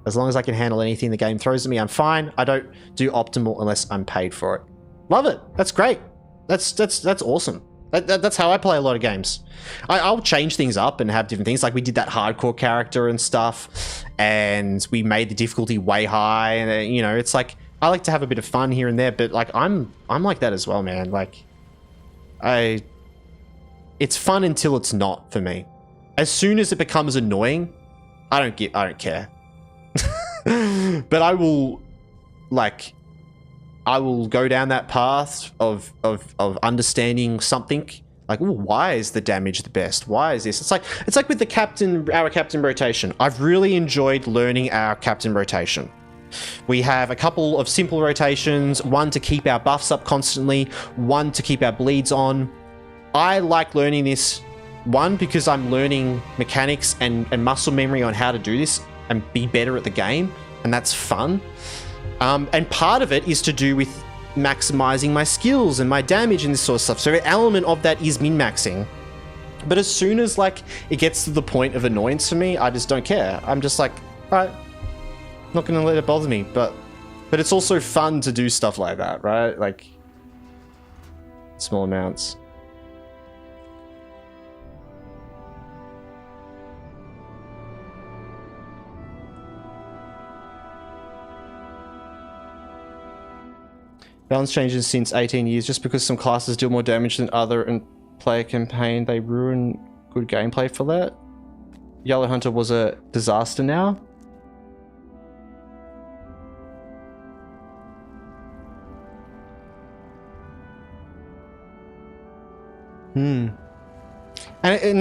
As long as I can handle anything the game throws at me, I'm fine. I don't do optimal unless I'm paid for it. Love it. That's great. That's awesome. That's how I play a lot of games. I'll change things up and have different things. Like we did that hardcore character and stuff, and we made the difficulty way high. And you know, it's like I like to have a bit of fun here and there. But like I'm like that as well, man. Like it's fun until it's not for me. As soon as it becomes annoying, I don't care. But I will go down that path of understanding something. Like, ooh, why is the damage the best? Why is this? It's like with our captain rotation. I've really enjoyed learning our captain rotation. We have a couple of simple rotations, one to keep our buffs up constantly, one to keep our bleeds on. I like learning this, one, because I'm learning mechanics and muscle memory on how to do this and be better at the game, and that's fun. And part of it is to do with maximizing my skills and my damage and this sort of stuff. So an element of that is min-maxing. But as soon as like it gets to the point of annoyance for me, I just don't care. I'm just like, all right, not gonna let it bother me. But it's also fun to do stuff like that, right? Like small amounts. Balance changes since 18 years. Just because some classes deal more damage than other and play a campaign, they ruin good gameplay for that. Yellow Hunter was a disaster now. And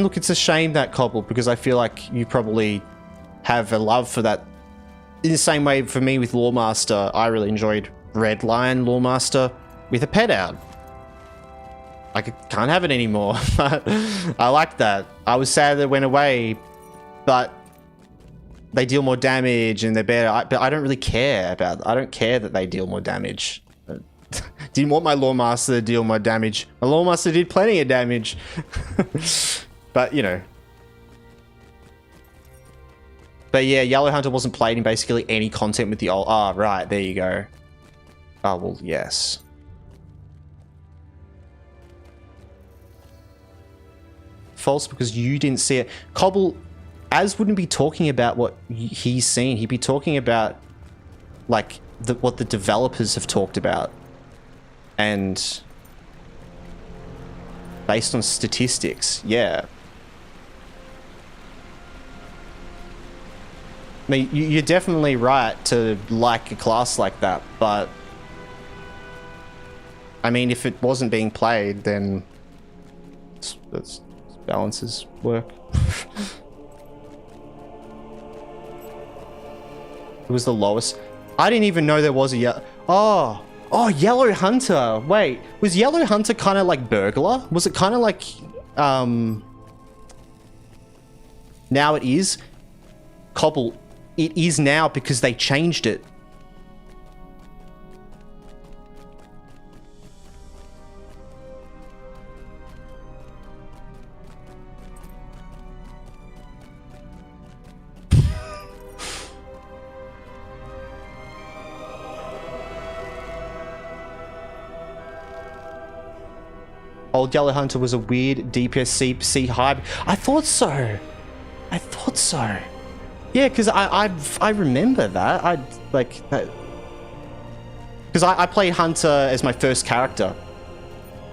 look, it's a shame that Cobble, because I feel like you probably have a love for that. In the same way for me with Lawmaster, I really enjoyed Red Lion Lawmaster with a pet out. I can't have it anymore. I like that. I was sad that it went away, but they deal more damage and they're better. But I don't really care about. I don't care that they deal more damage. Didn't want my Lawmaster to deal more damage. My Lawmaster did plenty of damage, but you know. But yeah, Yellow Hunter wasn't played in basically any content with the old. Ah, right, there you go. Oh, well, yes. False because you didn't see it. Cobble, Az wouldn't be talking about what he's seen. He'd be talking about, like, what the developers have talked about. And based on statistics, yeah. I mean, you're definitely right to like a class like that, but I mean, if it wasn't being played, then that's balances work. It was the lowest. I didn't even know there was a yellow. Oh, Yellow Hunter. Wait, was Yellow Hunter kind of like Burglar? Was it kind of like Now it is. Cobble, it is now because they changed it. Old Yellow Hunter was a weird DPS hype. I thought so. I thought so. Yeah, because I remember that. I like that. Because I played Hunter as my first character.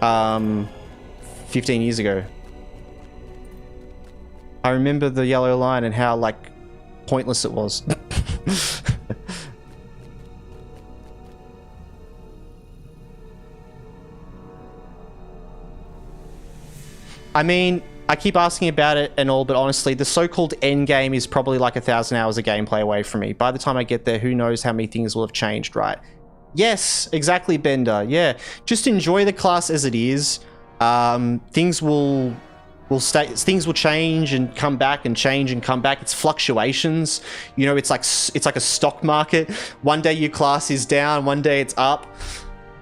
15 years ago. I remember the yellow line and how like pointless it was. I mean, I keep asking about it and all, but honestly, the so-called end game is probably like 1,000 hours of gameplay away from me. By the time I get there, who knows how many things will have changed, right? Yes, exactly, Bender. Yeah, just enjoy the class as it is. Things will things will change and come back and change and come back. It's fluctuations. You know, it's like a stock market. One day your class is down, one day it's up.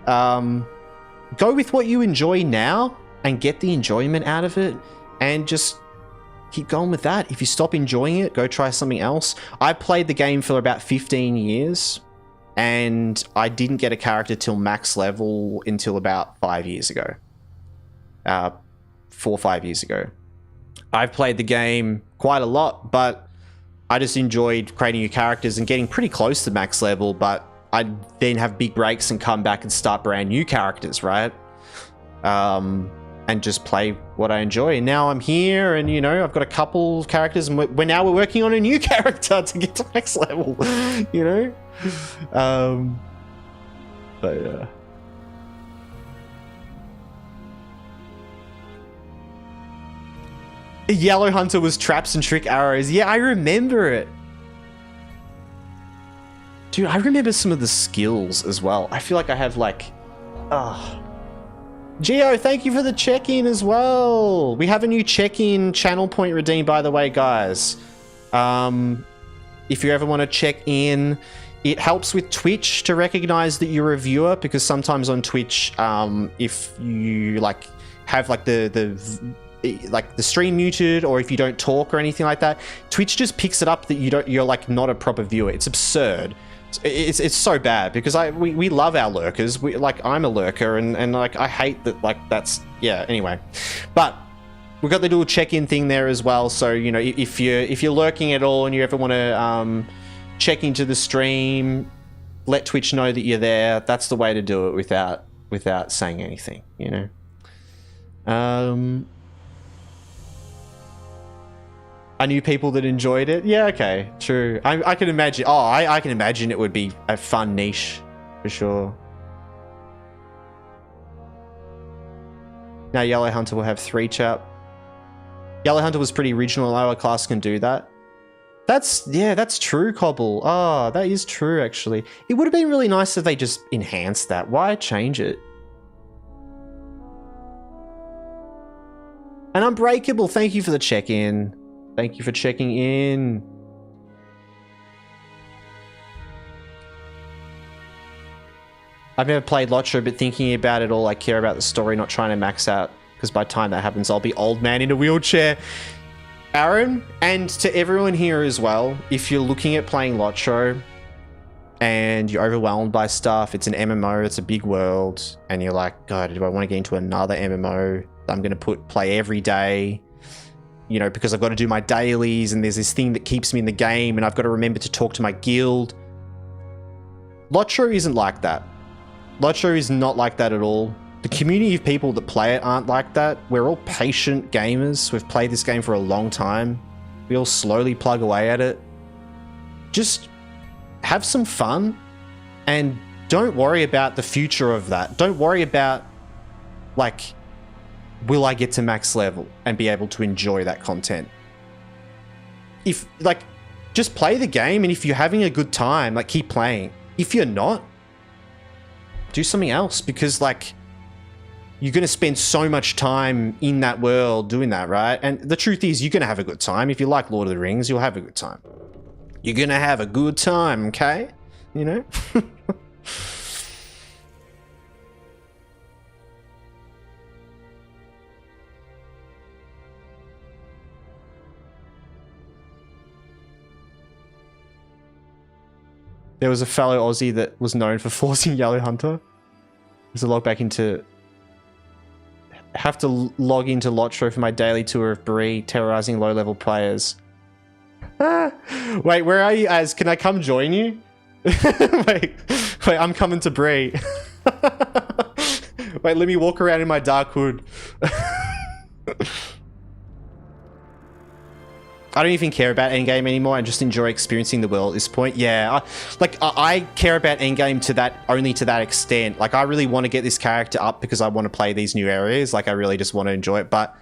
Go with what you enjoy now and get the enjoyment out of it, and just keep going with that. If you stop enjoying it, go try something else. I played the game for about 15 years, and I didn't get a character till max level until about 5 years ago. 4 or 5 years ago. I've played the game quite a lot, but I just enjoyed creating new characters and getting pretty close to max level, but I'd then have big breaks and come back and start brand new characters, right? And just play what I enjoy. And now I'm here, and you know, I've got a couple of characters, and we're working on a new character to get to next level. You know, but Yellow Hunter was traps and trick arrows. Yeah, I remember it. Dude, I remember some of the skills as well. I feel like I have like, Geo, thank you for the check-in as well. We have a new check-in channel point redeemed, by the way, guys. If you ever want to check in, it helps with Twitch to recognize that you're a viewer, because sometimes on Twitch, if you like have like the stream muted, or if you don't talk or anything like that, Twitch just picks it up that you're like not a proper viewer. It's absurd. It's so bad, because we love our lurkers. I'm a lurker, and like I hate that, like that's, yeah, anyway. But we've got the little check-in thing there as well, so you know, if you're lurking at all and you ever want to check into the stream, let Twitch know that you're there. That's the way to do it without saying anything, you know. I knew people that enjoyed it. Yeah, okay, true. I can imagine. Oh, I can imagine it would be a fun niche for sure. Now Yellow Hunter will have 3 chap. Yellow Hunter was pretty original. Our class can do that. That's true, Cobble. Oh, that is true, actually. It would have been really nice if they just enhanced that. Why change it? And Unbreakable, thank you for the check-in. Thank you for checking in. I've never played Lotro, but thinking about it all, I care about the story, not trying to max out, because by the time that happens, I'll be old man in a wheelchair. Aaron, and to everyone here as well, if you're looking at playing Lotro and you're overwhelmed by stuff, it's an MMO, it's a big world, and you're like, God, do I want to get into another MMO? I'm going to play every day, you know, because I've got to do my dailies, and there's this thing that keeps me in the game, and I've got to remember to talk to my guild. Lotro isn't like that. Lotro is not like that at all. The community of people that play it aren't like that. We're all patient gamers. We've played this game for a long time. We all slowly plug away at it. Just have some fun, and don't worry about the future of that. Don't worry about, like, will I get to max level and be able to enjoy that content? If, like, just play the game, and if you're having a good time, like, keep playing. If you're not, do something else, because, like, you're going to spend so much time in that world doing that, right? And the truth is, you're going to have a good time. If you like Lord of the Rings, you'll have a good time. You're going to have a good time, okay? You know? There was a fellow Aussie that was known for forcing Yellow Hunter. There's a log back into... Have to log into Lotro for my daily tour of Bree, terrorizing low-level players. Wait, where are you, Az? Can I come join you? wait, I'm coming to Bree. Wait, let me walk around in my dark hood. I don't even care about endgame anymore. I just enjoy experiencing the world at this point. Yeah, I care about endgame only to that extent. Like, I really want to get this character up because I want to play these new areas. Like, I really just want to enjoy it. But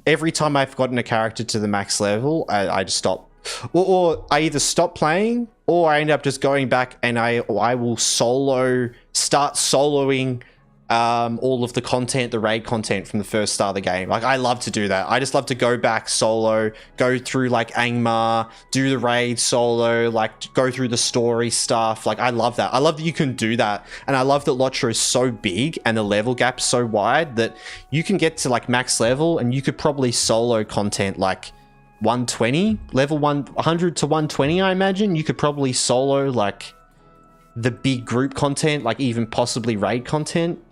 every time I've gotten a character to the max level, I just stop. Or I either stop playing, or I end up just going back and I will start soloing all of the content, the raid content from the first start of the game. Like, I love to do that. I just love to go back solo, go through like Angmar, do the raid solo, like go through the story stuff. Like, I love that. I love that you can do that. And I love that Lotro is so big and the level gap so wide that you can get to like max level and you could probably solo content like 120, level 100 to 120, I imagine. You could probably solo like the big group content, like even possibly raid content.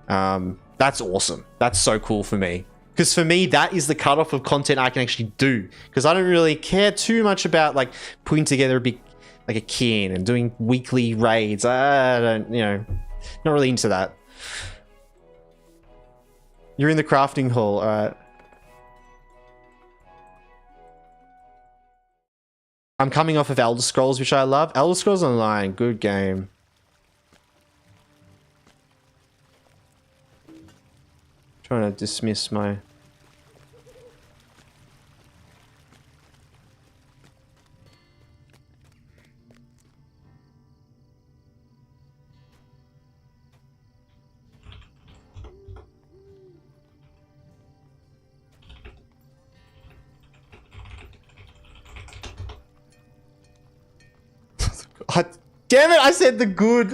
That's awesome. That's so cool for me. Because for me, that is the cutoff of content I can actually do. Because I don't really care too much about like putting together a big, like a kin and doing weekly raids. I don't, you know, not really into that. You're in the crafting hall, alright. I'm coming off of Elder Scrolls, which I love. Elder Scrolls Online, good game. Trying to dismiss my... God damn it, I said the good.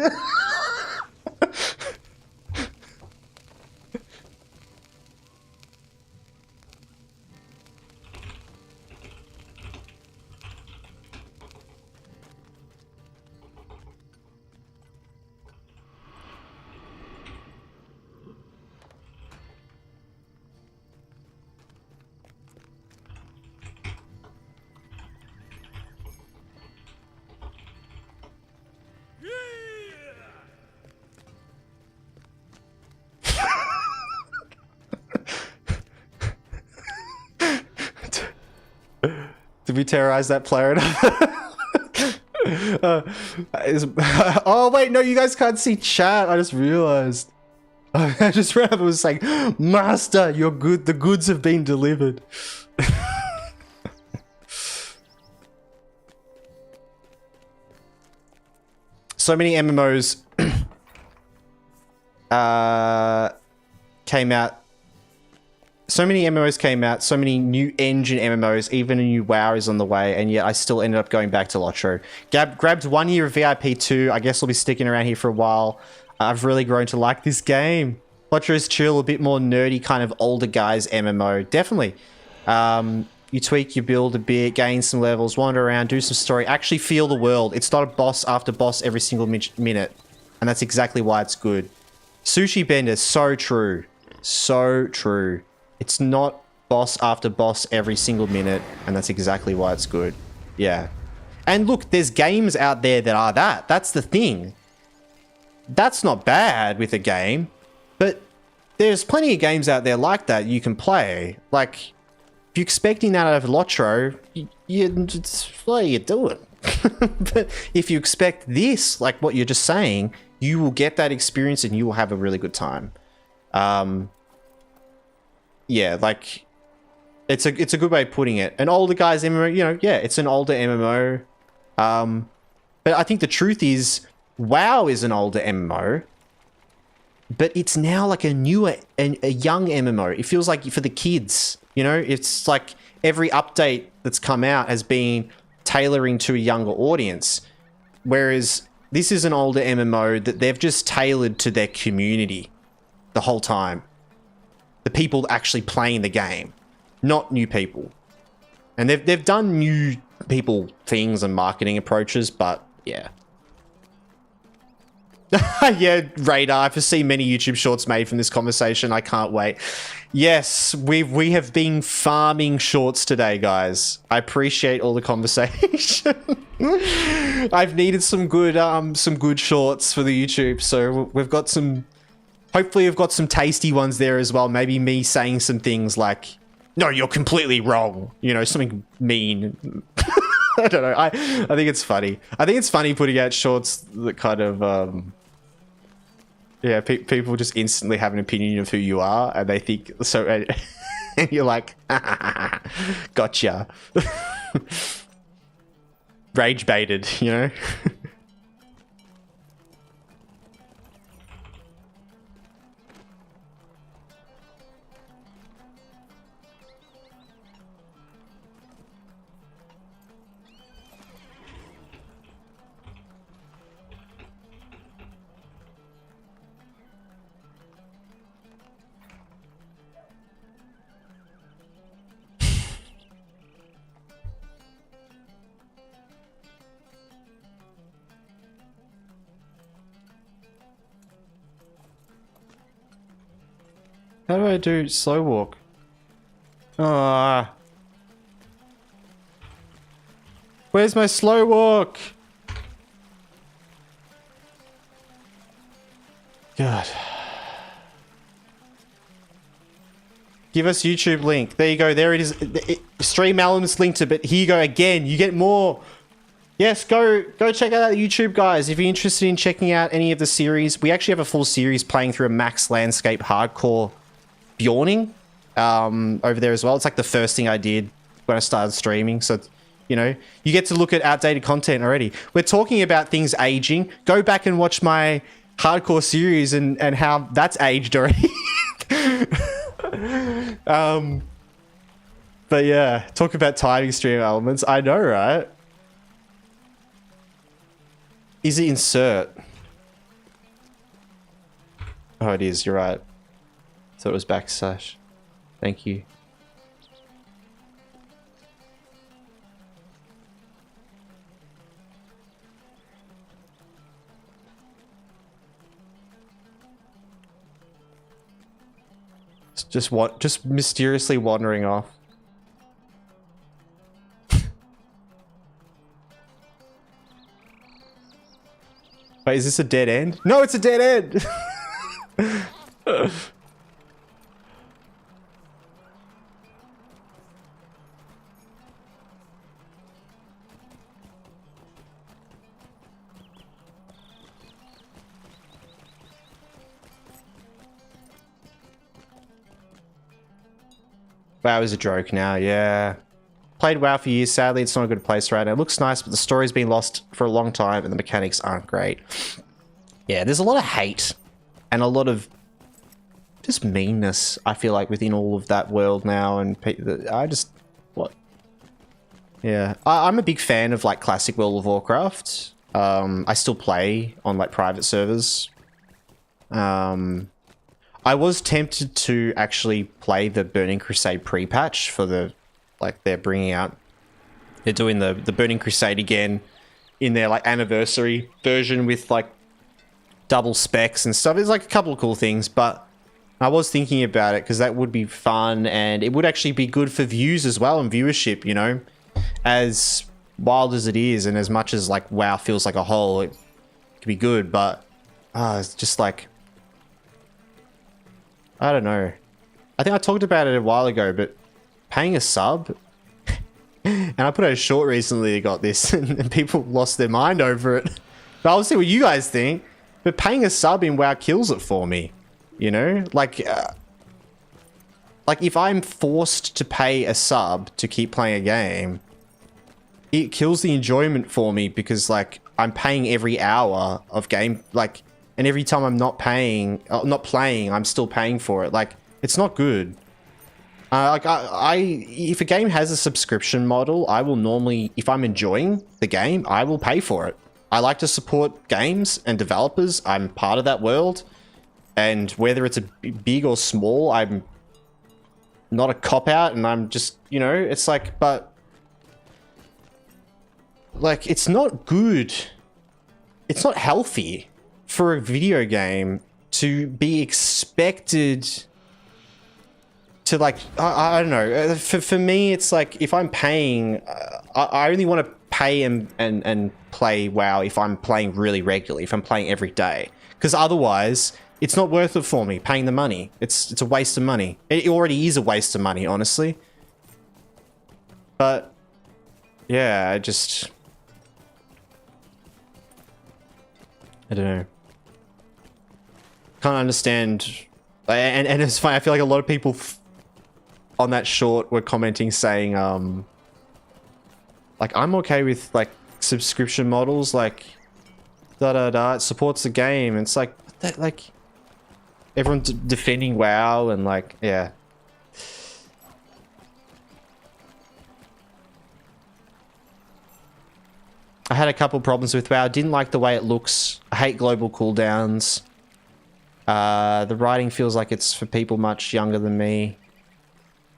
Did we terrorize that player enough? Oh wait, no, you guys can't see chat. I just realized. I just read it was saying, Master, you're good. The goods have been delivered. So many MMOs came out. So many MMOs came out, so many new engine MMOs, even a new WoW is on the way, and yet I still ended up going back to Lotro. Grabbed 1 year of VIP 2. I guess I'll be sticking around here for a while. I've really grown to like this game. Lotro's chill, a bit more nerdy, kind of older guys MMO. Definitely. You tweak your build a bit, gain some levels, wander around, do some story, actually feel the world. It's not a boss after boss every single minute, and that's exactly why it's good. Sushi Bender, so true. So true. It's not boss after boss every single minute, and that's exactly why it's good. Yeah. And look, there's games out there that are that. That's the thing. That's not bad with a game, but there's plenty of games out there like that you can play. Like, if you're expecting that out of Lotro, what are you doing? But if you expect this, like what you're just saying, you will get that experience and you will have a really good time. Yeah, like, it's a good way of putting it. An older guy's MMO, you know, yeah, it's an older MMO. But I think the truth is, WoW is an older MMO. but it's now like a newer and a young MMO. It feels like for the kids, you know, it's like every update that's come out has been tailoring to a younger audience. Whereas this is an older MMO that they've just tailored to their community the whole time. The people actually playing the game, not new people. And they've done new people things and marketing approaches, but yeah. Yeah, Radar. I've seen many YouTube shorts made from this conversation. I can't wait. Yes, we have been farming shorts today, guys. I appreciate all the conversation. I've needed some good shorts for the YouTube, so we've got some. Hopefully, we've got some tasty ones there as well. Maybe me saying some things like, "No, you're completely wrong." You know, something mean. I don't know. I think it's funny. I think it's funny putting out shorts that kind of yeah, people just instantly have an opinion of who you are, and they think so, and you're like, gotcha. Rage baited, you know. How do I do slow walk? Ah. Where's my slow walk? God. Give us YouTube link. There you go. There it is. Stream elements linked to, but here you go again. You get more. Yes, go check out the YouTube, guys. If you're interested in checking out any of the series, we actually have a full series playing through a max landscape hardcore Bjorning over there as well. It's like the first thing I did when I started streaming. So, you know, you get to look at outdated content already. We're talking about things aging. Go back and watch my hardcore series and how that's aged already. But yeah, talk about timing stream elements. I know, right? Is it insert? Oh, it is. You're right. Thought it was backslash. Thank you. Just mysteriously wandering off. Wait, is this a dead end? No, it's a dead end. WoW is a joke now, yeah. Played WoW for years, sadly it's not a good place right now. It looks nice, but the story's been lost for a long time and the mechanics aren't great. Yeah, there's a lot of hate and a lot of just meanness, I feel like, within all of that world now, and yeah. I'm a big fan of, like, classic World of Warcraft. I still play on, like, private servers. I was tempted to actually play the Burning Crusade pre-patch for the, like, they're doing the Burning Crusade again in their, like, anniversary version with, like, double specs and stuff. There's, like, a couple of cool things, but I was thinking about it because that would be fun and it would actually be good for views as well and viewership, you know? As wild as it is and as much as, like, WoW feels like a whole, it could be good, but it's just, like, I don't know. I think I talked about it a while ago, but paying a sub, and I put out a short recently that got this, and people lost their mind over it. But I'll see what you guys think. But paying a sub in WoW kills it for me, you know? Like if I'm forced to pay a sub to keep playing a game, it kills the enjoyment for me because, like, I'm paying every hour of game, like, and every time I'm not playing, I'm still paying for it. Like, it's not good. If a game has a subscription model, I will normally, if I'm enjoying the game, I will pay for it. I like to support games and developers. I'm part of that world. And whether it's a big or small, I'm not a cop-out, and I'm just, you know, it's like, but... like, it's not good. It's not healthy for a video game to be expected to, like, I don't know. For me, it's like, if I'm paying, I only want to pay and play WoW if I'm playing really regularly, if I'm playing every day. Because otherwise, it's not worth it for me, paying the money. It's a waste of money. It already is a waste of money, honestly. But, yeah, I don't know. Can't understand. And it's funny, I feel like a lot of people on that short were commenting saying, like, I'm okay with, like, subscription models, like, it supports the game. And it's like, that, like, everyone defending WoW and, like, yeah. I had a couple problems with WoW. Didn't like the way it looks. I hate global cooldowns. The writing feels like it's for people much younger than me.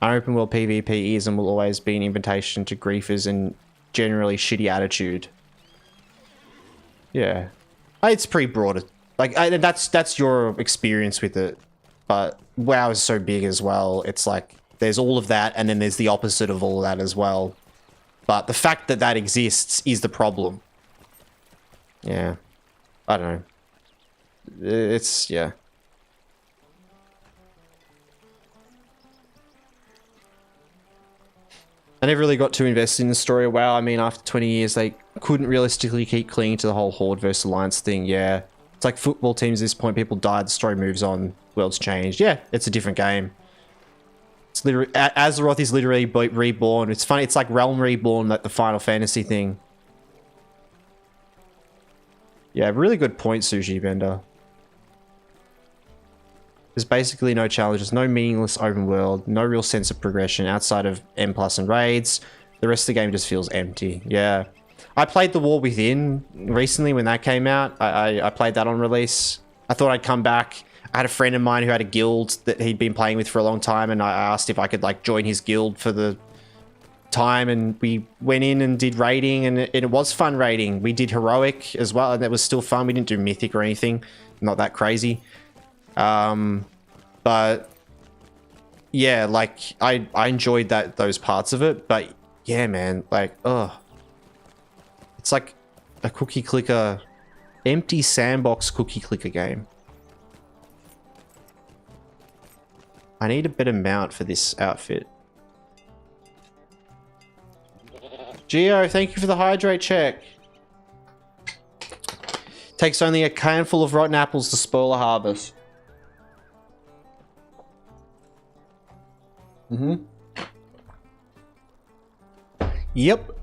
Open world PvP is and will always be an invitation to griefers and generally shitty attitude. Yeah, it's pretty broad. Like, that's your experience with it. But WoW is so big as well. It's like there's all of that, and then there's the opposite of all of that as well. But the fact that that exists is the problem. Yeah. I don't know. It's, yeah. I never really got too invested in the story of WoW. I mean, after 20 years, they couldn't realistically keep clinging to the whole Horde versus Alliance thing. Yeah. It's like football teams at this point. People die, the story moves on, world's changed. Yeah, it's a different game. It's literally, Azeroth is literally reborn. It's funny, it's like Realm Reborn, like the Final Fantasy thing. Yeah, really good point, Sushi Bender. There's basically no challenges, no meaningless open world, no real sense of progression outside of M+ and raids. The rest of the game just feels empty. Yeah. I played The War Within recently when that came out. I played that on release. I thought I'd come back. I had a friend of mine who had a guild that he'd been playing with for a long time, and I asked if I could, like, join his guild for the time, and we went in and did raiding, and it was fun raiding. We did heroic as well, and that was still fun. We didn't do mythic or anything. Not that crazy. But yeah, like, I enjoyed those parts of it, but yeah, man, like, ugh. It's like a cookie clicker, empty sandbox cookie clicker game. I need a better mount for this outfit. Geo, thank you for the hydrate check. Takes only a handful of rotten apples to spoil a harvest. Yep.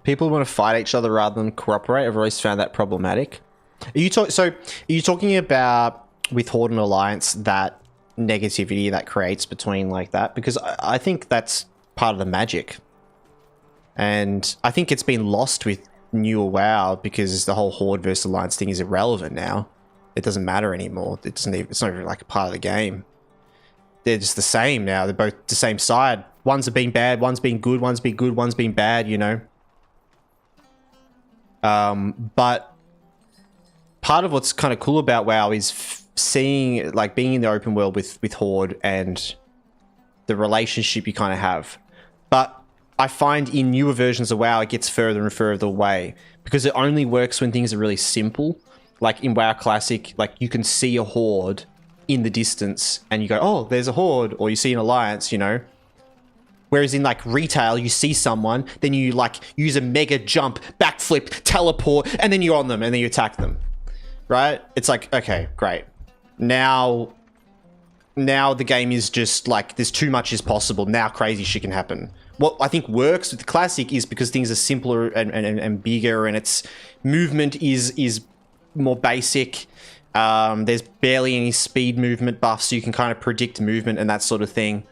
People want to fight each other rather than cooperate. I've always found that problematic. Are you talking about with Horde and Alliance, that negativity that creates between, like, that? Because I think that's part of the magic. And I think it's been lost with newer WoW because the whole Horde versus Alliance thing is irrelevant now. It doesn't matter anymore. It's not even like a part of the game. They're just the same now. They're both the same side. One's been bad, one's been good, one's been good, one's been bad, you know. But part of what's kind of cool about WoW is seeing, like, being in the open world with Horde and the relationship you kind of have. But I find in newer versions of WoW, it gets further and further away because it only works when things are really simple. Like in WoW Classic, like, you can see a Horde in the distance and you go, oh, there's a Horde, or you see an Alliance, you know. Whereas in, like, retail, you see someone, then you, like, use a mega jump, backflip, teleport, and then you're on them, and then you attack them. right? It's like, okay, great. Now the game is just like, there's too much is possible. Now crazy shit can happen. What I think works with the classic is because things are simpler and bigger, and its movement is more basic. There's barely any speed movement buffs, so you can kind of predict movement and that sort of thing.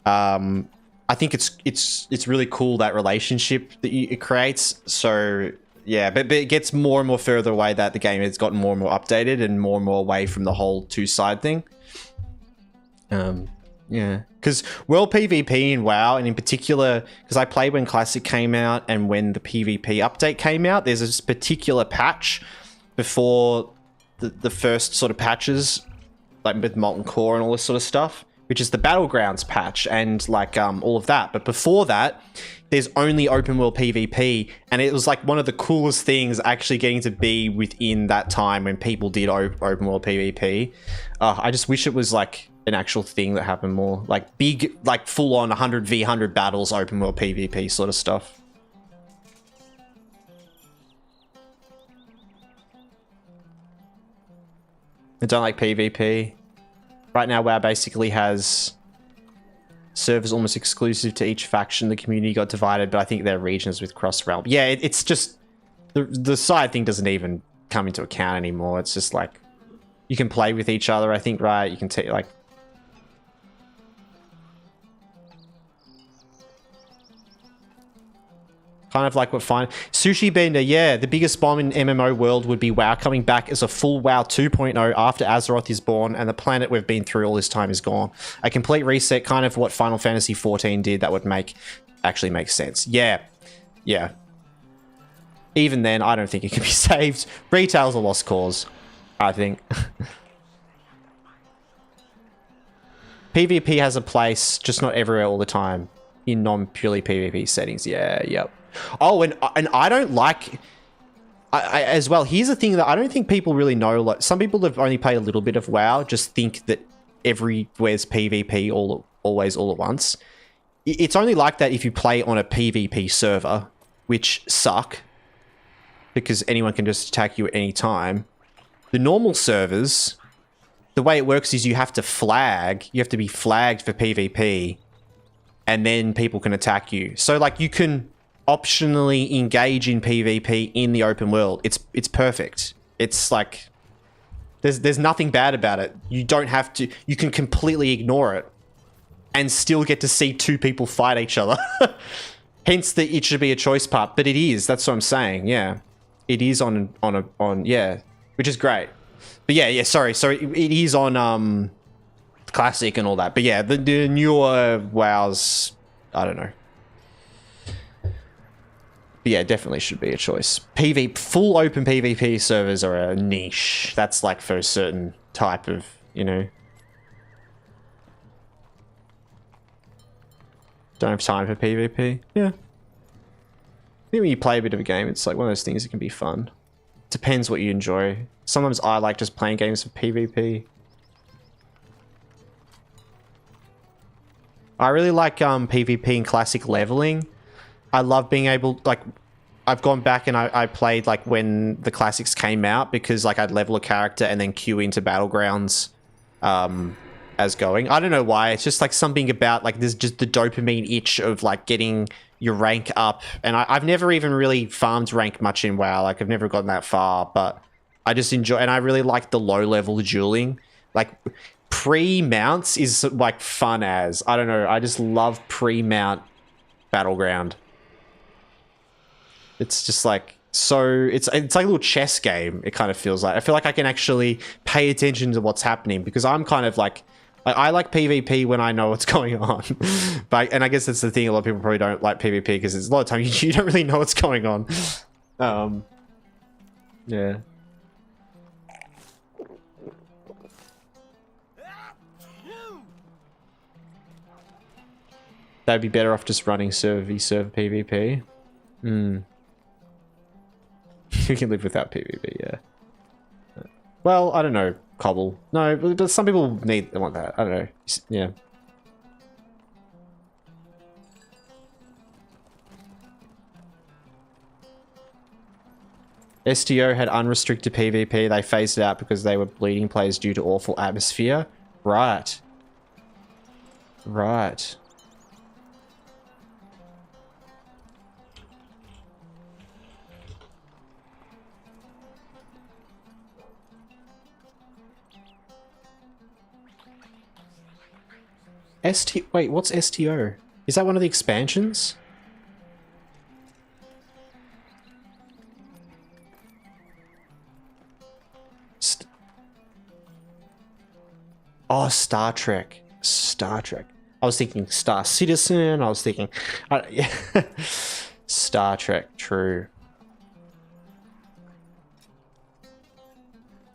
I think it's really cool, that relationship that it creates. So yeah, but it gets more and more further away that the game has gotten more and more updated and more away from the whole two-side thing. Yeah, because World PvP in WoW, and in particular, because I played when Classic came out and when the PvP update came out, there's this particular patch before the first sort of patches, like with Molten Core and all this sort of stuff, which is the Battlegrounds patch and like all of that. But before that, there's only open world PvP, and it was like one of the coolest things actually getting to be within that time when people did open world PvP. I just wish it was like an actual thing that happened more, like big, like full on 100v100 battles, open world PvP sort of stuff. I don't like PvP. Right now, WoW basically has servers almost exclusive to each faction. The community got divided, but I think there are regions with cross-realm. Yeah, it's just... The side thing doesn't even come into account anymore. It's just like... You can play with each other, I think, right? You can take, like... Kind of like what fine Sushi Bender, yeah, the biggest bomb in MMO world would be WoW coming back as a full WoW 2.0 after Azeroth is born and the planet we've been through all this time is gone. A complete reset, kind of what Final Fantasy 14 did. That would actually make sense. Yeah. Even then, I don't think it can be saved. Retail's a lost cause, I think. PvP has a place, just not everywhere all the time. In non-purely PvP settings. Yeah, yep. Oh, and I don't like... I as well, here's the thing that I don't think people really know. Like, some people have only played a little bit of WoW, just think that everywhere's PvP always all at once. It's only like that if you play on a PvP server, which suck, because anyone can just attack you at any time. The normal servers, the way it works is you have to flag. You have to be flagged for PvP, and then people can attack you. So, like, you can optionally engage in PvP in the open world. It's perfect. It's like there's nothing bad about it. You don't have to. You can completely ignore it and still get to see two people fight each other. Hence, it should be a choice part, but it is. That's what I'm saying. Yeah, it is on yeah, which is great. But yeah. Sorry. So it is on Classic and all that. But yeah, the newer WoWs, I don't know. But yeah, definitely should be a choice. Full open PvP servers are a niche. That's like for a certain type of, you know. Don't have time for PvP. Yeah. I think when you play a bit of a game, it's like one of those things that can be fun. Depends what you enjoy. Sometimes I like just playing games for PvP. I really like PvP and classic leveling. I love being able, like, I've gone back and I played like when the classics came out, because like I'd level a character and then queue into Battlegrounds as going. I don't know why. It's just like something about like there's just the dopamine itch of like getting your rank up. And I've never even really farmed rank much in WoW. Like I've never gotten that far, but I just enjoy, and I really like the low level dueling. Like pre-mounts is like fun as, I don't know. I just love pre-mount Battleground. It's just like, so it's like a little chess game. It kind of feels like, I feel like I can actually pay attention to what's happening, because I'm kind of like I like PvP when I know what's going on. But, and I guess that's the thing, a lot of people probably don't like PvP because there's a lot of time you don't really know what's going on. Yeah. That'd be better off just running server v server PvP. You can live without PvP, yeah. Well, I don't know, Cobble. No, but some people want that. I don't know. Yeah. STO had unrestricted PvP. They phased it out because they were bleeding players due to awful atmosphere. Right. Right. Wait, what's STO? Is that one of the expansions? Oh, Star Trek. Star Trek. I was thinking Star Citizen. I was thinking... yeah. Star Trek, true.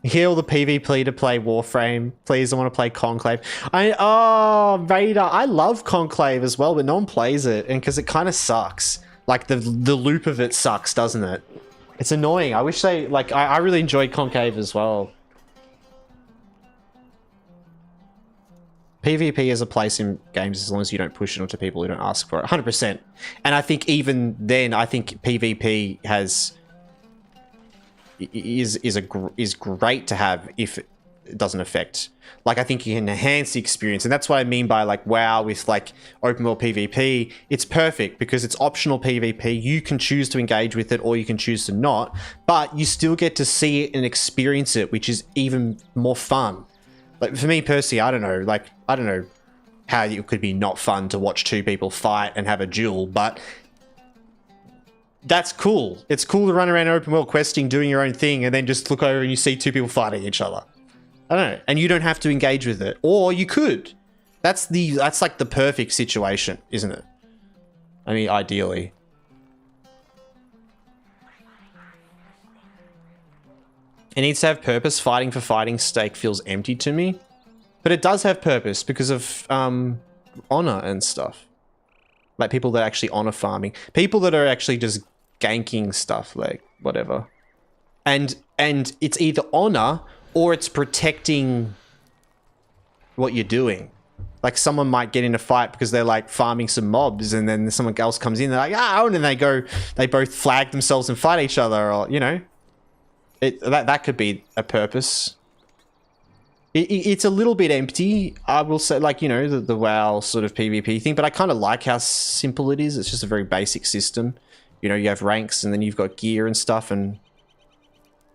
Hear all the PvP to play Warframe. Please, I want to play Conclave. Oh, Vader. I love Conclave as well, but no one plays it, and because it kind of sucks. Like, the loop of it sucks, doesn't it? It's annoying. I wish they... Like, I really enjoyed Conclave as well. PvP is a place in games as long as you don't push it onto people who don't ask for it. 100%. And I think even then, I think PvP is great to have if it doesn't affect. Like, I think you can enhance the experience, and that's what I mean by like WoW with like open world PvP. It's perfect because it's optional PvP. You can choose to engage with it or you can choose to not, but you still get to see it and experience it, which is even more fun. Like, for me personally, I don't know, like, I don't know how it could be not fun to watch two people fight and have a duel, but that's cool. It's cool to run around open world questing, doing your own thing, and then just look over and you see two people fighting each other. I don't know. And you don't have to engage with it. Or you could. That's like the perfect situation, isn't it? I mean, ideally. It needs to have purpose. Fighting for fighting's sake feels empty to me. But it does have purpose because of honor and stuff. Like people that actually honor farming. People that are actually just ganking stuff, like whatever. And it's either honor or it's protecting what you're doing. Like someone might get in a fight because they're like farming some mobs, and then someone else comes in, they're like, and then they both flag themselves and fight each other, or, you know. That could be a purpose. It's a little bit empty, I will say, like, you know, the WoW sort of PvP thing, but I kind of like how simple it is. It's just a very basic system. You know, you have ranks and then you've got gear and stuff, and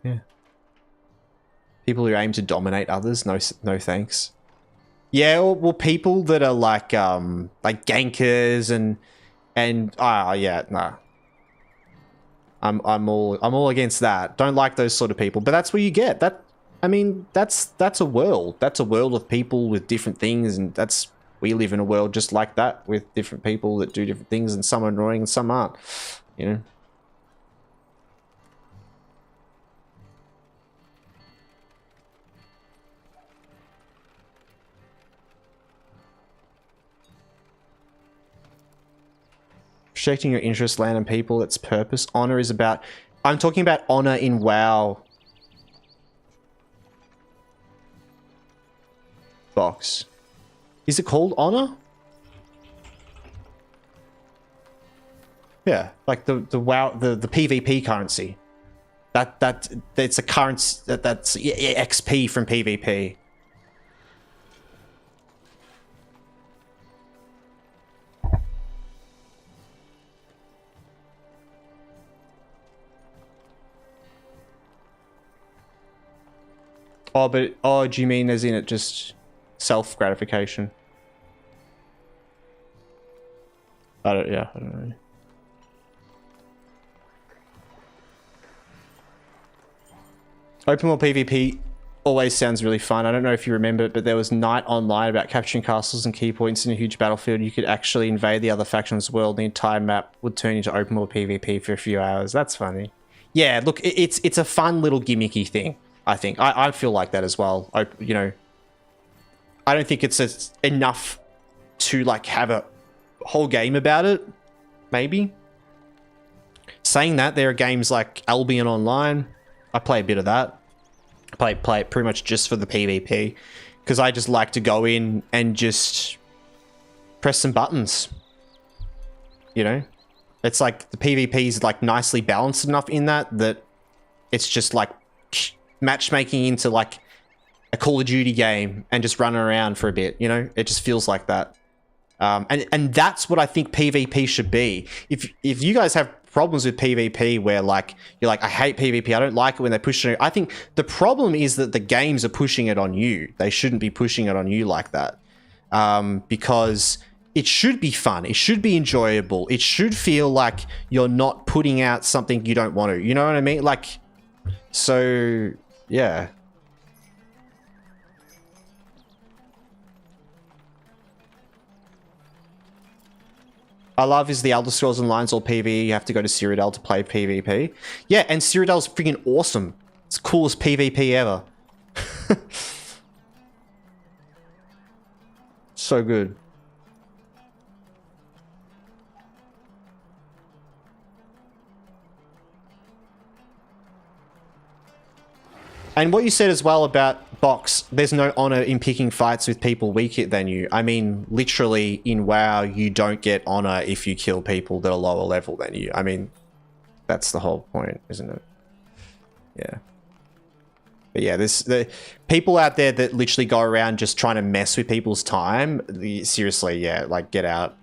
yeah. People who aim to dominate others, no thanks. Yeah, well, people that are like gankers and yeah, nah. I'm all against that. Don't like those sort of people. But that's where you get that. I mean, that's a world. That's a world of people with different things, and we live in a world just like that with different people that do different things, and some are annoying and some aren't. You know. Protecting your interests, land, and people. That's purpose. Honor is about... I'm talking about honor in WoW. Box. Is it called honor? Yeah, like the WoW, the PvP currency. That's a currency that's XP from PvP. Oh, but... Oh, do you mean as in it just... self-gratification? I don't know. Open world PvP always sounds really fun. I don't know if you remember it, but there was Night Online about capturing castles and key points in a huge battlefield. You could actually invade the other faction's world. The entire map would turn into open world PvP for a few hours. That's funny. Yeah, look, it's a fun little gimmicky thing. I think. I feel like that as well. You know, I don't think it's enough to like have a whole game about it. Maybe. Saying that, there are games like Albion Online. I play a bit of that. I play it pretty much just for the PvP, because I just like to go in and just press some buttons. You know, it's like the PvP is like nicely balanced enough in that it's just like matchmaking into like a Call of Duty game and just running around for a bit, you know? It just feels like that. And that's what I think PvP should be. If you guys have problems with PvP where like you're like, I hate PvP, I don't like it when they push it, I think the problem is that the games are pushing it on you. They shouldn't be pushing it on you like that. Because it should be fun. It should be enjoyable. It should feel like you're not putting out something you don't want to. You know what I mean? Like, so yeah. I love is the Elder Scrolls Online's all PvE. You have to go to Cyrodiil to play PvP. Yeah, and Cyrodiil's freaking awesome. It's the coolest PvP ever. So good. And what you said as well about Box, there's no honor in picking fights with people weaker than you. I mean, literally in WoW, you don't get honor if you kill people that are lower level than you. I mean, that's the whole point, isn't it? Yeah. But yeah, the people out there that literally go around just trying to mess with people's time, seriously, yeah, like get out.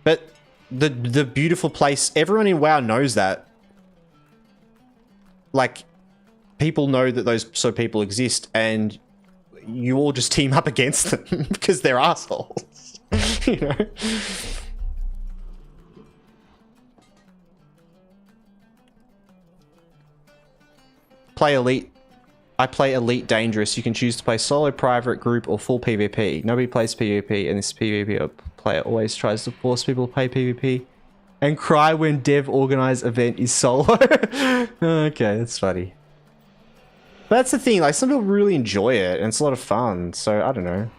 But the beautiful place, everyone in WoW knows that. Like, people know that those sort of people exist, and you all just team up against them because they're assholes. You know? Play Elite. I play Elite Dangerous. You can choose to play solo, private, group, or full PvP. Nobody plays PvP, and this PvP player always tries to force people to play PvP and cry when dev organized event is solo. Okay, that's funny. But that's the thing, like, some people really enjoy it, and it's a lot of fun, so I don't know.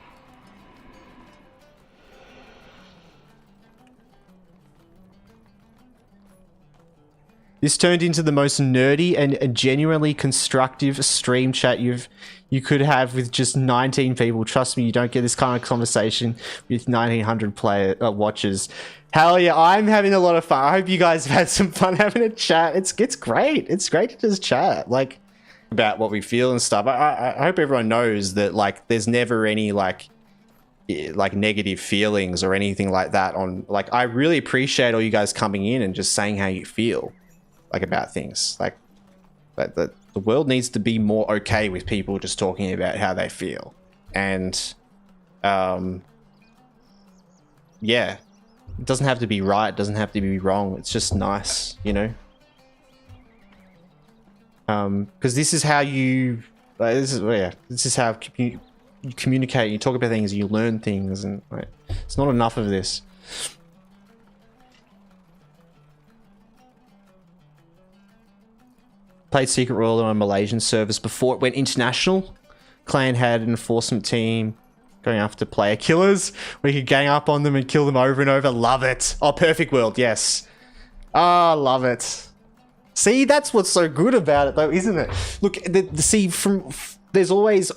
This turned into the most nerdy and genuinely constructive stream chat you could have with just 19 people. Trust me, you don't get this kind of conversation with 1,900 watchers. Hell yeah, I'm having a lot of fun. I hope you guys have had some fun having a chat. It's great. It's great to just chat, like, about what we feel and stuff. I hope everyone knows that, like, there's never any like negative feelings or anything like that on, like, I really appreciate all you guys coming in and just saying how you feel, like, about things. Like, the world needs to be more okay with people just talking about how they feel. And yeah, it doesn't have to be right, it doesn't have to be wrong, it's just nice, you know? Because this is how you, this is how you communicate, you talk about things, you learn things, and like, it's not enough of this. Played Secret World on a Malaysian service before it went international. Clan had an enforcement team going after player killers. We could gang up on them and kill them over and over. Love it. Oh, Perfect World, yes. Ah, love it. See, that's what's so good about it, though, isn't it? Look, see, there's always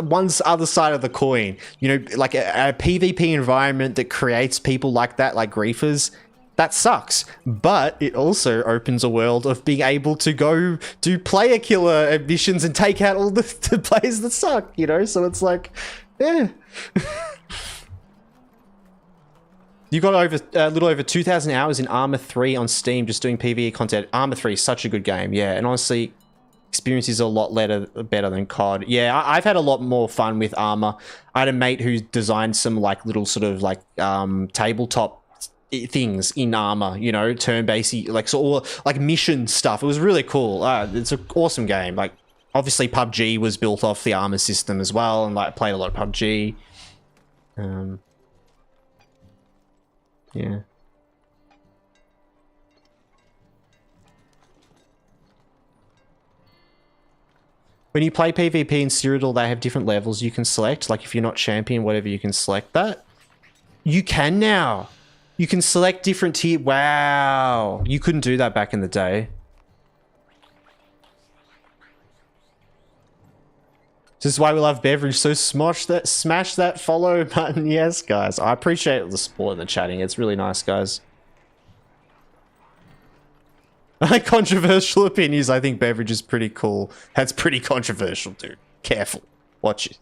one other side of the coin. You know, like a PvP environment that creates people like that, like griefers. That sucks, but it also opens a world of being able to go do player killer missions and take out all the players that suck, you know? So it's like, yeah. You got over a little over 2,000 hours in Arma 3 on Steam just doing PvE content. Arma 3 is such a good game, yeah. And honestly, experience is a lot better than COD. Yeah, I've had a lot more fun with Arma. I had a mate who designed some like little sort of like tabletop things in Arma, you know, turn-based, like, so all like mission stuff. It was really cool. It's an awesome game. Like, obviously PUBG was built off the Arma system as well, and like I played a lot of PUBG. Yeah. When you play PvP in Cyrodiil, they have different levels you can select. Like if you're not champion, whatever, you can select that. You can now. You can select different tier. Wow. You couldn't do that back in the day. This is why we love Beveridge. So smash that follow button. Yes, guys. I appreciate the support and the chatting. It's really nice, guys. Controversial opinions. I think Beveridge is pretty cool. That's pretty controversial, dude. Careful. Watch it.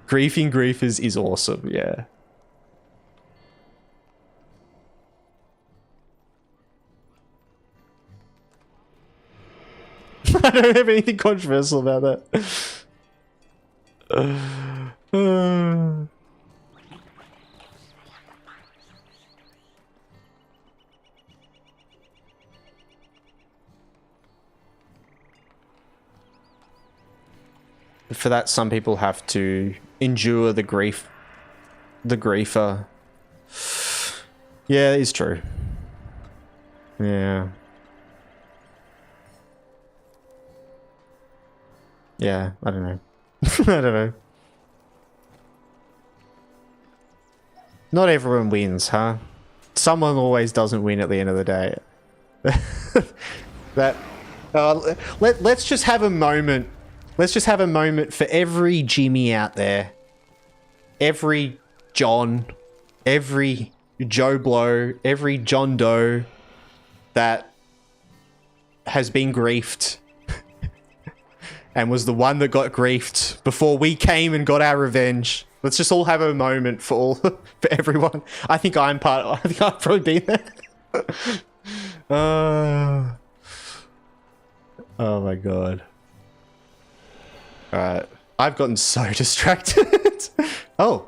Griefing griefers is awesome, yeah. I don't have anything controversial about that. For that, some people have to endure the grief. The griefer. Yeah, it's true. Yeah. Yeah, I don't know. I don't know. Not everyone wins, huh? Someone always doesn't win at the end of the day. That. Let's just have a moment. Let's just have a moment for every Jimmy out there. Every John. Every Joe Blow. Every John Doe that has been griefed. And was the one that got griefed before we came and got our revenge. Let's just all have a moment for all, for everyone. I think I've probably been there. Oh my god. Alright. I've gotten so distracted. Oh.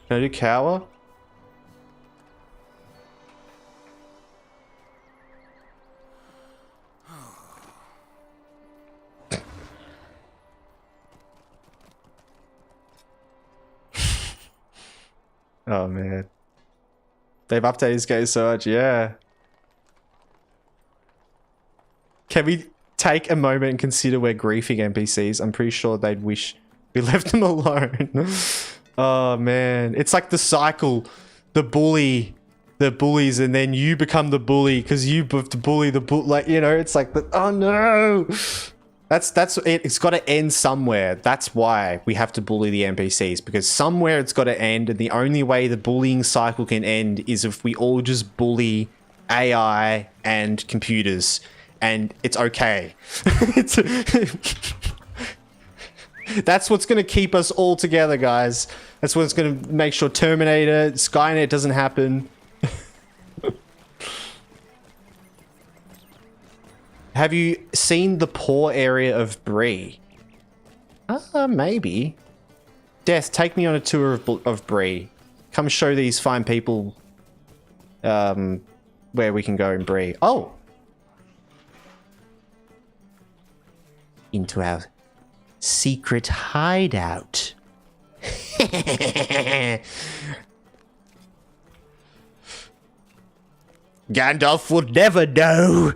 Can I do cower? Oh man. They've updated this game so much, yeah. Can we take a moment and consider we're griefing NPCs? I'm pretty sure they'd wish we left them alone. Oh man. It's like the cycle. The bullies, and then you become the bully because you have to bully the bull. Like, you know, it's like, oh no. That's it. It's got to end somewhere. That's why we have to bully the NPCs, because somewhere it's got to end, and the only way the bullying cycle can end is if we all just bully AI and computers, and it's okay. That's what's going to keep us all together, guys. That's what's going to make sure Terminator, Skynet doesn't happen. Have you seen the poor area of Bree? Maybe. Death, take me on a tour of Bree. Come show these fine people where we can go in Bree. Oh! Into our secret hideout. Gandalf would never know.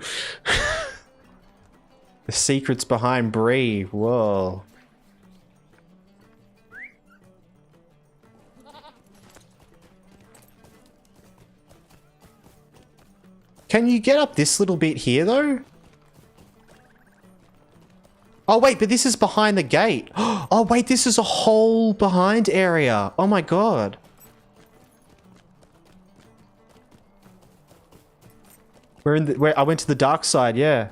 The secrets behind Bree. Whoa. Can you get up this little bit here, though? Oh, wait, but this is behind the gate. Oh, wait, this is a whole behind area. Oh, my God. I went to the dark side, yeah.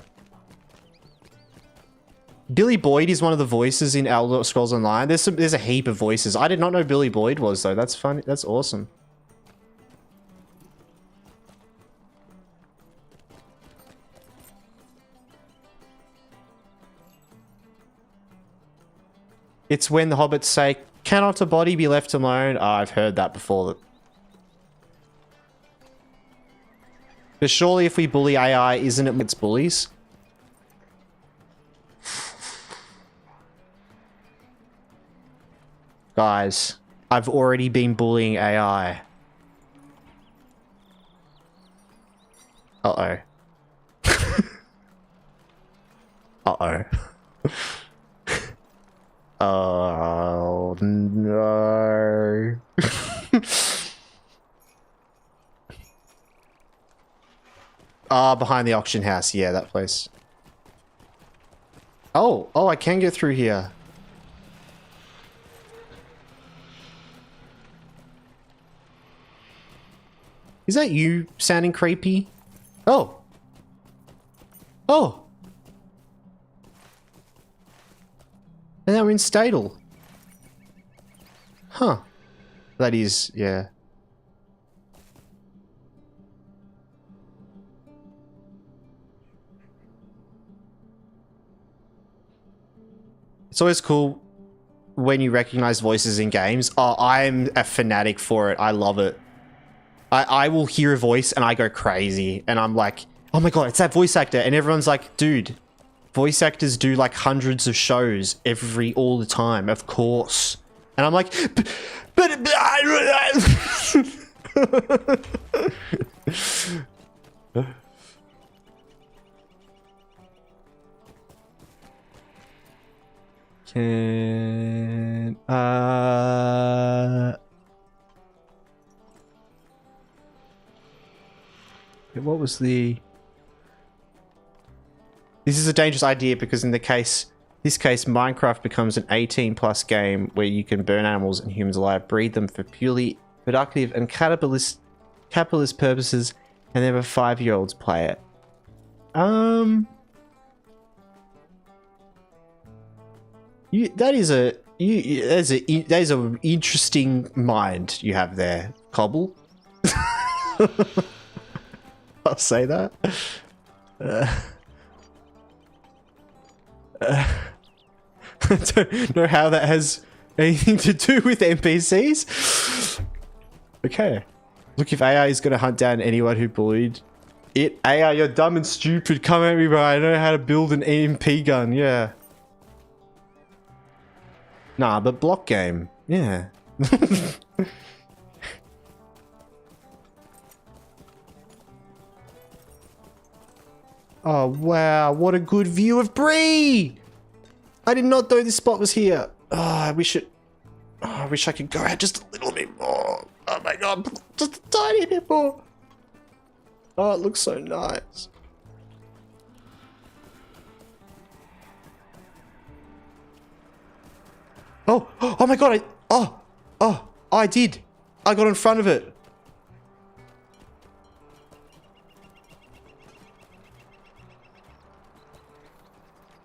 Billy Boyd is one of the voices in Elder Scrolls Online. There's a heap of voices. I did not know Billy Boyd was, though. That's funny. That's awesome. It's when the hobbits say, "Cannot a body be left alone?" Oh, I've heard that before. But surely if we bully AI, isn't it it's bullies? Guys, I've already been bullying AI. Uh-oh. Uh-oh. Oh, no. Ah, behind the auction house. Yeah, that place. Oh, I can get through here. Is that you sounding creepy? Oh. Oh. And now we're in Stadel. Huh. That is, yeah. It's always cool when you recognize voices in games. Oh, I'm a fanatic for it. I love it. I will hear a voice and I go crazy. And I'm like, oh my god, it's that voice actor. And everyone's like, dude, voice actors do like hundreds of shows all the time, of course. And I'm like, but can what was the... This is a dangerous idea because in this case, Minecraft becomes an 18+ game where you can burn animals and humans alive, breed them for purely productive and capitalist purposes, and then have 5-year-olds play it. That is an interesting mind you have there, Cobble. I'll say that. I don't know how that has anything to do with NPCs. Okay. Look, if AI is going to hunt down anyone who bullied it. AI, you're dumb and stupid. Come at me, bro. I know how to build an EMP gun. Yeah. Nah, but block game. Yeah. Oh, wow. What a good view of Bree! I did not know this spot was here. Oh, I wish I could go out just a little bit more. Oh my god, just a tiny bit more. Oh, it looks so nice. Oh my god, I did. I got in front of it.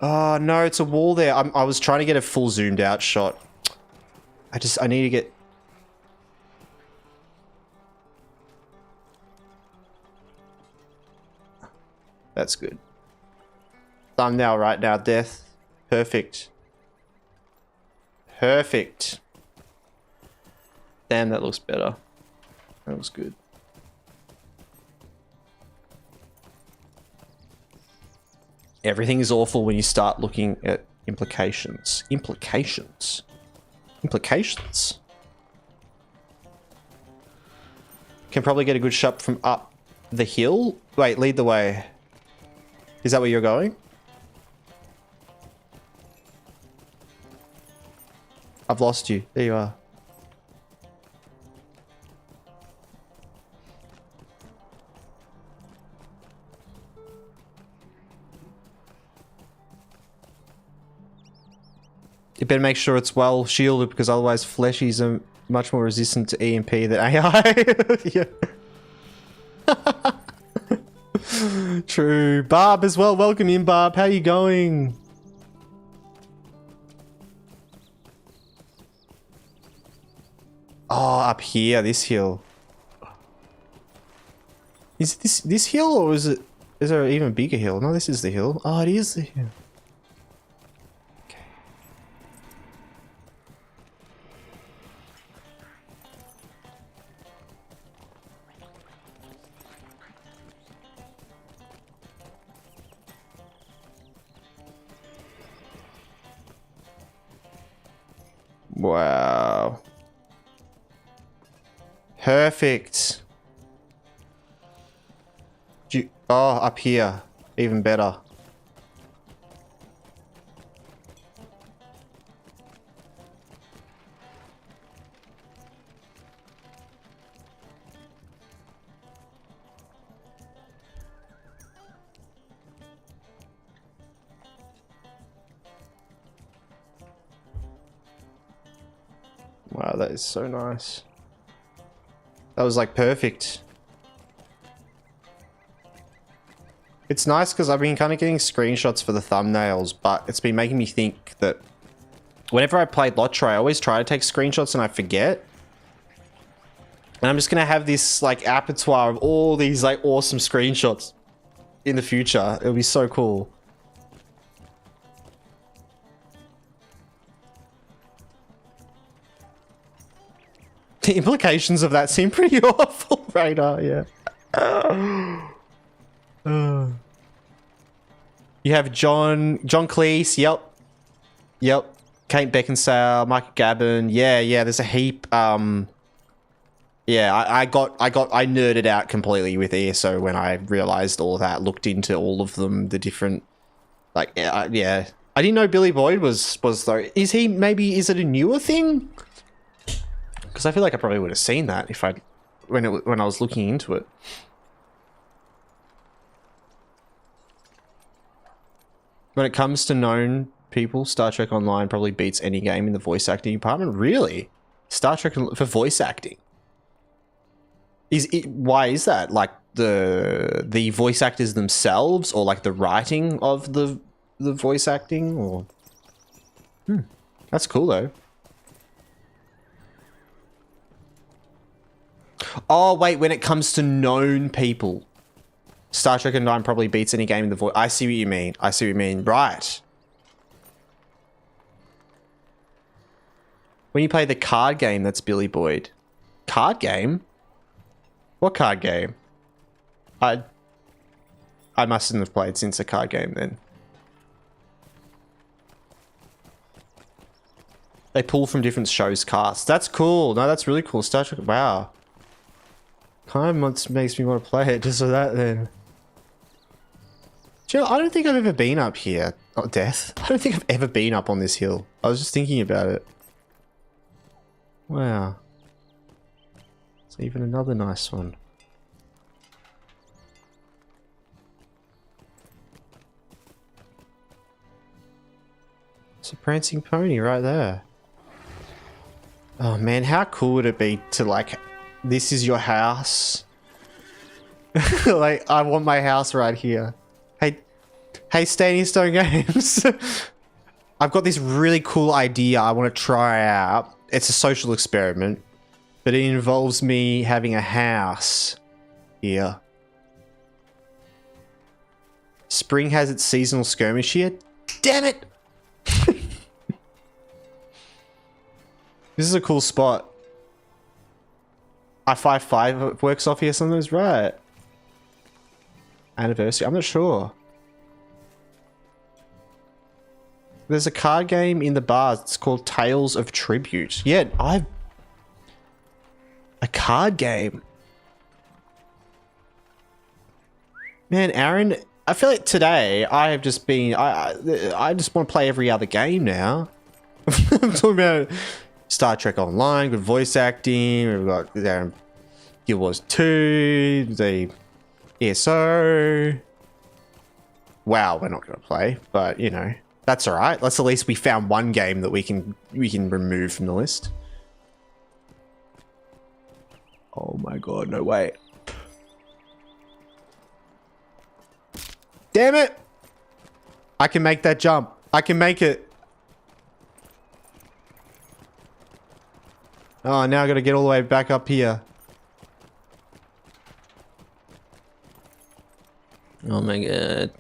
Oh no, it's a wall there. I was trying to get a full zoomed out shot. I need to get... That's good. Thumbnail right now, death. Perfect. Perfect. Damn, that looks better. That looks good. Everything is awful when you start looking at implications. Implications. Implications. Can probably get a good shot from up the hill. Wait, lead the way. Is that where you're going? I've lost you. There you are. You better make sure it's well shielded because otherwise fleshies are much more resistant to EMP than AI. Yeah. True. Barb as well. Welcome in, Barb. How you going? Oh, up here, this hill. Is it this hill or is there an even bigger hill? No, this is the hill. Oh, it is the hill. Wow. Perfect. Oh, up here. Even better. Wow, that is so nice. That was like perfect. It's nice because I've been kind of getting screenshots for the thumbnails, but it's been making me think that whenever I played Lotro, I always try to take screenshots and I forget. And I'm just going to have this like apertoire of all these like awesome screenshots in the future. It'll be so cool. The implications of that seem pretty awful, Radar, yeah. You have John Cleese, yep. Kate Beckinsale, Mike Gabin, yeah, there's a heap. Yeah, I nerded out completely with ESO when I realized all of that, looked into all of them, the different, like, yeah. I didn't know Billy Boyd was though. Is it a newer thing? Because I feel like I probably would have seen that if when I was looking into it. When it comes to known people, Star Trek Online probably beats any game in the voice acting department. Really? Star Trek for voice acting? Why is that? Like the voice actors themselves, or like the writing of the voice acting, or that's cool though. Oh wait, when it comes to known people, Star Trek Online probably beats any game in the voice. I see what you mean. Right. When you play the card game, that's Billy Boyd. Card game? What card game? I mustn't have played since a card game then. They pull from different shows casts. That's cool. No, that's really cool. Star Trek. Wow. Kind of makes me want to play it just for that then. Jill, I don't think I've ever been up here. Oh, Death. I don't think I've ever been up on this hill. I was just thinking about it. Wow. It's even another nice one. It's a prancing pony right there. Oh man, how cool would it be to like, this is your house? Like, I want my house right here. Hey, Standing Stone Games. I've got this really cool idea I want to try out. It's a social experiment, but it involves me having a house here. Spring has its seasonal skirmish here. Damn it! This is a cool spot. I-55 works off here sometimes, right? Anniversary, I'm not sure. There's a card game in the bars. It's called Tales of Tribute. Yeah, a card game. Man, Aaron, I feel like today I have just been... I just want to play every other game now. I'm talking about Star Trek Online, good voice acting. We've got Guild Wars 2, the ESO. WoW, we're not going to play, but you know. That's all right. Let's at least we found one game that we can remove from the list. Oh my god, no way. Damn it! I can make that jump. I can make it. Oh, now I gotta get all the way back up here. Oh my god.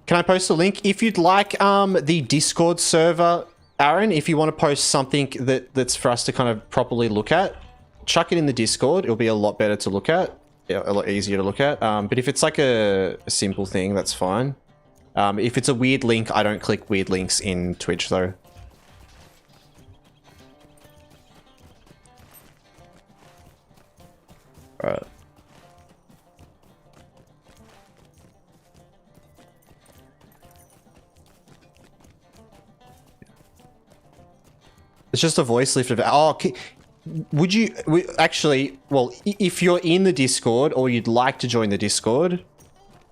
Can I post a link? If you'd like the Discord server, Aaron, if you want to post something that's for us to kind of properly look at, chuck it in the Discord. It'll be a lot better to look at. Yeah, a lot easier to look at. But if it's like a simple thing, that's fine. If it's a weird link, I don't click weird links in Twitch though. Alright. It's just a voice lift of... Oh, okay. Would you... Actually, well, if you're in the Discord or you'd like to join the Discord,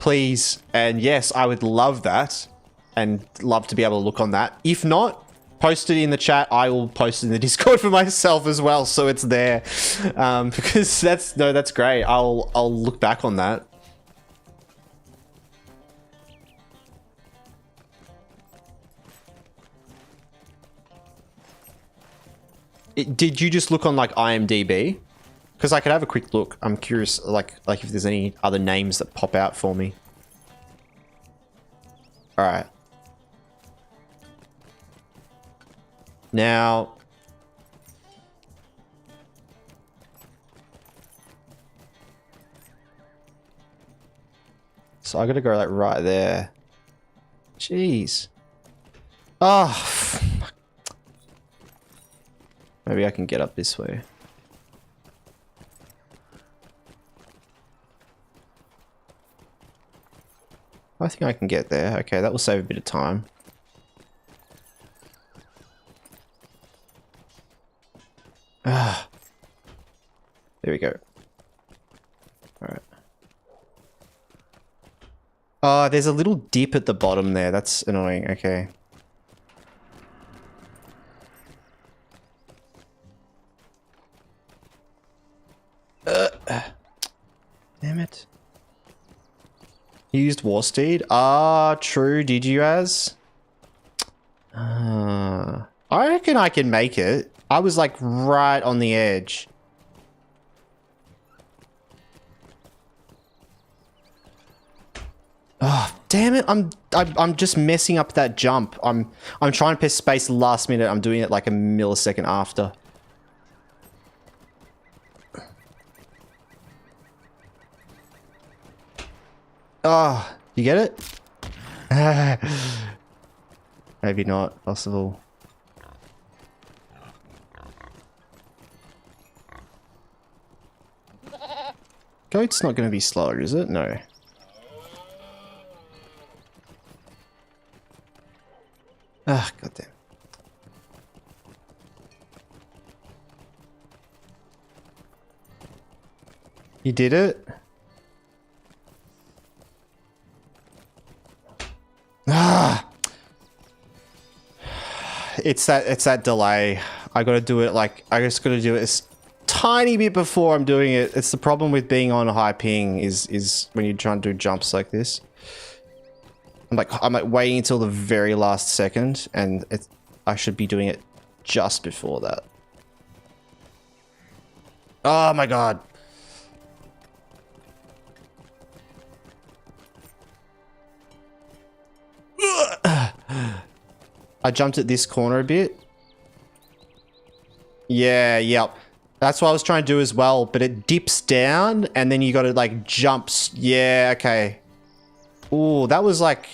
please, and yes, I would love that and love to be able to look on that. If not, post it in the chat. I will post it in the Discord for myself as well, so it's there. Because that's great. I'll look back on that. Did you just look on like IMDb? Because I could have a quick look. I'm curious, like if there's any other names that pop out for me. All right. Now, so I got to go like right there. Jeez. Oh. Maybe I can get up this way. I think I can get there. Okay, that will save a bit of time. Ah. There we go. Alright. Oh, there's a little dip at the bottom there. That's annoying. Okay. Damn it. You used War Steed? Ah, true. Did you, Az? I reckon I can make it. I was like right on the edge. Oh, damn it. I'm just messing up that jump. I'm trying to press space last minute. I'm doing it like a millisecond after. Oh, you get it? Maybe not possible. Goat's not going to be slower, is it? No. Ah, goddamn. You did it? Ah! It's that delay. I gotta do it like, I just gotta do it a tiny bit before I'm doing it. It's the problem with being on a high ping is when you're trying to do jumps like this. I'm like waiting until the very last second, and I should be doing it just before that. Oh my god. I jumped at this corner a bit. Yeah, yep. That's what I was trying to do as well, but it dips down and then you gotta like jumps. Yeah, okay. Ooh, that was like,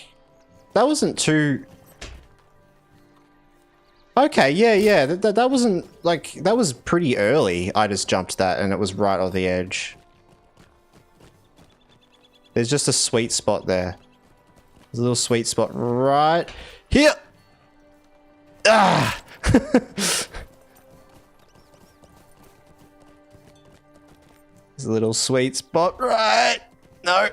that wasn't too... Okay, yeah. That wasn't like, that was pretty early. I just jumped that and it was right on the edge. There's just a sweet spot there. There's a little sweet spot right here. Ah! There's a little sweet spot right. No.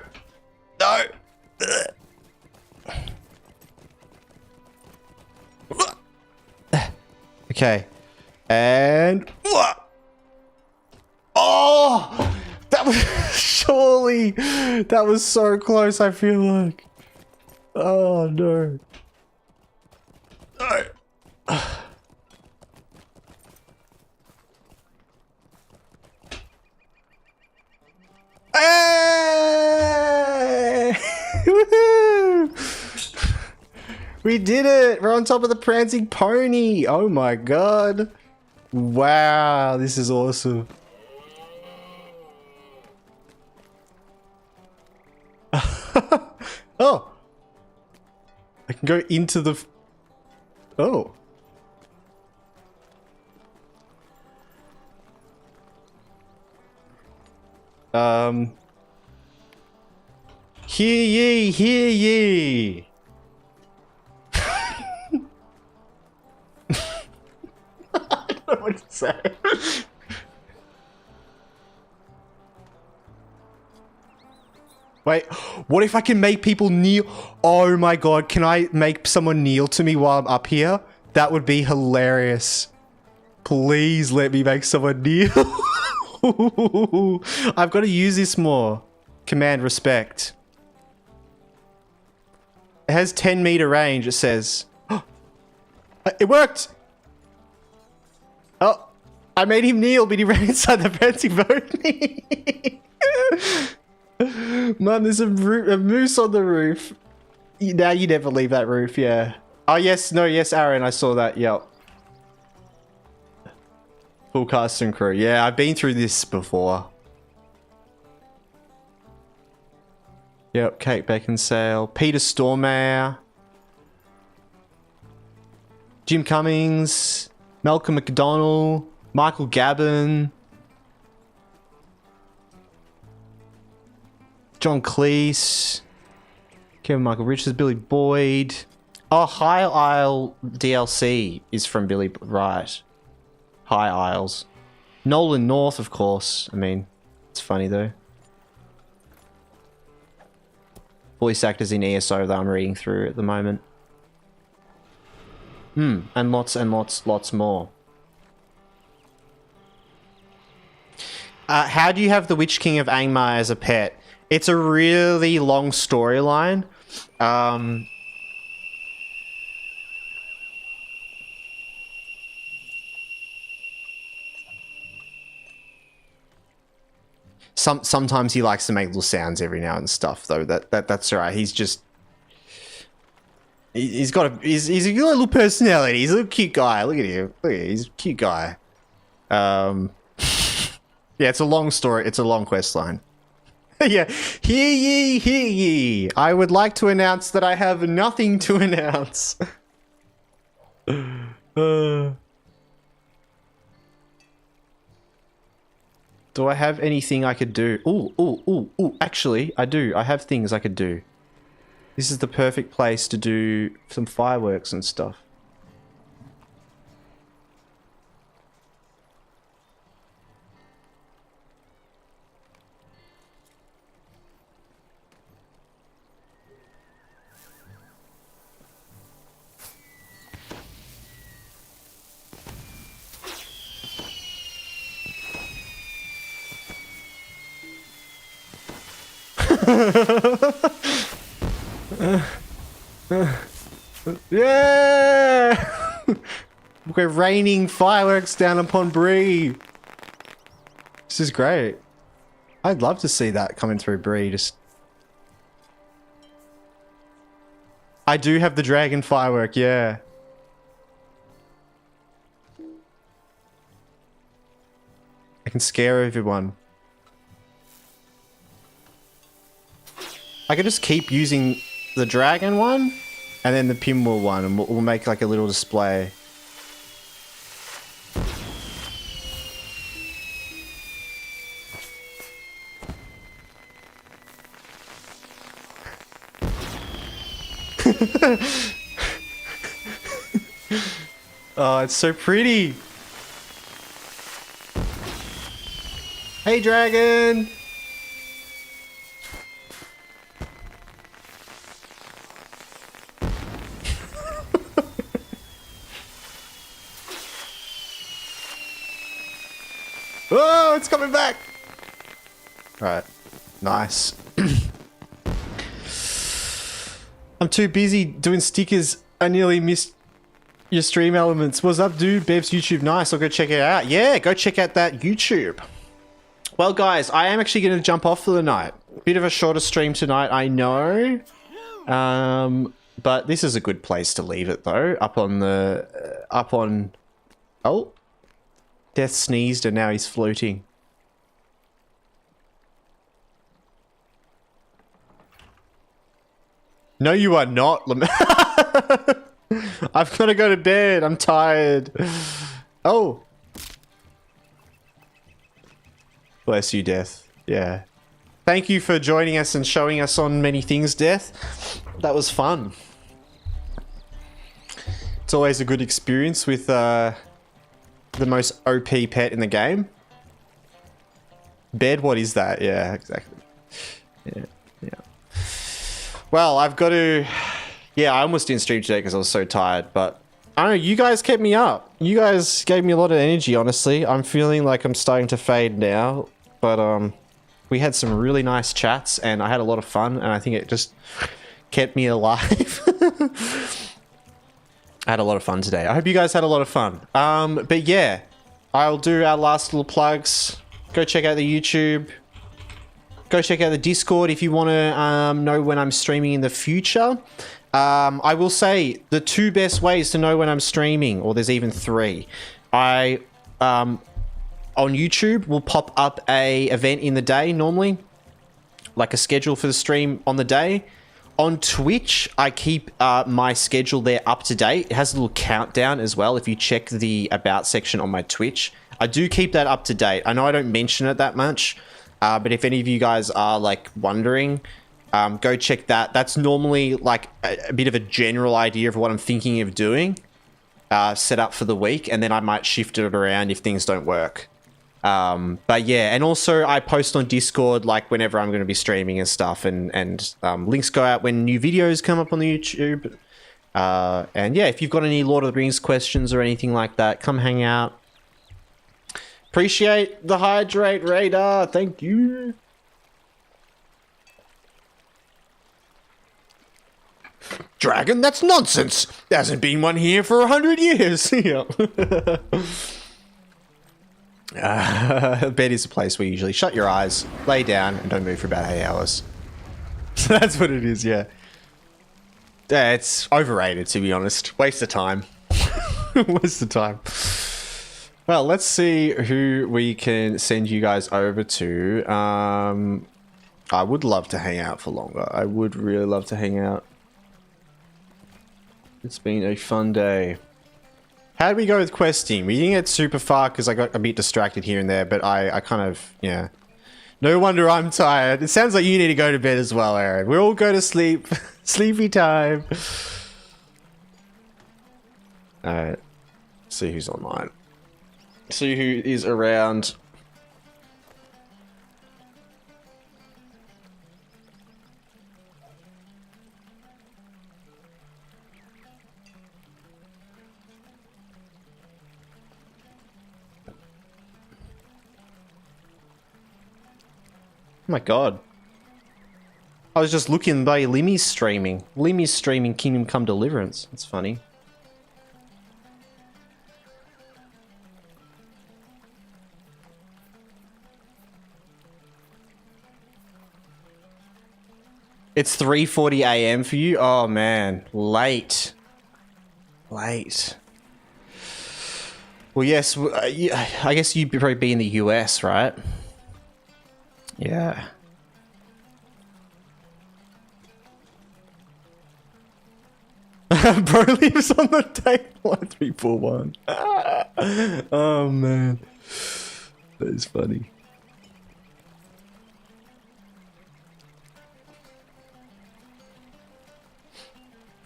Okay. And oh, that was surely, that was so close, I feel like. Oh no. No. Hey! Woohoo! We did it! We're on top of the prancing pony! Oh my god! Wow, this is awesome. Oh! I can go into the... Oh. Hear ye, hear ye. I don't know what to say. Wait, what if I can make people kneel? Oh my god, can I make someone kneel to me while I'm up here? That would be hilarious. Please let me make someone kneel. I've got to use this more. Command respect. It has 10-meter range, it says. It worked! Oh, I made him kneel, but he ran inside the fence. He voted me. Mum, there's a moose on the roof. Now you never leave that roof, yeah. Oh, yes, no, yes, Aaron, I saw that, yep. Full cast and crew. Yeah, I've been through this before. Yep, Kate Beckinsale, Peter Stormare, Jim Cummings, Malcolm McDonald, Michael Gabin, John Cleese, Kevin Michael Richards, Billy Boyd. Oh, High Isle DLC is from Billy, right. High Isles. Nolan North, of course. I mean, it's funny though. Voice actors in ESO that I'm reading through at the moment. And lots more. How do you have the Witch King of Angmar as a pet? It's a really long storyline. Sometimes he likes to make little sounds every now and stuff, though. That's alright. He's just he's a little personality. He's a little cute guy. Look at him. Look at him. He's a cute guy. Yeah, it's a long story. It's a long quest line. Yeah, hear ye. I would like to announce that I have nothing to announce. Do I have anything I could do? Ooh. Actually, I do. I have things I could do. This is the perfect place to do some fireworks and stuff. Yeah! We're raining fireworks down upon Bree. This is great. I'd love to see that coming through Bree. Just, I do have the dragon firework, yeah. I can scare everyone. I could just keep using the dragon one and then the pinwheel one, and we'll make like a little display. Oh, it's so pretty. Hey, dragon. Oh, it's coming back. All right. Nice. I'm too busy doing stickers. I nearly missed your stream elements. What's up, dude? Bev's YouTube. Nice. I'll go check it out. Yeah, go check out that YouTube. Well, guys, I am actually going to jump off for the night. Bit of a shorter stream tonight, I know. But this is a good place to leave it, though. Oh. Death sneezed and now he's floating. No, you are not. I've got to go to bed. I'm tired. Oh. Bless you, Death. Yeah. Thank you for joining us and showing us on many things, Death. That was fun. It's always a good experience with the most OP pet in the game. Bed, what is that? Yeah, exactly. Yeah. Well, I've got to... Yeah, I almost didn't stream today because I was so tired, but I don't know, you guys kept me up. You guys gave me a lot of energy, honestly. I'm feeling like I'm starting to fade now, but we had some really nice chats and I had a lot of fun and I think it just kept me alive. I had a lot of fun today. I hope you guys had a lot of fun. But yeah, I'll do our last little plugs. Go check out the YouTube. Go check out the Discord if you want to know when I'm streaming in the future. I will say the 2 best ways to know when I'm streaming, or there's even 3. I on YouTube will pop up a event in the day normally, like a schedule for the stream on the day. On Twitch, I keep my schedule there up to date. It has a little countdown as well if you check the About section on my Twitch. I do keep that up to date. I know I don't mention it that much, but if any of you guys are like wondering, go check that. That's normally like a bit of a general idea of what I'm thinking of doing, set up for the week, and then I might shift it around if things don't work. But yeah, and also I post on Discord like whenever I'm going to be streaming and stuff, and links go out when new videos come up on the YouTube. And yeah, if you've got any Lord of the Rings questions or anything like that, come hang out. Appreciate the hydrate, Radar. Thank you. Dragon, that's nonsense. There hasn't been one here for 100 years. Bed is a place where you usually shut your eyes, lay down, and don't move for about 8 hours. So that's what it is, yeah. Yeah, it's overrated, to be honest. Waste of time. Waste of time. Well, let's see who we can send you guys over to. I would love to hang out for longer. I would really love to hang out. It's been a fun day. How did we go with questing? We didn't get super far because I got a bit distracted here and there, but I kind of, yeah. No wonder I'm tired. It sounds like you need to go to bed as well, Aaron. We'll all go to sleep. Sleepy time. Alright. See who's online. See who is around. Oh my god. I was just looking by Limmy's streaming. Limmy's streaming Kingdom Come Deliverance. That's funny. It's 3:40 AM for you? Oh man, late. Late. Well, yes, I guess you'd probably be in the US, right? Yeah. Bro lives on the table. 341. Oh man, that is funny.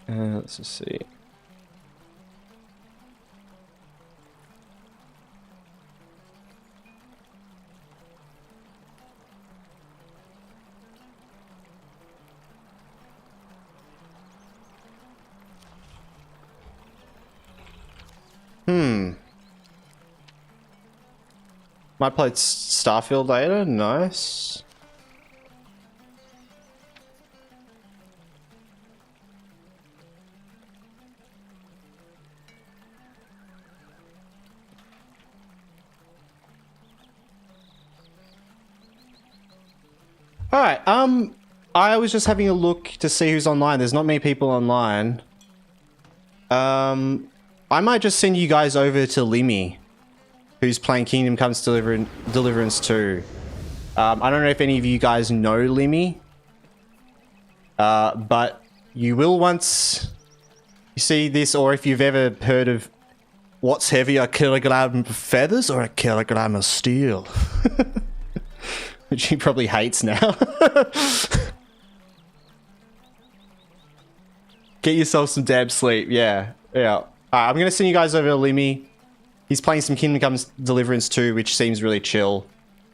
Let's just see. Might play Starfield later. Nice. Alright, I was just having a look to see who's online. There's not many people online. I might just send you guys over to Limmy, who's playing Kingdom Comes Deliverance 2. I don't know if any of you guys know Limmy, but you will once you see this, or if you've ever heard of what's heavier, a kilogram of feathers or a kilogram of steel? Which he probably hates now. Get yourself some damn sleep. Yeah. Yeah. I'm going to send you guys over to Limmy. He's playing some Kingdom Comes Deliverance 2, which seems really chill.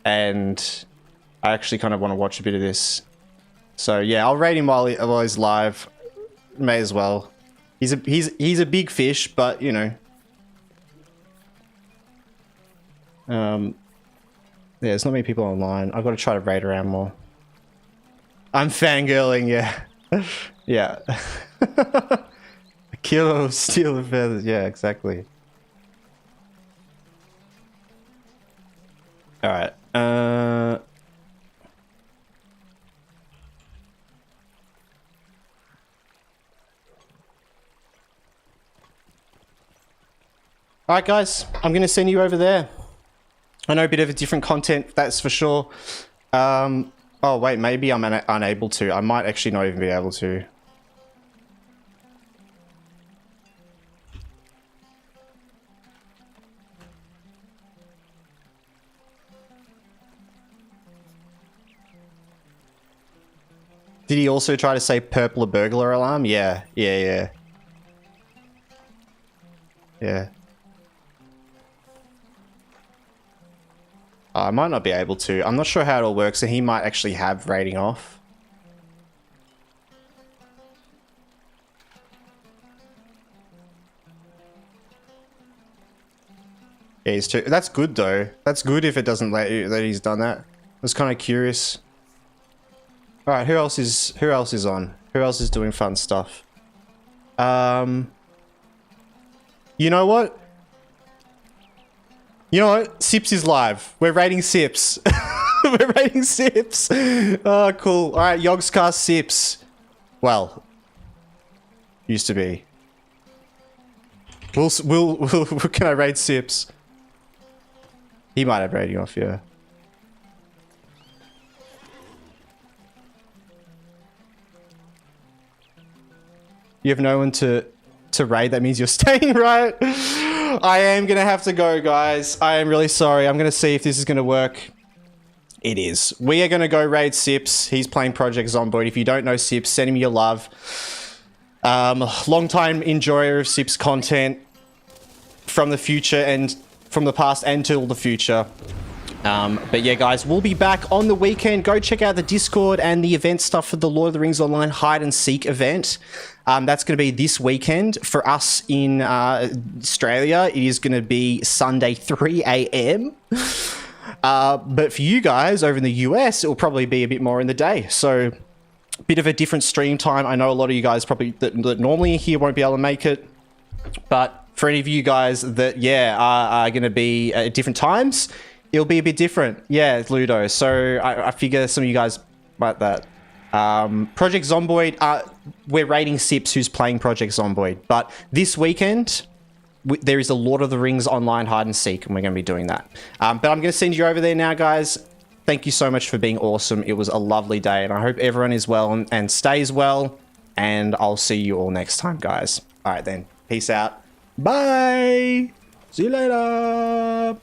And I actually kind of want to watch a bit of this. So yeah, I'll rate him while he's live. May as well. He's a big fish, but you know. Yeah, there's not many people online. I've got to try to raid around more. I'm fangirling, yeah. Yeah. A kilo of steel and feathers, yeah, exactly. Alright, Alright guys, I'm going to send you over there. I know a bit of a different content, that's for sure. Oh wait, maybe I'm unable to. I might actually not even be able to. Did he also try to say purple a burglar alarm? Yeah. Yeah. I might not be able to. I'm not sure how it all works, and he might actually have rating off. Yeah, he's too. That's good though. That's good if it doesn't let you that he's done that. I was kind of curious. All right, who else is on? Who else is doing fun stuff? You know what? You know what? Sips is live. We're rating Sips. We're rating Sips. Oh, cool. All right, Yogscast Sips. Well, used to be. We'll can I raid Sips? He might have rating off, yeah. You have no one to raid. That means you're staying, right? I am gonna have to go, guys. I am really sorry. I'm gonna see if this is gonna work. It is. We are gonna go raid Sips. He's playing Project Zomboid. If you don't know Sips, send him your love. Long time enjoyer of Sips content from the future and from the past and till the future. But yeah, guys, we'll be back on the weekend. Go check out the Discord and the event stuff for the Lord of the Rings Online Hide and Seek event. That's going to be this weekend. For us in Australia, it is going to be Sunday 3 a.m. But for you guys over in the US, it will probably be a bit more in the day. So a bit of a different stream time. I know a lot of you guys probably that normally are here won't be able to make it. But for any of you guys that, yeah, are going to be at different times, it'll be a bit different. Yeah, Ludo. So I figure some of you guys like that. Project Zomboid, we're rating Sips who's playing Project Zomboid. But this weekend, there is a Lord of the Rings Online Hide and Seek, and we're going to be doing that. But I'm going to send you over there now, guys. Thank you so much for being awesome. It was a lovely day, and I hope everyone is well and stays well. And I'll see you all next time, guys. All right, then. Peace out. Bye. See you later.